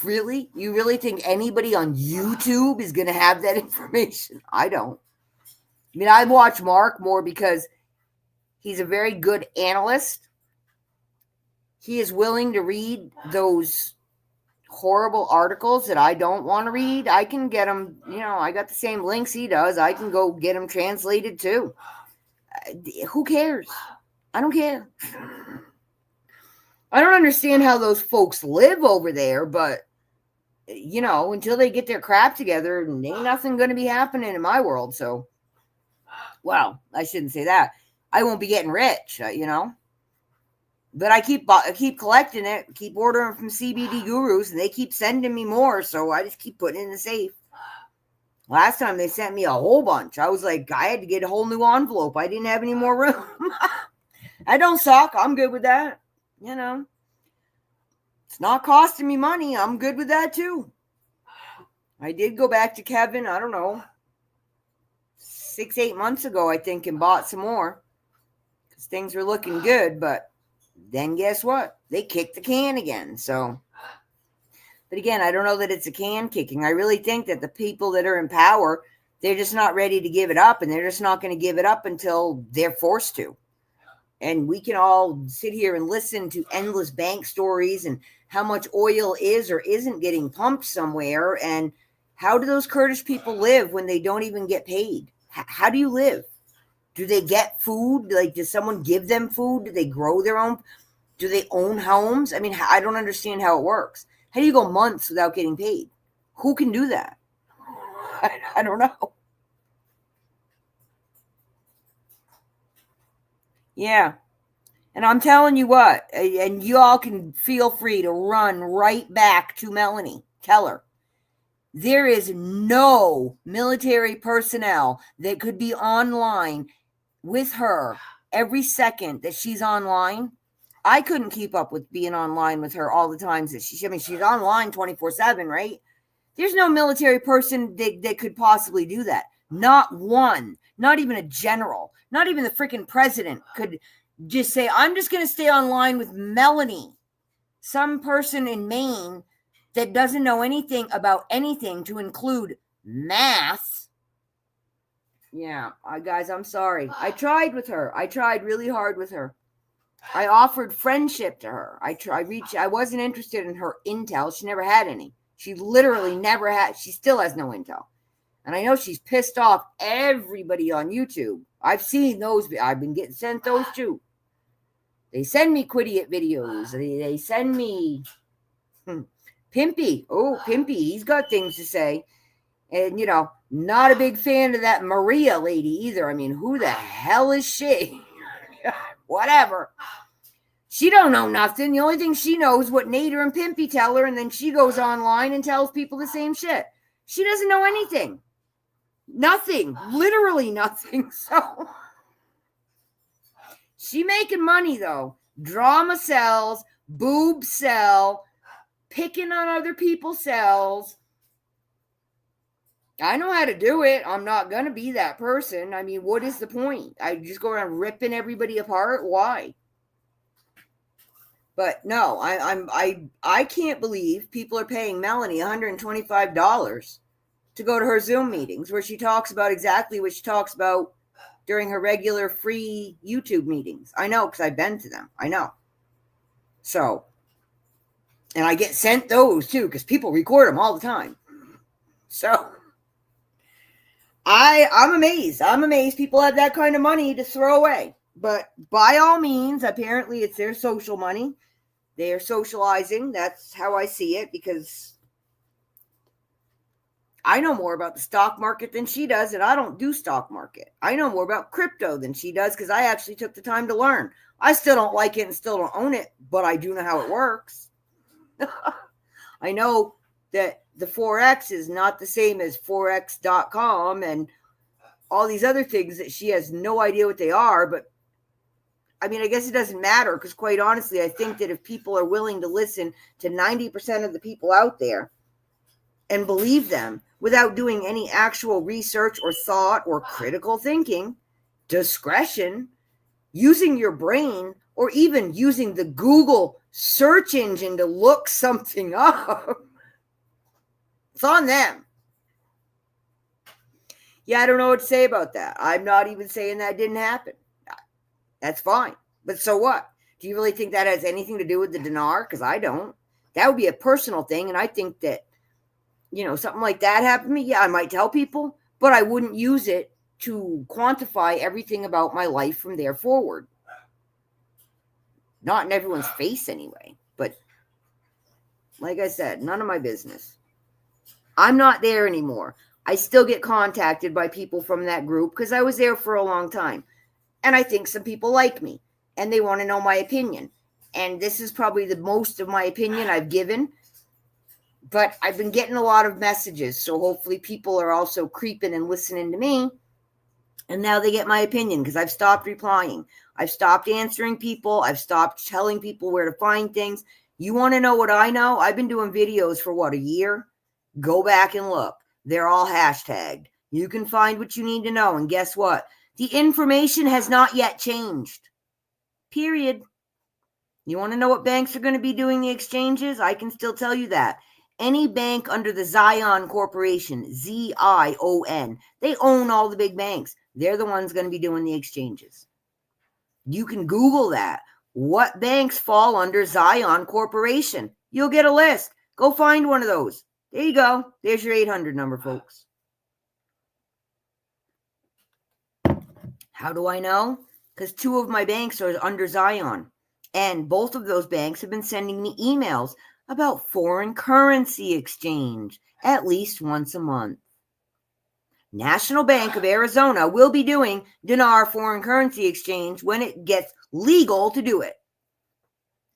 Really? You really think anybody on YouTube is going to have that information? I don't. I mean, I watch Mark more because he's a very good analyst. He is willing to read those horrible articles that I don't want to read. I can get them, I got the same links he does. I can go get them translated too. Who cares? I don't care. I don't understand how those folks live over there, but, until they get their crap together, ain't nothing going to be happening in my world. So, well, I shouldn't say that. I won't be getting rich, But I keep collecting it, keep ordering from CBD gurus, and they keep sending me more, so I just keep putting it in the safe. Last time they sent me a whole bunch. I was like, I had to get a whole new envelope. I didn't have any more room. I don't suck. I'm good with that. It's not costing me money. I'm good with that too. I did go back to Kevin, I don't know, 6-8 months ago, I think, and bought some more because things were looking good. But then guess what? They kicked the can again. So, but again, I don't know that it's a can kicking. I really think that the people that are in power, they're just not ready to give it up, and they're just not going to give it up until they're forced to. And we can all sit here and listen to endless bank stories and how much oil is or isn't getting pumped somewhere. And how do those Kurdish people live when they don't even get paid? How do you live? Do they get food? Like, does someone give them food? Do they grow their own? Do they own homes? I mean, I don't understand how it works. How do you go months without getting paid? Who can do that? I don't know. Yeah. And I'm telling you what, and you all can feel free to run right back to Melanie Keller. There is no military personnel that could be online with her every second that she's online. I couldn't keep up with being online with her all the times that she's online 24/7, right? There's no military person that could possibly do that. Not one, not even a general, not even the freaking president could just say, I'm just going to stay online with Melanie, some person in Maine that doesn't know anything about anything to include math. Yeah, guys, I'm sorry. I tried with her. I tried really hard with her. I offered friendship to her. I wasn't interested in her intel. She never had any. She literally never had. She still has no intel. And I know she's pissed off everybody on YouTube. I've seen those. I've been getting sent those too. They send me Quidiot videos. They send me Pimpy. Oh, Pimpy. He's got things to say. And, not a big fan of that Maria lady either. I mean, who the hell is she? Whatever. She don't know nothing. The only thing she knows is what Nader and Pimpy tell her, and then she goes online and tells people the same shit. She doesn't know anything. Nothing. Literally nothing. So, she making money, though. Drama sells. Boobs sell. Picking on other people sells. I know how to do it. I'm not going to be that person. I mean, what is the point? I just go around ripping everybody apart? Why? But no, I can't believe people are paying Melanie $125 to go to her Zoom meetings where she talks about exactly what she talks about during her regular free YouTube meetings. I know, because I've been to them. I know. So, and I get sent those too, because people record them all the time. So, I'm amazed. I'm amazed people have that kind of money to throw away. But by all means, apparently it's their social money. They are socializing. That's how I see it, because I know more about the stock market than she does, and I don't do stock market. I know more about crypto than she does because I actually took the time to learn. I still don't like it and still don't own it, but I do know how it works. I know that the Forex is not the same as Forex.com and all these other things that she has no idea what they are. But I mean, I guess it doesn't matter, because quite honestly, I think that if people are willing to listen to 90% of the people out there and believe them without doing any actual research or thought or critical thinking, discretion, using your brain, or even using the Google search engine to look something up, it's on them. Yeah, I don't know what to say about that. I'm not even saying that didn't happen. That's fine. But so what? Do you really think that has anything to do with the dinar? Because I don't. That would be a personal thing. And I think that, something like that happened to me. Yeah, I might tell people, but I wouldn't use it to quantify everything about my life from there forward. Not in everyone's face anyway. But like I said, none of my business. I'm not there anymore. I still get contacted by people from that group because I was there for a long time. And I think some people like me and they want to know my opinion. And this is probably the most of my opinion I've given. But I've been getting a lot of messages. So hopefully people are also creeping and listening to me. And now they get my opinion because I've stopped replying. I've stopped answering people. I've stopped telling people where to find things. You want to know what I know? I've been doing videos for a year? Go back and look. They're all hashtagged. You can find what you need to know. And guess what? The information has not yet changed. Period. You want to know what banks are going to be doing the exchanges? I can still tell you that. Any bank under the Zion Corporation, Z-I-O-N, they own all the big banks. They're the ones going to be doing the exchanges. You can Google that. What banks fall under Zion Corporation? You'll get a list. Go find one of those. There you go. There's your 800 number, folks. How do I know? Because 2 of my banks are under Zion. And both of those banks have been sending me emails about foreign currency exchange at least once a month. National Bank of Arizona will be doing dinar foreign currency exchange when it gets legal to do it.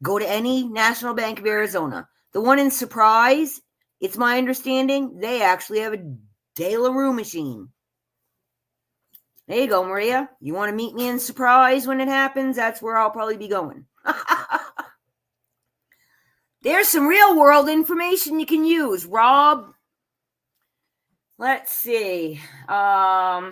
Go to any National Bank of Arizona. The one in Surprise, it's my understanding, they actually have a De La Rue machine. There you go, Maria. You want to meet me in Surprise when it happens? That's where I'll probably be going. There's some real world information you can use, Rob. Let's see. I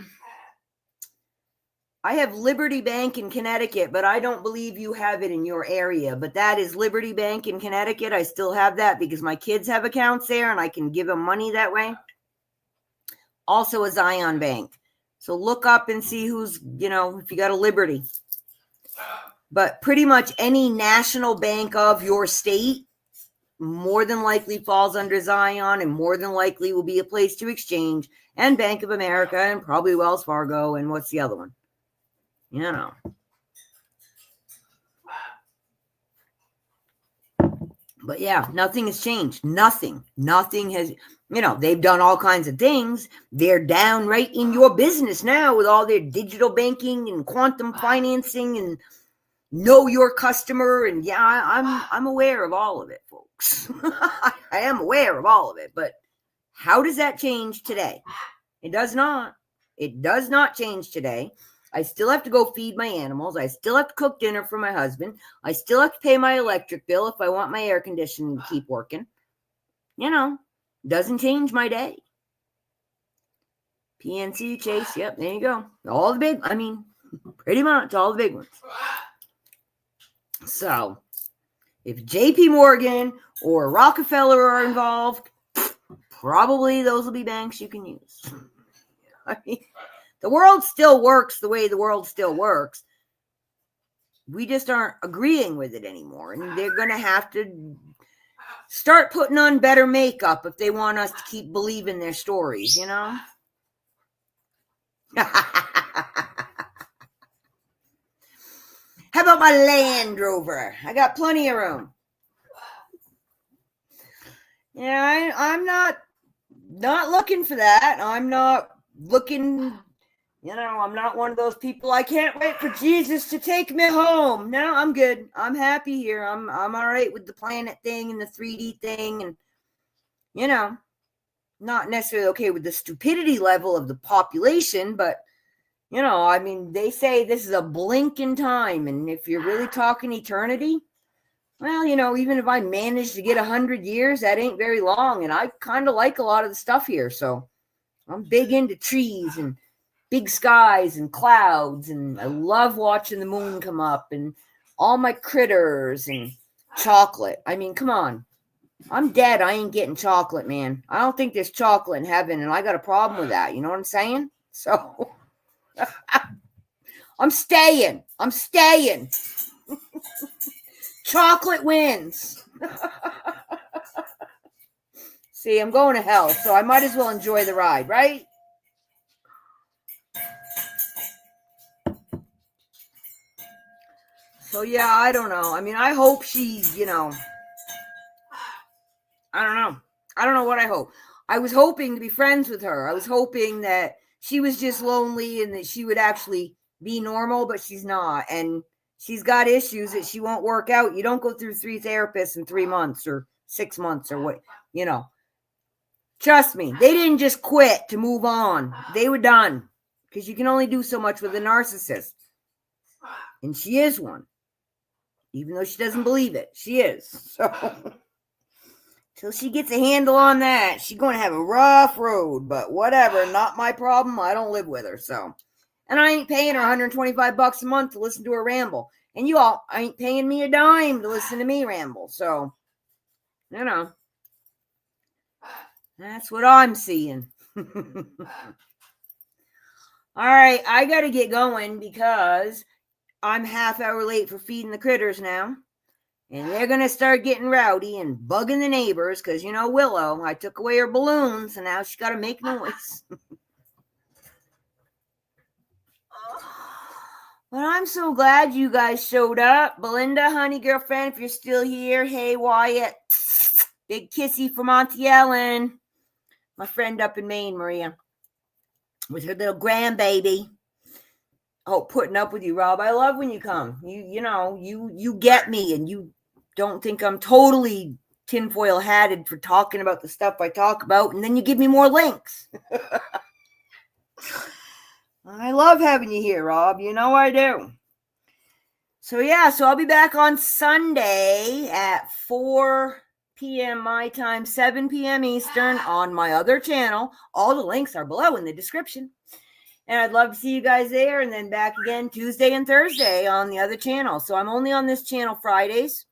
have Liberty Bank in Connecticut, but I don't believe you have it in your area. But that is Liberty Bank in Connecticut. I still have that because my kids have accounts there and I can give them money that way. Also a Zion Bank. So look up and see who's, if you got a Liberty. But pretty much any national bank of your state more than likely falls under Zion and more than likely will be a place to exchange, and Bank of America and probably Wells Fargo. And what's the other one? But yeah, nothing has changed. Nothing has, they've done all kinds of things. They're downright in your business now with all their digital banking and quantum financing and know your customer. And yeah, I'm aware of all of it, folks. I am aware of all of it. But how does that change today? It does not. It does not change today. I still have to go feed my animals. I still have to cook dinner for my husband. I still have to pay my electric bill if I want my air conditioning to keep working. Doesn't change my day. PNC, Chase, yep, there you go. All the big, pretty much all the big ones. So, if JP Morgan or Rockefeller are involved, probably those will be banks you can use. The world still works the way the world still works. We just aren't agreeing with it anymore. And they're going to have to start putting on better makeup if they want us to keep believing their stories, How about my Land Rover? I got plenty of room. Yeah, I'm not looking for that. I'm not looking... I'm not one of those people. I can't wait for Jesus to take me home. No, I'm good. I'm happy here. I'm all right with the planet thing and the 3D thing, and not necessarily okay with the stupidity level of the population, but they say this is a blink in time, and if you're really talking eternity, well, even if I manage to get 100 years, that ain't very long, and I kind of like a lot of the stuff here, so I'm big into trees and big skies and clouds, and I love watching the moon come up and all my critters and chocolate. Come on. I'm dead. I ain't getting chocolate, man. I don't think there's chocolate in heaven, and I got a problem with that. You know what I'm saying? So I'm staying. Chocolate wins. See, I'm going to hell, so I might as well enjoy the ride, right? So, yeah, I don't know. I hope she, I don't know. I don't know what I hope. I was hoping to be friends with her. I was hoping that she was just lonely and that she would actually be normal, but she's not. And she's got issues that she won't work out. You don't go through 3 therapists in 3 months or 6 months or what, Trust me, they didn't just quit to move on. They were done. Because you can only do so much with a narcissist. And she is one. Even though she doesn't believe it. She is. So, till she gets a handle on that, she's going to have a rough road. But whatever, not my problem. I don't live with her, so. And I ain't paying her $125 a month to listen to her ramble. And you all ain't paying me a dime to listen to me ramble. So, that's what I'm seeing. All right, I got to get going because I'm half hour late for feeding the critters now. And they're going to start getting rowdy and bugging the neighbors because, Willow, I took away her balloons and now she's got to make noise. But I'm so glad you guys showed up. Belinda, honey girlfriend, if you're still here. Hey, Wyatt. Big kissy from Auntie Ellen. My friend up in Maine, Maria. With her little grandbaby. Oh, putting up with you, Rob. I love when you come. You get me, and you don't think I'm totally tinfoil hatted for talking about the stuff I talk about, and then you give me more links. I love having you here, Rob. I do. So I'll be back on Sunday at 4 p.m. my time, 7 p.m. Eastern on my other channel. All the links are below in the description. And I'd love to see you guys there, and then back again Tuesday and Thursday on the other channel. So I'm only on this channel Fridays.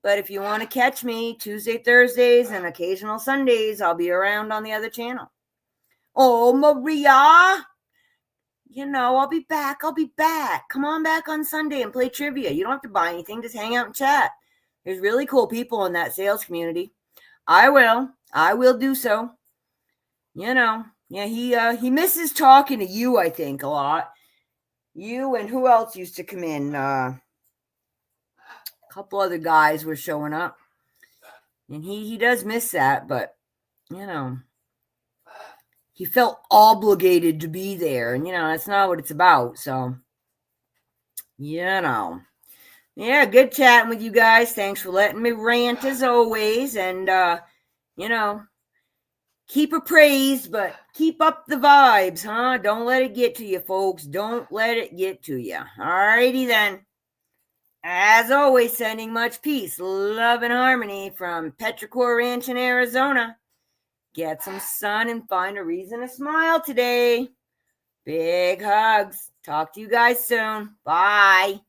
But if you want to catch me Tuesday, Thursdays, and occasional Sundays, I'll be around on the other channel. Oh, Maria, I'll be back. Come on back on Sunday and play trivia. You don't have to buy anything. Just hang out and chat. There's really cool people in that sales community. I will do so. Yeah, he misses talking to you, I think, a lot. You and who else used to come in? A couple other guys were showing up. And he does miss that, but, he felt obligated to be there. And, that's not what it's about. So, yeah, good chatting with you guys. Thanks for letting me rant as always. And, keep appraised, but keep up the vibes, huh? Don't let it get to you, folks. Don't let it get to you. Alrighty then. As always, sending much peace, love, and harmony from Petrichor Ranch in Arizona. Get some sun and find a reason to smile today. Big hugs. Talk to you guys soon. Bye.